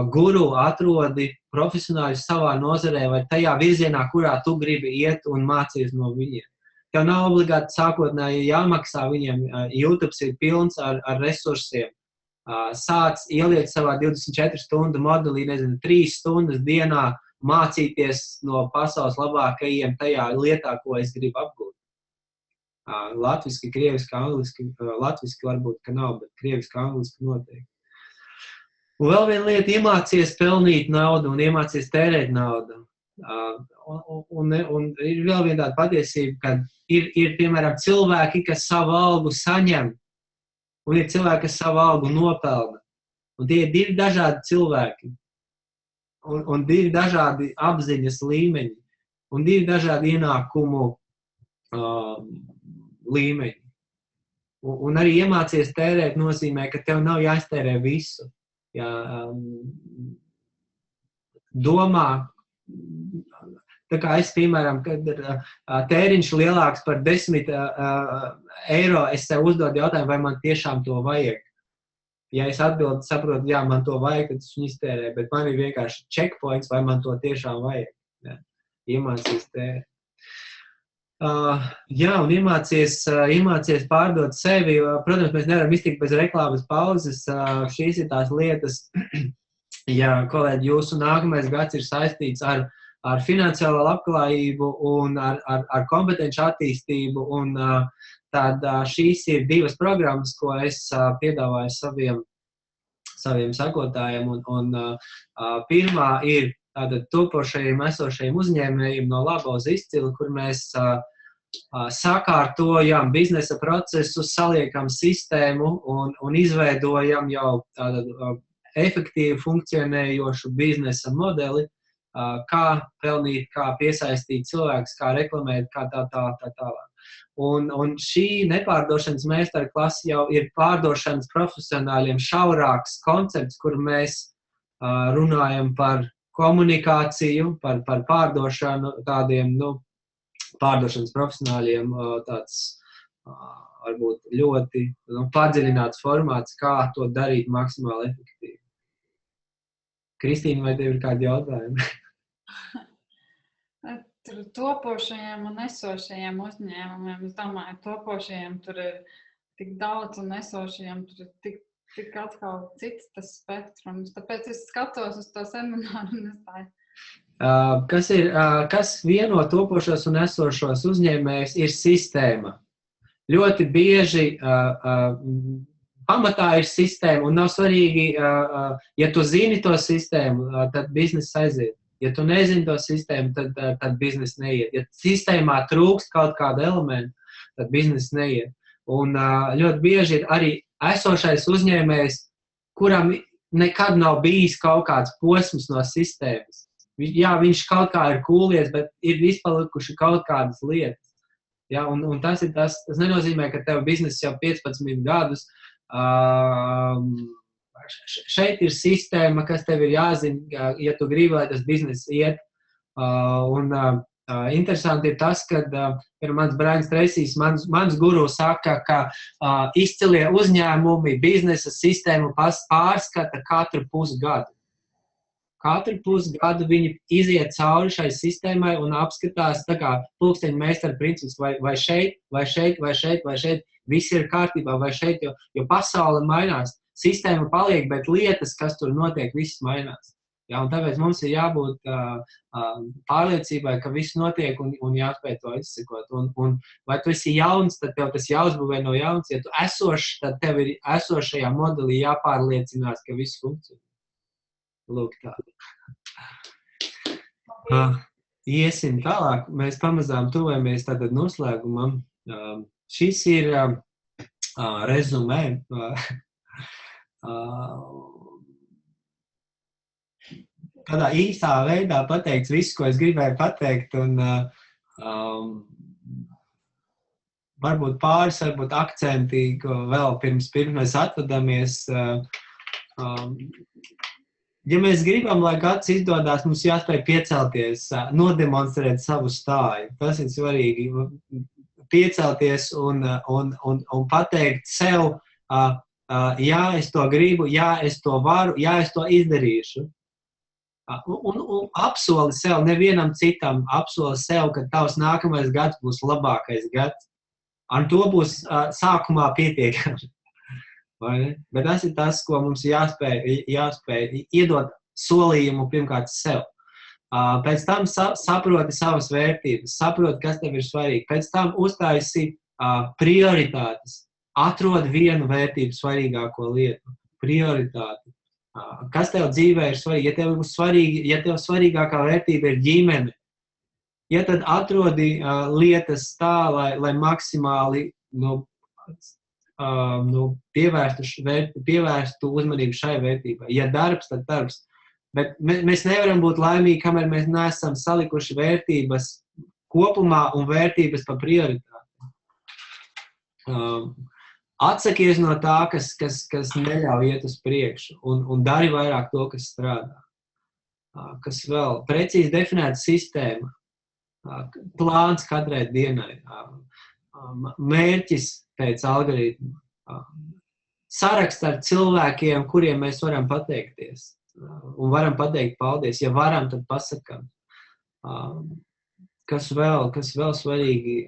S1: guru, atrodi profesionāļus savā nozarē vai tajā virzienā, kurā tu gribi iet un mācies no viņiem. Tev nav obligāti sākotnēji jāmaksā viņiem. YouTube ir pilns ar resursiem. Sāc ieliet savā 24 stundu modelī, 3 stundas dienā mācīties no pasaules labākajiem tajā lietā, ko es gribu apgūt. Latviski, krieviski, angliski, latviski varbūt, ka nav, bet krieviski, angliski noteikti. Un vēl viena lieta, iemācies pelnīt naudu un iemācies tērēt naudu. Un ir vēl viena tāda patiesība, ka ir piemēram, cilvēki, kas savu algu saņem, un ir cilvēki, kas savu algu nopelna. Un tie ir divi dažādi cilvēki. Un divi dažādi apziņas līmeņi. Un divi dažādi ienākumu līmeņi. Un arī iemācies tērēt nozīmē, ka tev nav jāiztērē visu. Domā, tā kā es, piemēram, kad tēriņš lielāks par 10 eiro, es sev uzdodu jautājumu, vai man tiešām to vajag. Ja es atbildu, saprotu, jā, man to vajag, tad es viņu iztērēju, bet man ir vienkārši checkpoints, vai man to tiešām vajag. Jā. Iemācies tērēt. Jā, un iemācies pārdot sevi. Protams, mēs nevaram iztikt bez reklāmas pauzes. Šīs ir tās lietas, ja, kolēģi, jūsu nākamais gads ir saistīts ar finansiālo labklājību un ar kompetenci attīstību. Un tad šīs ir divas programmas, ko es piedāvāju saviem sekotājiem. Un pirmā ir tātad topošajiem, esošajiem uzņēmējiem no laba uz izcilu, kur mēs sakārtojam biznesa procesus, saliekam sistēmu un izveidojam jau tādu efektīvu funkcionējošu biznesa modeli, kā pelnīt, kā piesaistīt cilvēkus, kā reklamēt, kā tā tālāk. Un šī nepārdošanas meistarklase jau ir pārdošanas profesionāļiem šaurāks koncepts, kur mēs runājam par komunikāciju, par pārdošanu tādiem, pārdošanas profesionāļiem tāds varbūt ļoti padziļināts formāts, kā to darīt maksimāli efektīvi. Kristīna, vai tev ir kādi jautājumi?
S3: Tur topošajiem un esošajiem uzņēmumiem, es domāju, topošajiem tur ir tik daudz un esošajiem tur ir tik atkal cits tas spektrums. Tāpēc es skatos uz to semināru un es tā.
S1: Kas vieno topošos un esošos uzņēmējus ir sistēma. Ļoti bieži pamatā ir sistēma un nav svarīgi, ja tu zini to sistēmu, tad bizness aiziet. Ja tu nezini to sistēmu, tad bizness neiet. Ja sistēmā trūkst kaut kāda elementa, tad bizness neiet. Un ļoti bieži ir arī esošais uzņēmējs, kuram nekad nav bijis kaut kāds posms no sistēmas. Jā, viņš kaut kā ir kūlies, bet ir izpalikuši kaut kādas lietas. Ja, un tas ir tas nenozīmē, ka tev bizness jau 15 gadus šeit ir sistēma, kas tev ir jāzina, ja tu gribi, lai tas biznes iet. Interesanti ir tas, ka mans Brains Treisijs, mans guru saka, ka izcilie uzņēmumi biznesa sistēmu pārskata katru pusgadu. Katru pusgadu viņi iziet cauri šai sistēmai un apskatās tā kā pulksteņu meistara princips, vai šeit, viss ir kārtībā, vai šeit, jo pasaule mainās. Sistēma paliek, bet lietas, kas tur notiek, viss mainās. Ja, un tāpēc mums ir jābūt pārliecībai, ka viss notiek un jāspēj to izsekot. Un vai tu esi jauns, tad tev tas jāuzbūvē no jauns. Ja tu esošs, tad tev ir esošajā modelī jāpārliecinās, ka viss funkcionē. Lūk tā. Iesim tālāk. Mēs pamazām tuvojamies tātad noslēgumam. Šis ir rezumē. Tādā īsā veidā pateikts visu, ko es gribēju pateikt, un varbūt pāris, varbūt akcenti, ko vēl pirms mēs atvadamies. Ja mēs gribam, lai gads izdodas, mums jāspēj piecelties, nodemonstrēt savu stāju. Tas ir svarīgi. Piecelties un pateikt sev, jā, es to gribu, jā, es to varu, jā, es to izdarīšu. Un apsoli sev, nevienam citam, apsoli sev, ka tavs nākamais gads būs labākais gads. Ar to būs sākumā pietiekami. Bet tas ir tas, ko mums jāspēj iedot solījumu pirmkārt sev. Pēc tam saproti savas vērtības, saproti, kas tev ir svarīgi. Pēc tam uztaisi prioritātes. Atrod vienu vērtību svarīgāko lietu. Prioritāti. Kas tev dzīvē ir svarīgi? Ja tev svarīgākā vērtība ir ģimene, ja tad atrodi lietas tā, lai maksimāli pievērstu uzmanību šai vērtībai. Ja darbs, tad darbs. Bet mēs nevaram būt laimīgi, kamēr mēs neesam salikuši vērtības kopumā un vērtības pa prioritāti. Atsakies no tā, kas neļauj iet uz priekšu, un dari vairāk to, kas strādā. Kas vēl? Precīzi definēta sistēma. Plāns katrai dienai. Mērķis pēc algoritma. Saraksts ar cilvēkiem, kuriem mēs varam pateikties. Un varam pateikt paldies. Ja varam, tad pasakam. Kas vēl svarīgi?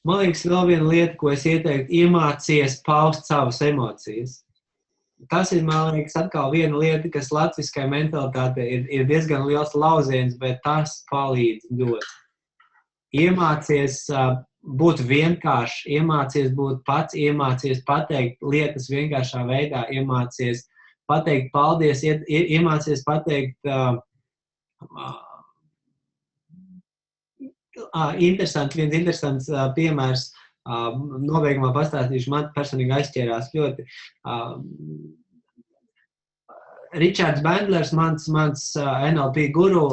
S1: Man liekas, vēl viena lieta, ko es ieteiktu, iemācies paust savas emocijas. Tas ir, man liekas, atkal viena lieta, kas latviskai mentalitātei ir diezgan liels lauziens, bet tas palīdz ļoti. Iemācies būt vienkārši, iemācies būt pats, iemācies pateikt lietas vienkāršā veidā, iemācies pateikt paldies, iemācies pateikt viens interesants piemērs, nobeigumā pastāstīšu, man personīgi aizķērās ļoti. Ričards Bendlers, mans NLP guru,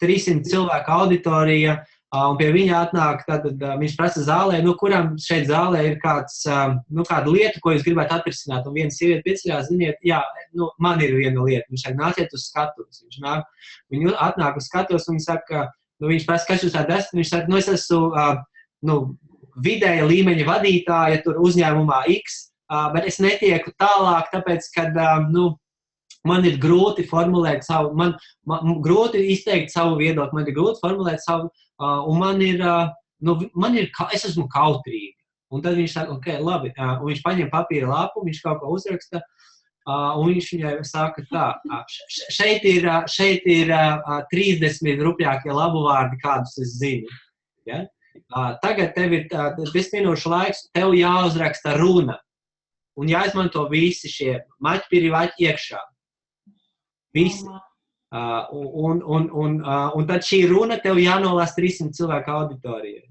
S1: 300 cilvēku auditorija, un pie viņa atnāk, tad viņš prasa zālē, kuram šeit zālē ir kāda lieta, ko jūs gribētu atrisināt, un viena sieviete pieceļās, ziniet, jā, man ir viena lieta, viņš saka, nāciet uz skatuves, viņi atnāk uz skatuves, un viņš saka, viņš prasa, kas jūs tādi esat, viņš saka, es esmu, vidēja līmeņa vadītāja, tur uzņēmumā X, bet es netieku tālāk, tāpēc, kad, man ir grūti formulēt man grūti izteikt savu viedokli, man ir grūti formulēt savu, un es esmu kautrīga. Un tad viņš saka, ok, labi, un viņš paņem papīra lapu, viņš kaut ko uzraksta, un viņš viņai saka tā, šeit ir 30 rupjākie labu vārdi, kādus es zinu. Ja? Tagad tev ir 10 minūšu laiks, tev jāuzraksta runa, un jāizmanto visi šie maķpiri vaķi iekšā. Visi. Un tad šī runa tev jānolās 300 cilvēku auditorijai.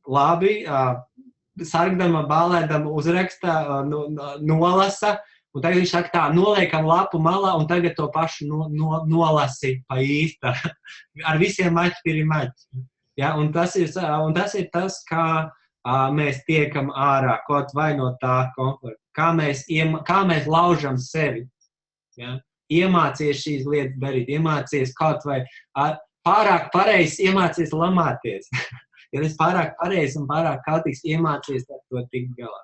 S1: Labi, sargdama, bālēdama uzraksta, nolasa, un tagad viņš saka tā, noliekam lapu malā, un tagad to pašu nolasi pa īsta. Ar visiem maķi ir maķi. Ja, un tas ir tas, kā mēs tiekam ārā kaut vai no tā komforta, kā mēs laužam sevi. Ja? Iemācies šīs lietas darīt, iemācies kaut vai pārāk pareizi iemācies lamāties. Ja tas pārāk pareizi un pārāk kautīgs iemācies ar to tikt galā.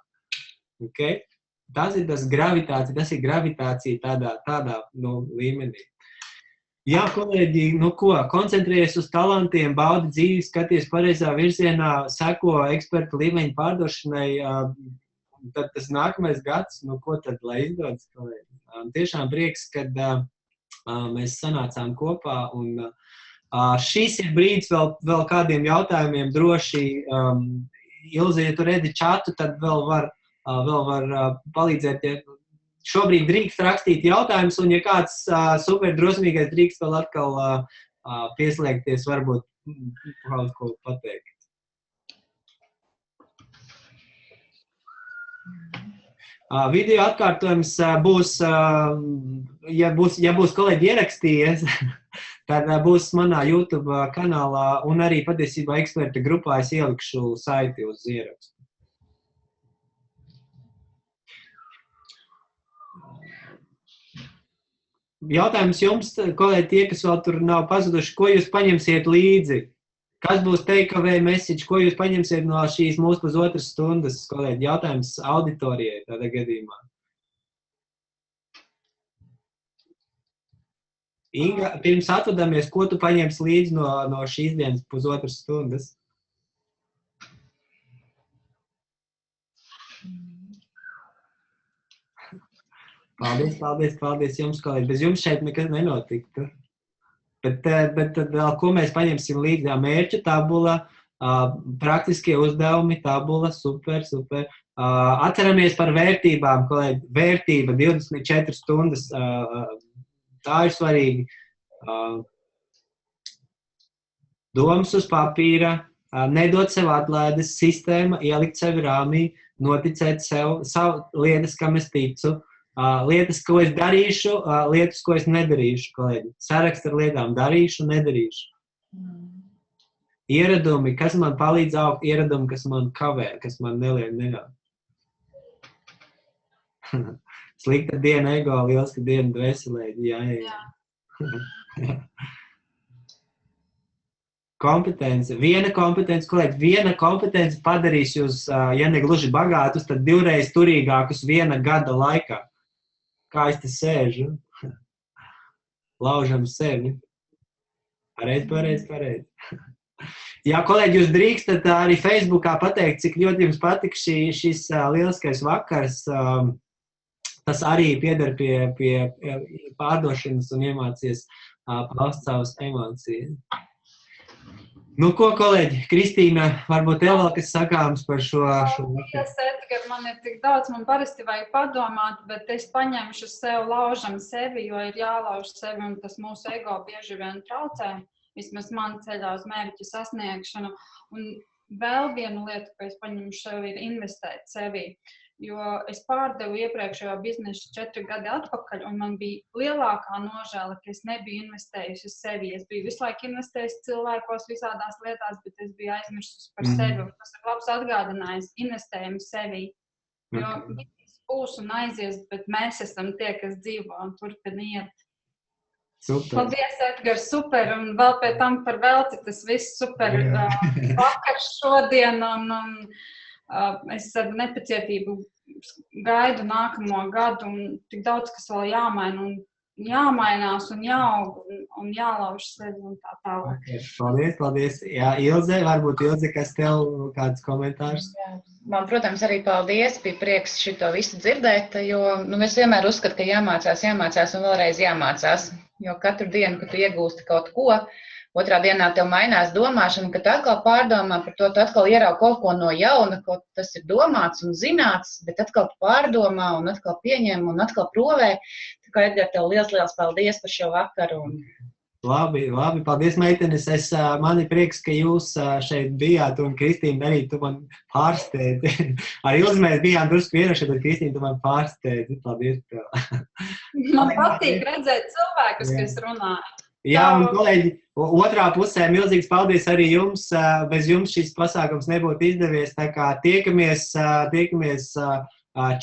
S1: Okay? Tas ir gravitācija tādā līmenī. Jā, kolēģi, koncentrējies uz talantiem, baudi dzīvi, skaties pareizā virzienā, seko ekspertu līmeņa pārdošanai, tad tas nākamais gads, ko tad, lai izdodas, kolēģi. Tiešām prieks, kad mēs sanācām kopā, un šis ir brīdis vēl kādiem jautājumiem droši. Ilze, ja tu redzi čatu, tad vēl var palīdzēt, ja šobrīd drīkst rakstīt jautājumus, un ja kāds super drosmīgais drīkst vēl atkal pieslēgties, varbūt kaut ko pateikt. Video atkārtojums būs, ja būs kolēģi ierakstījies, tad būs manā YouTube kanālā, un arī patiesībā eksperta grupā es ielikšu saiti uz ierakstu. Jautājums jums, kolēģi, tie, kas vēl tur nav pazuduši, ko jūs paņemsiet līdzi? Kas būs takeaway message, ko jūs paņemsiet no šīs mūsu pusotras stundas, kolēģi? Jautājums auditorijai tādā gadījumā. Inga, pirms atvadamies, ko tu paņemsi līdzi no šīs dienas pusotras stundas? Paldies jums, kolēģi. Bez jums šeit nekas nenotiktu. Bet tad vēl, ko mēs paņemsim līdzi? Mērķu tabula, praktiskie uzdevumi, tabula, super. Atceramies par vērtībām, kolēģi. Vērtība 24 stundas, tā ir svarīgi. Domas uz papīra, nedot sev atlaides, sistēma, ielikt sevi rāmī, noticēt sev, savu lietas, kam es ticu. Lietas, ko es darīšu, lietas, ko es nedarīšu, kolēģi. Saraksts ar lietām darīšu, nedarīšu. Ieradumi, kas man palīdz augt, ieradumi, kas man kavē, kas man neļauj. Slikta diena ego, lielska diena dvēselēģi, jā. Kompetence. Viena kompetence padarīs jūs, ja ne gluži bagātus, tad 2 reizes turīgākus 1 gada laikā. Kā es te sēžu? Laužam sevi. Pareizi. Jā, kolēģi, jūs drīkstat arī Facebookā pateikt, cik ļoti jums patika šis lieliskais vakars. Tas arī pieder pie pārdošanas un iemācies paust savas emocijas. Ko, kolēģi, Kristīna, varbūt tev vēl kas sakāms par šo vakaru?
S3: Edgar, man ir tik daudz, man parasti vajag padomāt, bet es paņemšu sev, laužam sevi, jo ir jālauž sevi, un tas mūsu ego bieži vien traucē, vismaz man ceļā uz mērķu sasniegšanu. Un vēl viena lieta, ko es paņemšu sev, ir investēt sevi. Jo es pārdevu iepriekšējo biznesu 4 gadi atpakaļ, un man bija lielākā nožēla, ka es nebiju investējusi uz sevi. Es biju visu laiku investējusi cilvēkos visādās lietās, bet es biju aizmirsusi par sevi. Un tas ir labs atgādinājums, investējam sevi. Jo viss būs un aizies, bet mēs esam tie, kas dzīvo un turpina iet.
S1: Super.
S3: Paldies, Edgar, super, un vēl pēc tam par velti tas viss super vakars šodien, un es ar nepacietību gaidu nākamo gadu, un tik daudz, kas vēl jāmaina, un jāmainās, un jāaug, un jālauž sevi, un tā tālāk.
S1: Paldies. Jā, Ilze, varbūt Ilze, kas tev kāds komentārs?
S2: Man, protams, arī paldies, bija prieks šito visu dzirdēt, jo es vienmēr uzskatu, ka jāmācās un vēlreiz jāmācās, jo katru dienu, kad tu iegūsti kaut ko, otrā dienā tev mainās domāšana, kad tu atkal pārdomā par to, tu atkal ieraugi kaut ko no jauna, kaut tas ir domāts un zināts, bet atkal pārdomā un atkal pieņem un atkal provē. Tā kā, Edgar, tev liels paldies par šo vakaru.
S1: Labi, paldies, meitenes. Man ir prieks, ka jūs šeit bijāt, un Kristīna arī tu man pārsteidzi. Ar Ilzi mēs bijām drusku vienoši, bet Kristīna tu man pārsteidzi. Paldies tev.
S3: Man patīk redzēt cilvēkus, kas runāja.
S1: Jā, un kolēģi, otrā pusē milzīgs paldies arī jums. Bez jums šis pasākums nebūtu izdevies. Tā kā tiekamies,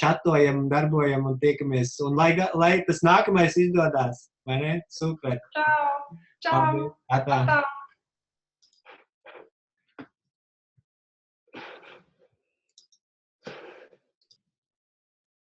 S1: čatojam, darbojam un tiekamies. Un lai tas nākamais izdodās, vai ne? Super.
S3: Čau! Čau!
S1: Atā.